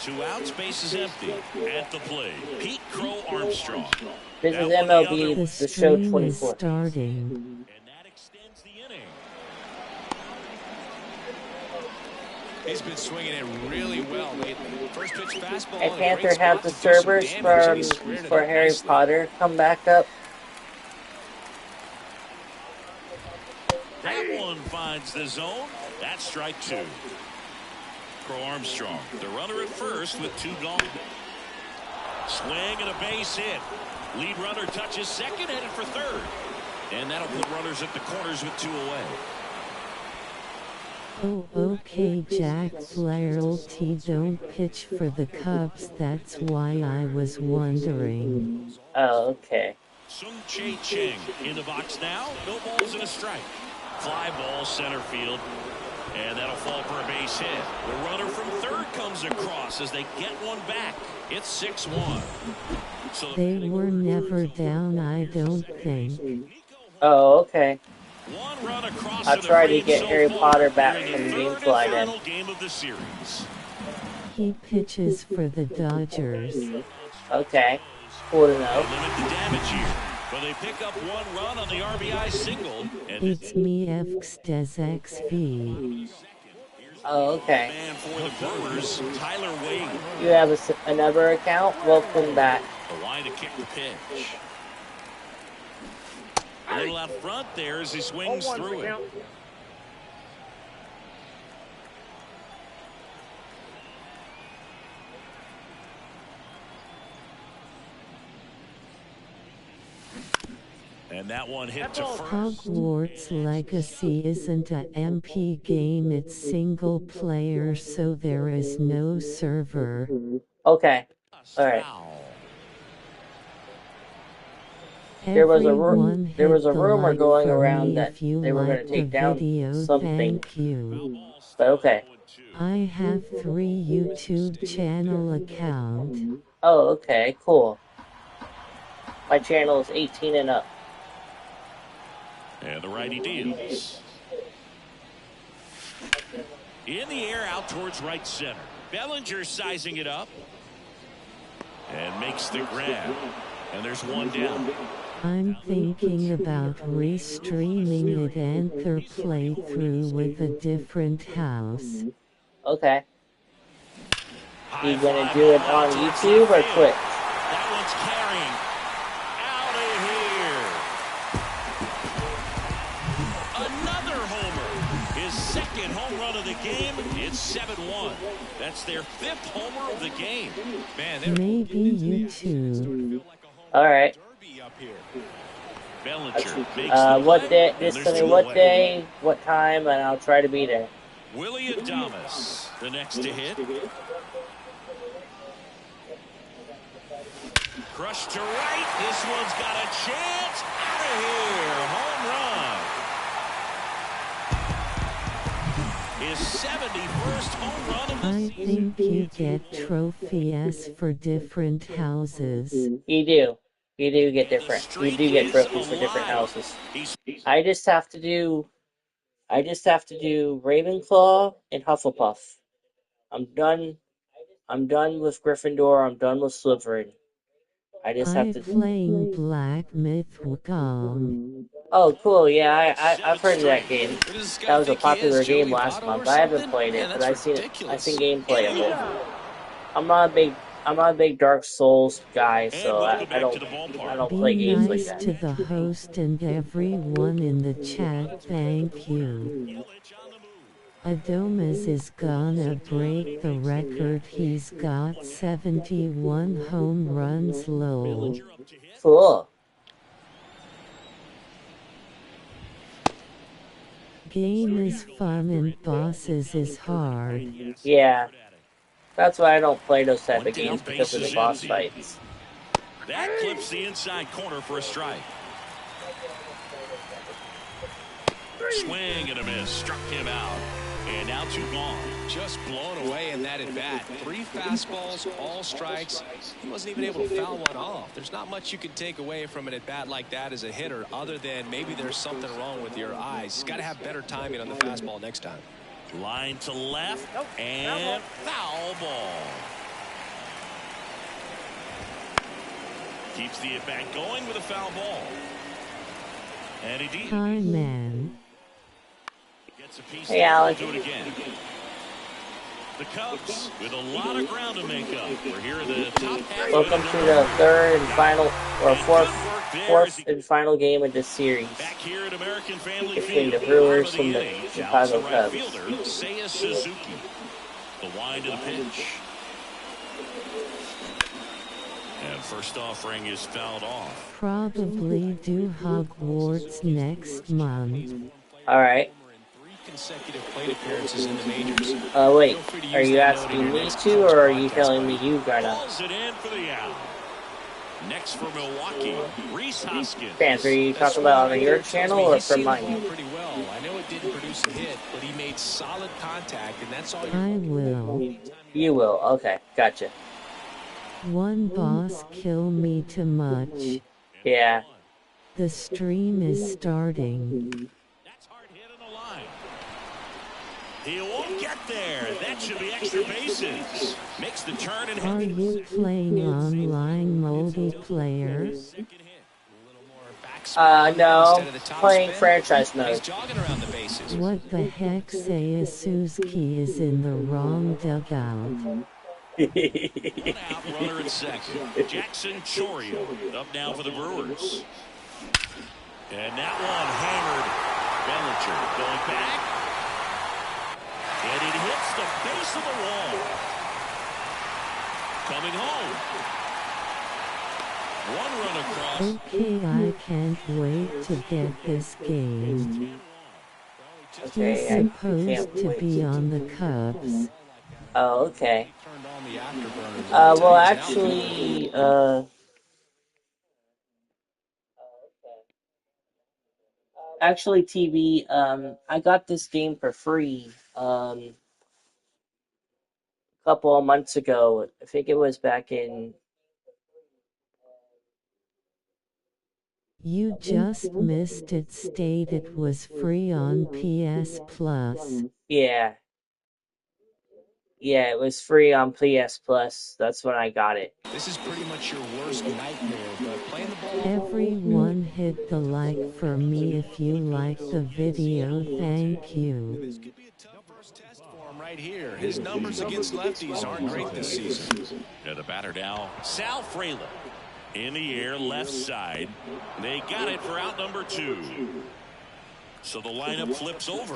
Two outs, base is empty. At the plate, Pete Crow Armstrong. This is MLB, The the show stream 24. is starting. And that extends the inning. He's been swinging it really well lately. First pitch fastball. And Panther have the servers for Harry Potter come back up. That one finds the zone. That's strike two. Crow Armstrong, the runner at first with two gone. Swing and a base hit. Lead runner touches second, headed for third. And that'll put runners at the corners with two away. Oh, okay, Jack Flaherty don't pitch for the Cubs. That's why I was wondering. Oh, okay. Sung Chae Cheng in the box now. No balls and a strike. Fly ball center field. And that'll fall for a base hit. The runner from third comes across as they get one back. It's 6-1. So They were never down, I don't think. Oh, okay. one run across I'll to the try to green get so Harry far Potter back in from the the third Gamefly and then. final game of the series. He pitches for the Dodgers. Okay. Cool to They know. limit the damage here, but they pick up one run on the RBI single. And It's me XV. Oh, okay. man for the Brewers, Tyler Wade. You have another account? Welcome back. The line to kick the pitch. A little out front there as he swings through it. And that one hit to first. Hogwarts Legacy isn't a MP game, it's single player, so there is no server. Okay. Alright. There was a Everyone there was hit a the rumor like going for around me that if you they were going to liked the take down video, something. thank you. But okay. I have 3 YouTube channel accounts. Oh, okay, cool. My channel is 18 and up. And the righty deals. In the air out towards right center. Bellinger sizing it up. And makes the grab. And there's one down. I'm thinking about restreaming it Anther playthrough with a different house. Okay. You gonna do it on YouTube or Twitch? That one's carrying. Out of here. Another homer. His second home run of the game. It's 7-1. That's their 5th homer of the game. Man, maybe YouTube. All right. What day? Just tell me what day, what time, and I'll try to be there. Willie Adames, the next to hit. Crushed to right. This one's got a chance. Out of here. Home run. His 71st home run of the I season. think you get trophies for different houses. You do. You do get different. You do get trophies for different houses. I just have to do Ravenclaw and Hufflepuff. I'm done with Gryffindor. I'm done with Slytherin. I just have to. Playing Black Myth Wukong. Oh, cool. Yeah, I've heard of that game. That was a popular game last month. I haven't played it, but I've seen gameplay of it. I'm not a big Dark Souls guy, so I don't play games like that. Be nice to the host and everyone in the chat, thank you. Adames is gonna break the record. He's got 71 home runs low. Cool. Game is fun and bosses is hard. Yeah. That's why I don't play those type of games, because of the boss fights. That clips the inside corner for a strike. Swing and a miss. Struck him out. And now 2 gone. Just blown away in that at bat. 3 fastballs, all strikes. He wasn't even able to foul one off. There's not much you can take away from an at bat like that as a hitter, other than maybe there's something wrong with your eyes. He's got to have better timing on the fastball next time. Line to left and foul ball. Keeps the at bat going with a foul ball. And he deep. Hi, man. Hey, Alex. Do it again. The Cubs with a lot of ground to make up. We're here at the top half. Welcome to the third and final, or fourth and final game of this series Back here at American Family between the Field, Brewers and the eighth, Chicago right Cubs. fielder, Seiya Suzuki. The wind of the pitch. And first offering is fouled off. Probably do Hogwarts next month. All right. Consecutive plate appearances in the majors. Wait. Are you asking me to, or are you telling me you gotta? Calls it in for the out. Next for Milwaukee, Rhys Hoskins. Fans, are you talking about on your channel or from mine? Pretty well. I know it didn't produce a hit, but he made solid contact, and that's all. I will. You will. Okay, gotcha. One boss kill me too much. Yeah. The stream is starting. He won't get there. That should be extra bases. Makes the turn and Are you playing online multiplayer? No. Playing franchise mode. What the heck? Seiya Suzuki is in the wrong dugout. Runner at second. Jackson Chourio up now for the Brewers. And that one hammered. Bellinger going back. And it hits the base of the wall. Coming home. One run across. Okay, I can't wait to get this game. He's supposed to be on the Cubs. Oh, okay. Well, actually, Actually, TV, I got this game for free, a couple of months ago. I think it was back in... You just missed it. State it was free on PS Plus. Yeah. Yeah, it was free on PS Plus. That's when I got it. This is pretty much your worst nightmare, but playing the ball. Everyone hit the like for me if you like the video. Thank you. This could be a tough first test for him right here. His numbers against lefties aren't great this season. And the batter now, Sal Frelick. In the air, left side. They got it for out number 2. So the lineup flips over.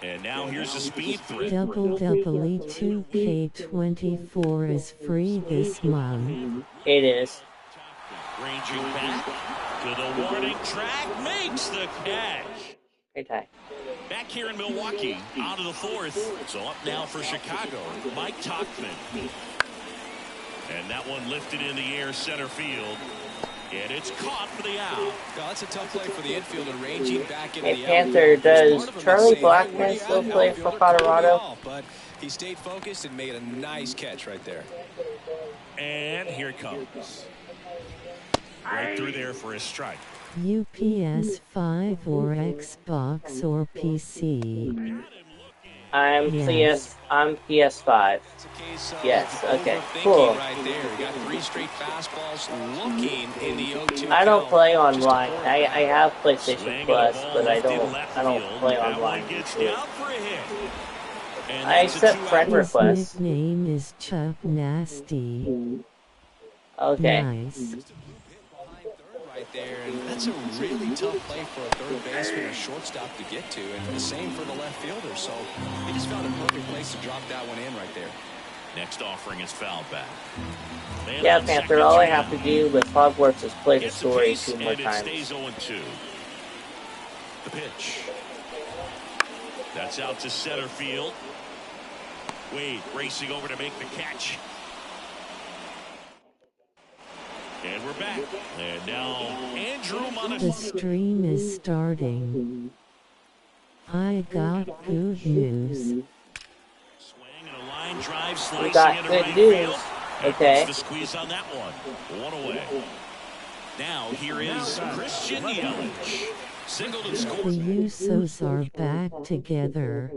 And now here's a speed threat. WWE 2K24 is free this month. It is. Ranging back to the warning track. Makes the catch. Great tie. Back here in Milwaukee, out of the 4th. So up now for Chicago, Mike Tauchman. And that one lifted in the air center field. And it's caught for the out. Oh, that's a tough play for the infielder, ranging back into Hey, the Panther, outfield. does Charlie Smart of him to say, Blackman "Hey, still where play you for at?" Colorado? But he stayed focused and made a nice catch right there. And here it comes. Right through there for a strike. UPS 5 or Xbox or PC. I'm Yes. PS5. It's a case of Yes, okay, overthinking cool. right there. You got 3 straight fastballs looking in the 0-2 I don't count. play Just a online. poor I play. have PlayStation Swing Plus, and a ball but I lifted don't left play field. That online. one gets Too. down for a hit. And I that's a accept 2-out friend His requests. nickname is Chuck Nasty. Okay. Nice. Right there, and that's a really tough play for a third baseman or shortstop to get to, and the same for the left fielder. So he just found a perfect place to drop that one in right there. Next offering is fouled back. Man Yeah, on Panther, second, all I two have down. to do with Hogwarts is play the Gets a story piece, 2 more and it times. stays 0-2. The pitch. That's out to center field. Wade racing over to make the catch. And we're back. And now Andrew The Monaco. stream is starting. I got good news. Swing and a line drive We slicing got into good right news. field. And Okay. puts the squeeze on that one. One away. Now here is Christian Yelich. Singled and The scored. Usos are back together.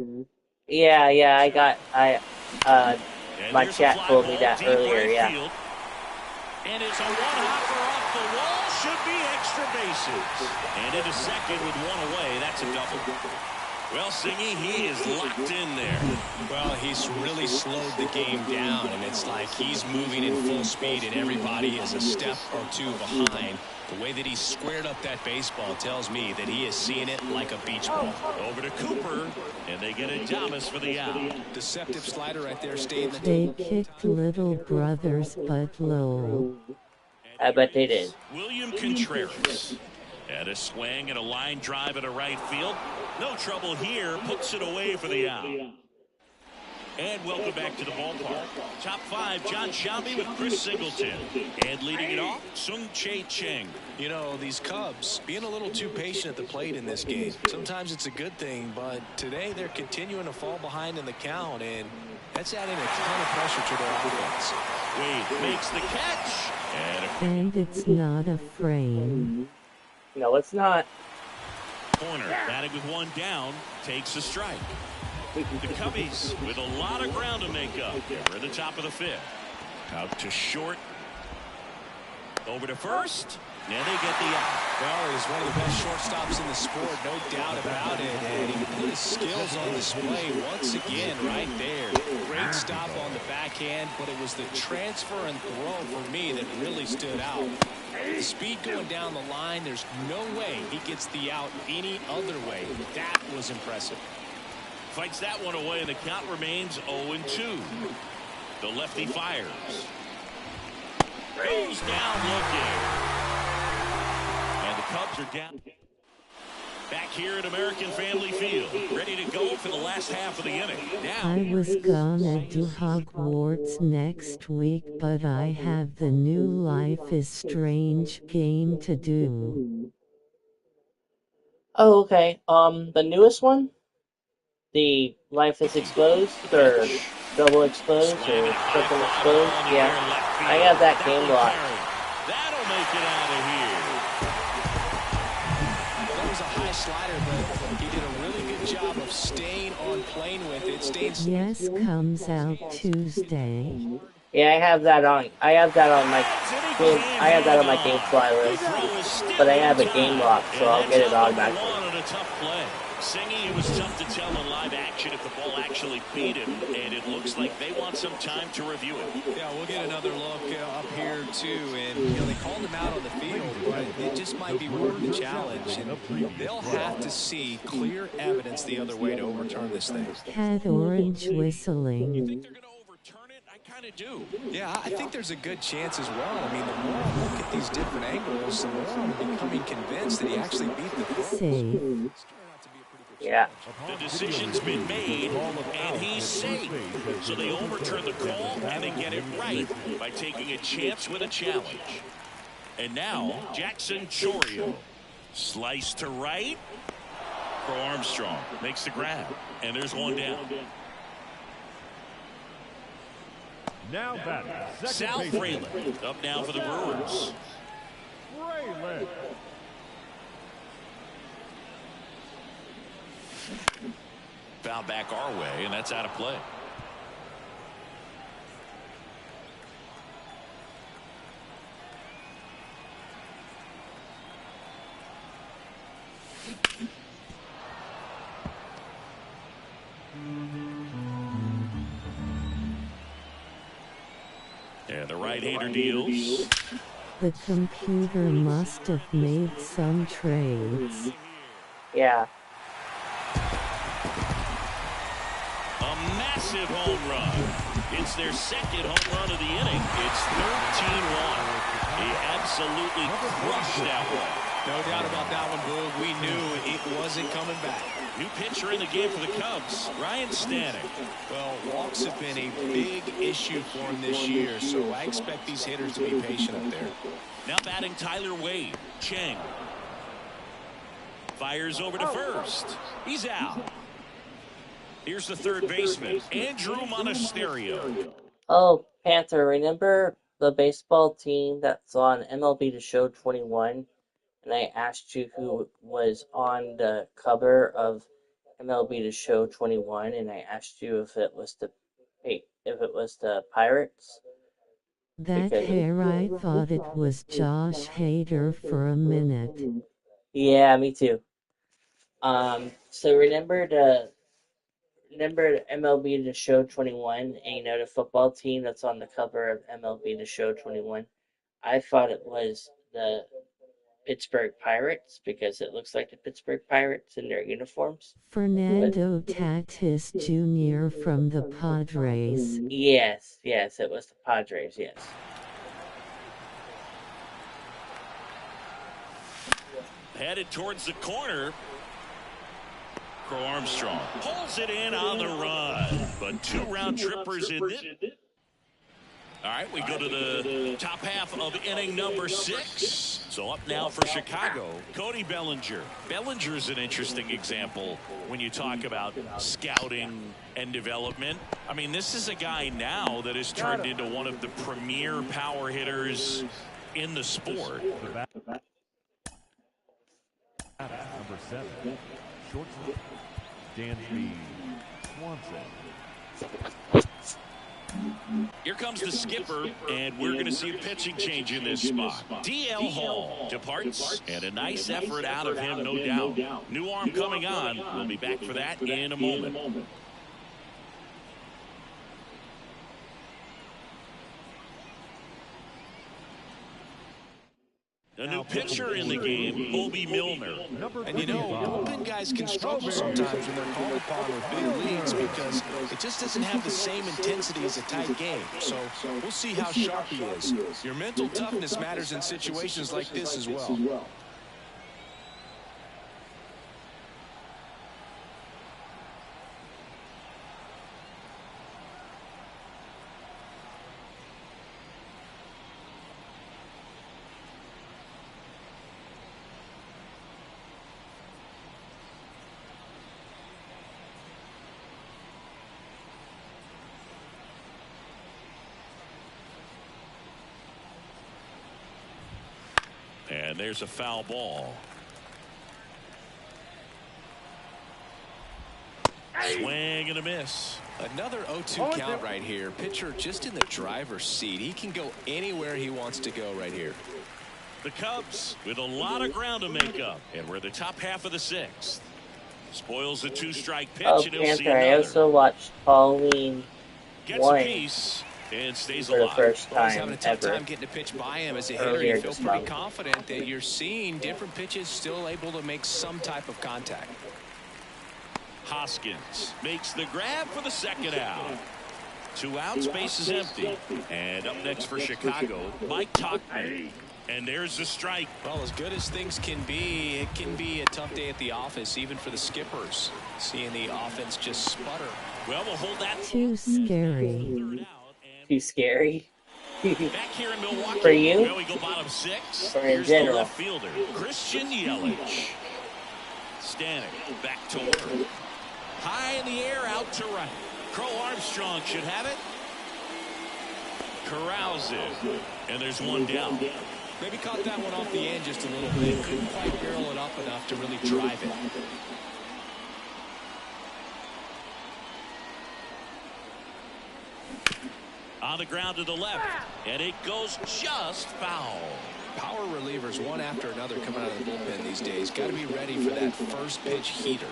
Yeah, I got, And my there's a chat fly told me ball that deep earlier, right yeah. field. And it's a one-hopper off the wall. Should be extra bases. And into second with one away. That's a double. Well, Singy, he is locked in there. Well, he's really slowed the game down, and it's like he's moving in full speed, and everybody is a step or two behind. The way that he squared up that baseball tells me that he is seeing it like a beach ball. Over to Cooper, and they get Adames for the out. Deceptive slider right there, staying the They kicked Little Brothers but low. I bet they did. William Contreras. And a swing and a line drive into right field. No trouble here. Puts it away for the out. And welcome back to the ballpark. Top 5, John Shelby with Chris Singleton. And leading it off, Sung Chae Cheng. You know, these Cubs being a little too patient at the plate in this game. Sometimes it's a good thing, but today they're continuing to fall behind in the count, and that's adding a ton of pressure to their offense. Wade makes the catch. And it's not a frame. No, it's not. Corner, batting with one down, takes a strike. The Cubbies with a lot of ground to make up. We're at the top of the 5th. Out to short. Over to first. And they get the out. Well, he's one of the best shortstops in the sport, no doubt about it. And he put his skills on display once again right there. Great stop on the backhand, but it was the transfer and throw for me that really stood out. The speed going down the line, there's no way he gets the out any other way. That was impressive. Fights that one away, and the count remains 0-2. The lefty fires. Goes down looking. And the Cubs are down. Back here at American Family Field. Ready to go for the last half of the inning. Now. I was gonna do Hogwarts next week, but I have the new Life is Strange game to do. Oh, okay. The newest one? The Life is Exposed, or Double Exposed, or Triple Exposed? Yeah. I have that game locked. That'll make it out of here. That was a high slider, but he did a really good job of staying on plane with it. Yes, comes out Tuesday. Yeah, I have that on my game. I have that on my GameFly list, but I have a game lock, so I'll get it automatically. Singy, it was tough to tell in live action if the ball actually beat him, and it looks like they want some time to review it. Yeah, we'll get another look up here too, and they called him out on the field, but it just might be worth the challenge, and they'll have to see clear evidence the other way to overturn this thing. Had orange whistling. You think they're going to overturn it? I kind of do. Yeah, I think there's a good chance as well. I mean, the more I look at these different angles, the more I'm becoming convinced that he actually beat the throw. Safe. Yeah. The decision's been made, and he's safe. So they overturn the call, and they get it right by taking a chance with a challenge. And now, Jackson Chourio. Slice to right. For Armstrong. Makes the grab. And there's one down. Now back. Sal Fralin up now for the Brewers. Fralin. Foul back our way, and that's out of play. And the right-hander deals. The computer must have made some trades. Yeah. A massive home run. It's their second home run of the inning. It's 13-1. He absolutely crushed that one. No doubt about that one, Boog. We knew it wasn't coming back. New pitcher in the game for the Cubs, Ryan Stanek. Well, walks have been a big issue for him this year, so I expect these hitters to be patient up there. Now batting Tyler Wade. Chang fires over to first. He's out. Here's the third baseman, Andrew Monasterio. Oh, Panther, remember the baseball team that's on MLB The Show 21? And I asked you who was on the cover of MLB The Show 21, and I asked you if it was the Pirates. That hair, I thought it was Josh Hader for a minute. Yeah, me too. So remember MLB The Show 21, and the football team that's on the cover of MLB The Show 21? I thought it was the Pittsburgh Pirates because it looks like the Pittsburgh Pirates in their uniforms. Fernando Tatis Jr. from the Padres. Yes, it was the Padres, yes. Headed towards the corner. Crow Armstrong pulls it in on the run, but two round trippers in it. All right, we go to the top half of inning number 6. So up now for Chicago, Cody Bellinger. Bellinger's an interesting example when you talk about scouting and development. I mean, this is a guy now that has turned into one of the premier power hitters in the sport. Number 7, shortstop, Dansby Swanson. Here comes the skipper, and we're going to see a pitching change in this spot. DL Hall departs, and a nice effort out of him, no doubt. New arm coming on. We'll be back for that in a moment. A new pitcher in the game, Bobby Milner. And bullpen guys can struggle sometimes when they're called upon with big leads because it just doesn't have the same intensity as a tight game. So we'll see how sharp he is. Your mental toughness matters in situations like this as well. And there's a foul ball. Swing and a miss. Another 0-2 count right here. Pitcher just in the driver's seat. He can go anywhere he wants to go right here. The Cubs with a lot of ground to make up, and we're the top half of the sixth. Spoils the 2-strike pitch, and he'll see Panther, I another. also watched Halloween Gets 1 a piece and stays for the alive. first Well, he's time having a tough ever. time getting a pitch by him as a hitter. Earlier You feel this pretty month. confident that you're seeing different pitches still able to make some type of contact. Hoskins makes the grab for the second out. 2 outs, base is empty. And up next for Chicago, Mike Tauchman. And there's the strike. Well, as good as things can be, it can be a tough day at the office, even for the skippers. Seeing the offense just sputter. Well, we'll hold that. Too scary. Third out, Too scary. and back here in Milwaukee. For you? Well, we go bottom 6. Or in Here's the general? left fielder, Christian Yelich. Stanek back to work. High in the air, out to right. Crow Armstrong should have it. Corrals it. And there's one down. Maybe caught that one off the end just a little bit. Couldn't quite barrel it up enough to really drive it. On the ground to the left. And it goes just foul. Power relievers one after another coming out of the bullpen these days. Got to be ready for that first pitch heater.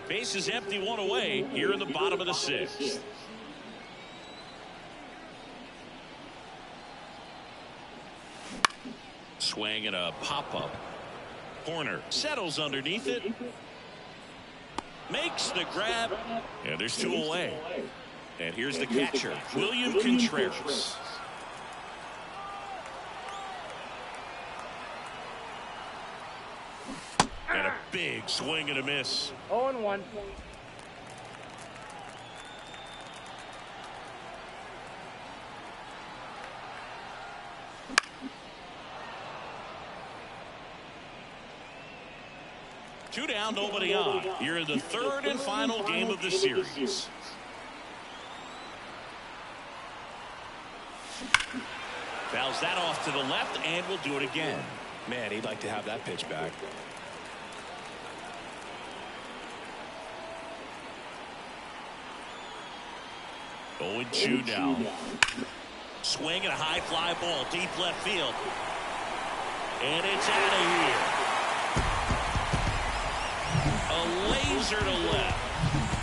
Base is empty, 1 away here in the bottom of the 6th. Swing and a pop-up. Corner settles underneath it. Makes the grab. And there's 2 away. And here's the catcher, William Contreras. And a big swing and a miss. 0-1. Two down, nobody on. Here in the 3rd and final game of the series. Fouls that off to the left, and will do it again. Man, he'd like to have that pitch back. Oh, and 2 now. Swing and a high fly ball, deep left field. And it's out of here. A laser to left.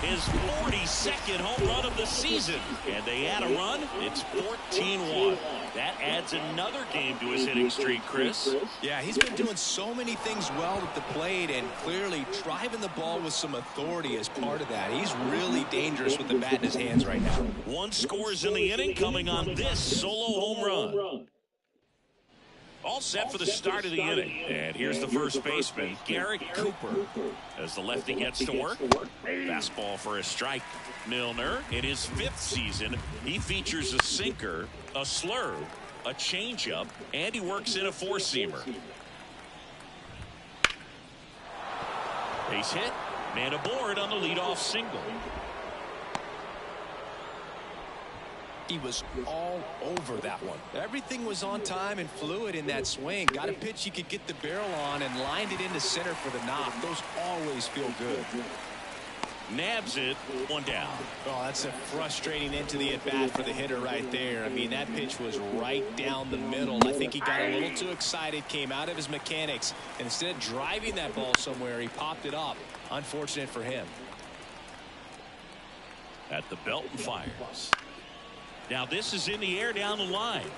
His 42nd home run of the season. And they add a run. It's 14-1. That adds another game to his hitting streak, Chris. Yeah, he's been doing so many things well at the plate and clearly driving the ball with some authority as part of that. He's really dangerous with the bat in his hands right now. 1 scores in the inning, coming on this solo home run. All set for the start of the inning. And here's the first baseman, Garrett Cooper, as the lefty gets to work. Fastball for a strike. Milner, in his 5th season, he features a sinker, a slurve, a changeup, and he works in a 4-seamer. Base hit, man aboard on the leadoff single. He was all over that one. Everything was on time and fluid in that swing. Got a pitch he could get the barrel on and lined it into center for the knock. Those always feel good. Nabs it, 1 down. Oh, that's a frustrating end to the at-bat for the hitter right there. I mean, that pitch was right down the middle. I think he got a little too excited, came out of his mechanics, and instead of driving that ball somewhere, he popped it up. Unfortunate for him. At the belt and fires. Now this is in the air down the line.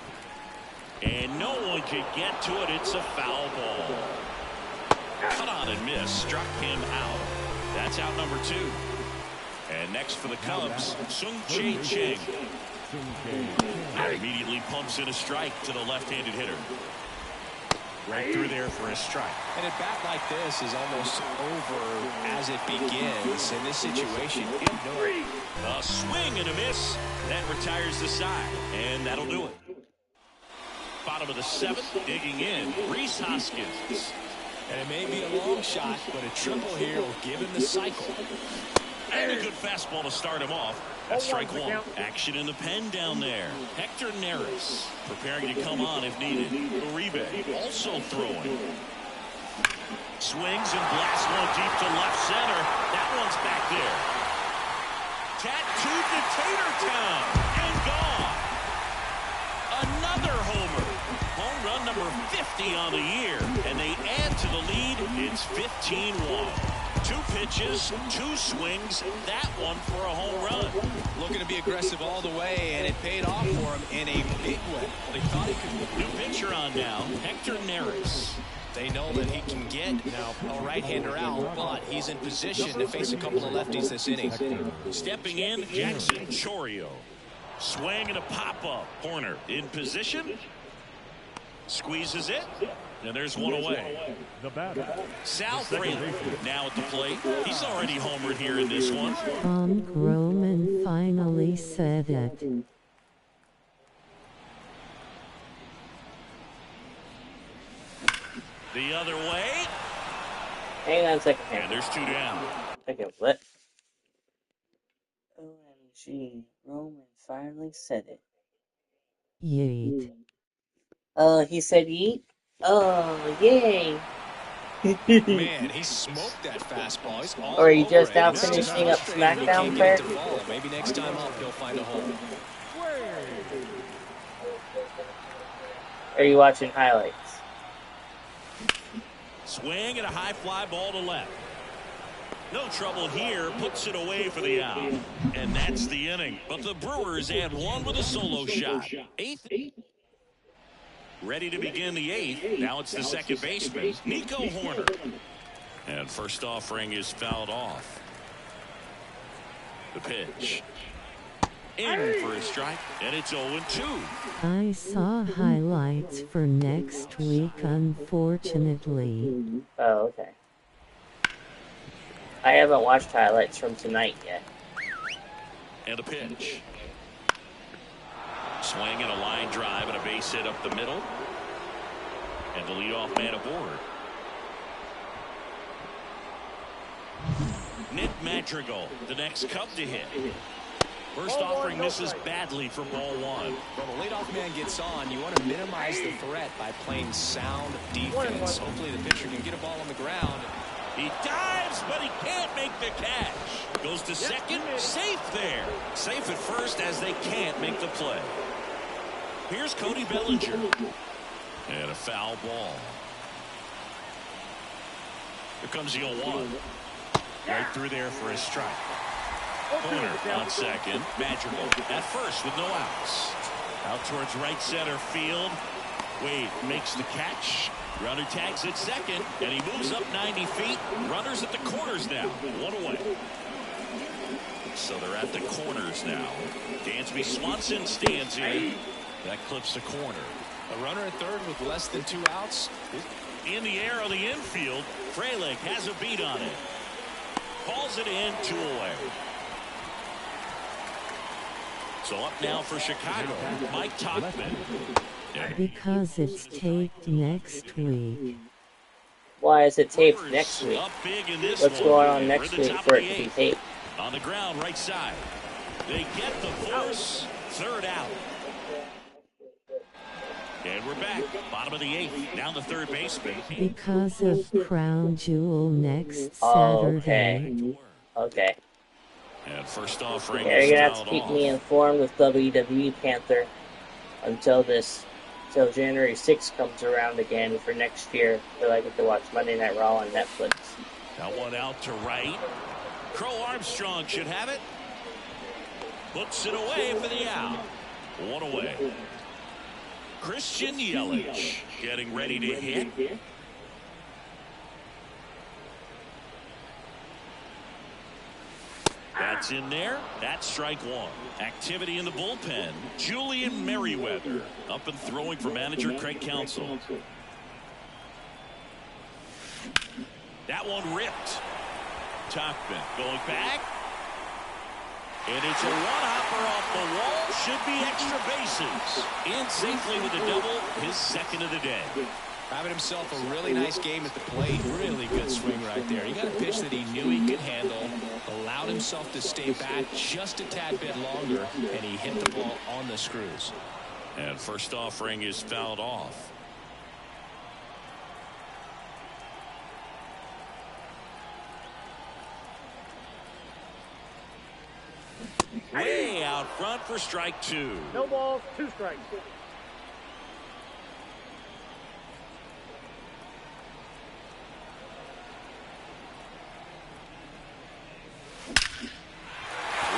And no one can get to it. It's a foul ball. Cut on and miss. Struck him out. That's out number 2. And next for the Cubs, Sung-Jae Cheng. Immediately pumps in a strike to the left-handed hitter. Right through there for a strike. And a bat like this is almost over as it begins. In this situation, A swing and a miss. That retires the side. And that'll do it. Bottom of the 7th, digging in, Rhys Hoskins. And it may be a long shot, but a triple here will give him the cycle. And a good fastball to start him off. That's strike one. Action in the pen down there. Hector Neris preparing to come on if needed. Uribe also throwing. Swings and blasts one deep to left center. That one's back there. Tattooed to Tatertown and gone. Another homer. Home run number 50 on the year. And they add to the lead. It's 15-1. 2 pitches, 2 swings, that one for a home run. Looking to be aggressive all the way, and it paid off for him in a big way. They thought he could. New pitcher on now, Hector Neris. They know that he can get now a right-hander out, but he's in position to face a couple of lefties this inning. Stepping in, Jackson Chourio. Swing and a pop-up. Horner in position. Squeezes it. And there's one away. The batter. Sal Frelick now at the plate. He's already homered here in this one. Tom Groman finally said it. The other way. Hang on a second. And there's 2 down. Okay, what? OMG. Roman finally said it. Yeet. He said yeet? Oh, yay. Man, he smoked that fastball. He's all Or are you over just it. now This is finishing up frustrating. He SmackDown, can't get it Fred? to fall. Maybe next time up he'll find a hole. Or are you watching highlights? Swing and a high fly ball to left. No trouble here. Puts it away for the out. And that's the inning. But the Brewers add one with a solo shot. 8th. Ready to begin the 8th. Now it's the second baseman, Nico Horner. And first offering is fouled off. The pitch. In for a strike, and it's 0-2. I saw highlights for next week, unfortunately. Oh, okay. I haven't watched highlights from tonight yet. And a pitch. Swing and a line drive and a base hit up the middle. And the leadoff man aboard. Nick Madrigal, the next Cub to hit. First offering misses badly for ball 1. When the leadoff man gets on, you want to minimize the threat by playing sound defense. Hopefully the pitcher can get a ball on the ground. He dives, but he can't make the catch. Goes to second, safe there. Safe at first as they can't make the play. Here's Cody Bellinger. And a foul ball. Here comes the 0-1. Right through there for a strike. Corner on second. Madrigal at first with no outs. Out towards right center field. Wade makes the catch. Runner tags at second, and he moves up 90 feet. Runners at the corners now. 1 away. So they're at the corners now. Dansby Swanson stands in. That clips the corner. A runner at third with less than 2 outs. In the air on the infield. Frelick has a beat on it. Calls it in, 2 away. So up now for Chicago, Mike Tauchman. Because it's taped next week. Why is it taped next week? Up big in this What's one. going on We're next in the week top for of it the to be 8th. taped? On the ground, right side. They get the force. Third out. And we're back. Bottom of the 8th. Down the third baseman. Because of Crown Jewel next Okay. Saturday. Okay. And first offering Yeah, is you're gonna have fouled to keep off. me informed with WWE Panther until January 6th comes around again for next year. So I get to watch Monday Night Raw on Netflix. That one out to right. Crow Armstrong should have it. Puts it away for the out. 1 away. Christian Yelich getting ready to hit. That's in there. That's strike 1. Activity in the bullpen. Julian Merriweather up and throwing for manager Craig Counsell. That one ripped. Tauchman going back. And it's a one-hopper off the wall. Should be extra bases. In safely with a double, his second of the day. Having himself a really nice game at the plate. Really good swing right there. He got a pitch that he knew he could handle, allowed himself to stay back just a tad bit longer, and he hit the ball on the screws. And first offering is fouled off. Way out front for strike two. No balls, 2 strikes.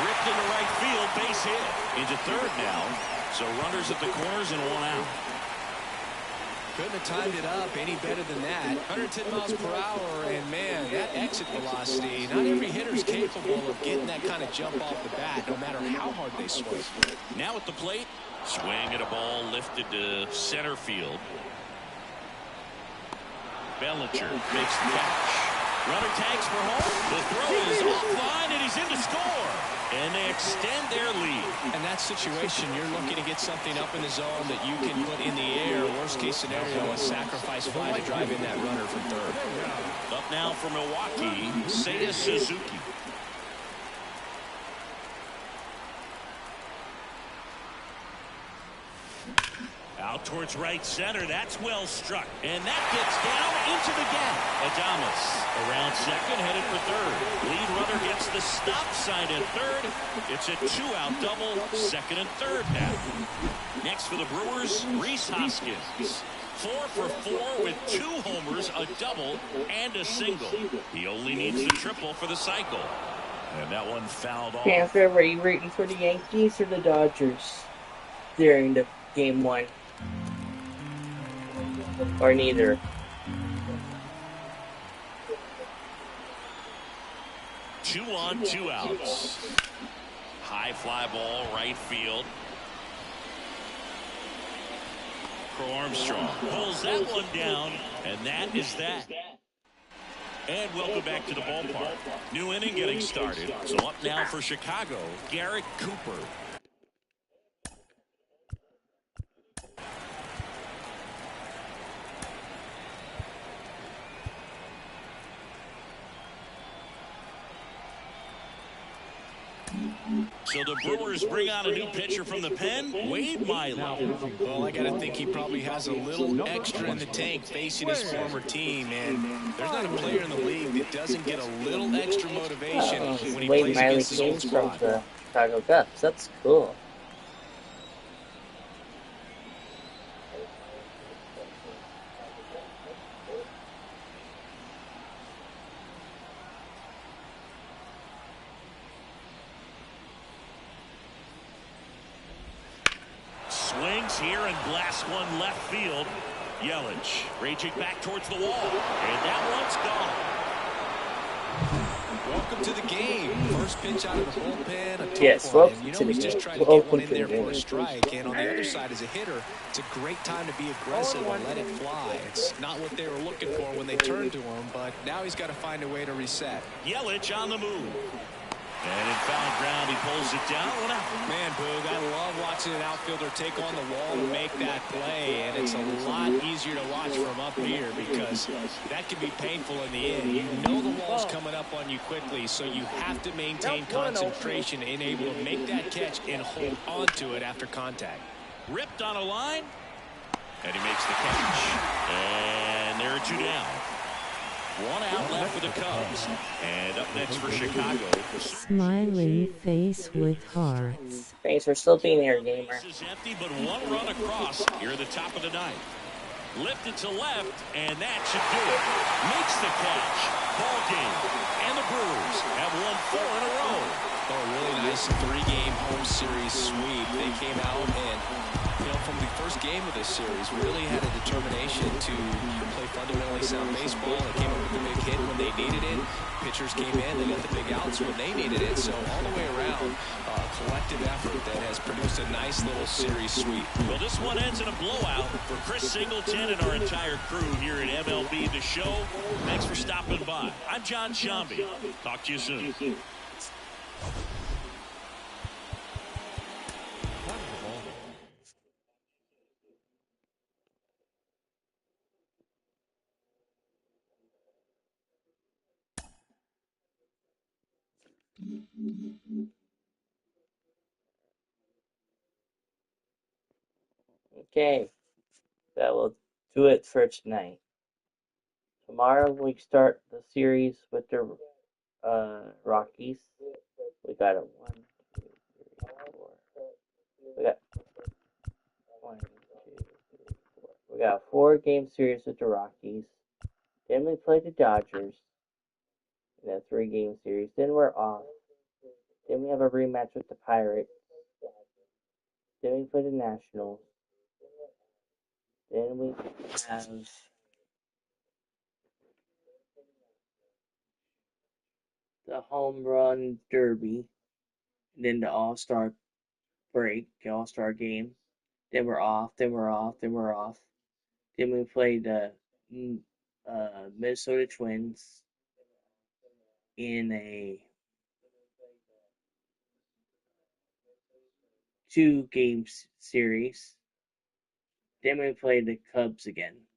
Ripped into right field, base hit. Into third now. So runners at the corners and 1 out. Couldn't have timed it up any better than that. 110 miles per hour, and man, that exit velocity, not every hitter's capable of getting that kind of jump off the bat, no matter how hard they swing. Now at the plate, swing at a ball lifted to center field. Bellinger makes the catch. Runner tags for home. The throw is offline, and he's in to score. And they extend their lead. In that situation, you're looking to get something up in the zone that you can put in the air. Worst case scenario, a sacrifice fly to drive in that runner from third. Up now for Milwaukee, Seiya Suzuki. Out towards right center. That's well struck. And that gets down into the gap. Adames around second, headed for third. Lead runner gets the stop sign at third. It's a 2-out double, second and third now. Next for the Brewers, Rhys Hoskins. 4 for 4 with 2 homers, a double, and a single. He only needs the triple for the cycle. And that one fouled off. Panther, were you rooting for the Yankees or the Dodgers during the game 1? Or neither? Two on, 2 outs. High fly ball, right field. Crow Armstrong pulls that one down, and that is that. And welcome back to the ballpark. New inning getting started. So up now for Chicago, Garrett Cooper. So the Brewers bring out a new pitcher from the pen, Wade Miley. Well, I got to think he probably has a little extra in the tank facing his former team, and there's not a player in the league that doesn't get a little extra motivation when he Wade plays Miley against his came old from squad. the Chicago Cubs. That's cool. Swings here and blasts one left field. Yelich raging back towards the wall, and that one's gone. Welcome to the game. First pitch out of the bullpen. A tough Yes, one. welcome And, you know, to the he's just game. trying to get Welcome one in to the there for game. a strike. And on the other side, as a hitter, it's a great time to be aggressive and let it fly. It's not what they were looking for when they turned to him, but now he's got to find a way to reset. Yelich on the move. And in foul ground, he pulls it down. One out. Man, Boog, I love watching an outfielder take on the wall to make that play, and it's a lot easier to watch from up here because that can be painful in the end. You know the wall's coming up on you quickly, so you have to maintain concentration and able to make that catch and hold on to it after contact. Ripped on a line, and he makes the catch. And there are 2 down. 1 out left for the Cubs. And up next for Chicago. Smiley face with hearts. Thanks for still being here, gamer. This is empty, but 1 run across here at the top of the 9th. Lifted to left, and that should do it. Makes the catch. Ball game. And the Brewers have won 4 in a row. Oh, a really nice 3-game home series sweep. They came out and, you know, from the first game of this series, really had a determination to play fundamentally sound baseball. They came up with a big hit when they needed it. Pitchers came in, they got the big outs when they needed it. So all the way around, a collective effort that has produced a nice little series sweep. Well, this one ends in a blowout for Chris Singleton and our entire crew here at MLB The Show. Thanks for stopping by. I'm John Shambi. Talk to you soon. Okay, that will do it for tonight. Tomorrow we start the series with the Rockies. We got a 1, 2, 3, 4. We got 1, 2, 3, 4. We got a 4-game series with the Rockies. Then we play the Dodgers in a 3-game series. Then we're off. Then we have a rematch with the Pirates. Then we play the Nationals. Then we have the Home Run Derby. And then the All-Star break, the All-Star game. Then we're off. Then we're off. Then we're off. Then we play the Minnesota Twins in a 2-game series. Then we play the Cubs again.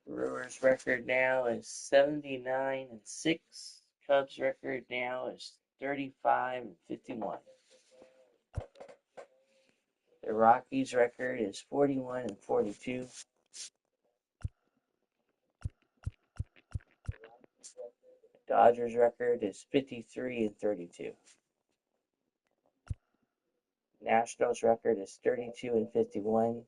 Brewers record now is 79-6. Cubs record now is 35-51. The Rockies record is 41-42. Dodgers record is 53-32. Nationals record is 32-51.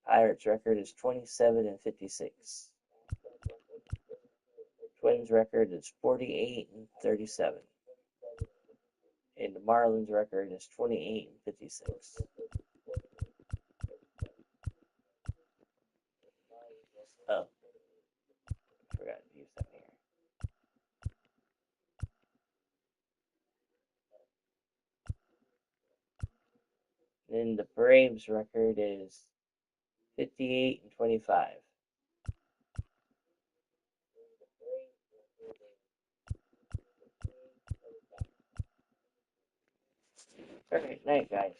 Pirates record is 27-56. Twins record is 48-37. And the Marlins record is 28-56. Oh, forgot to use that here. Then the Braves record is 58-25. Alright, night guys.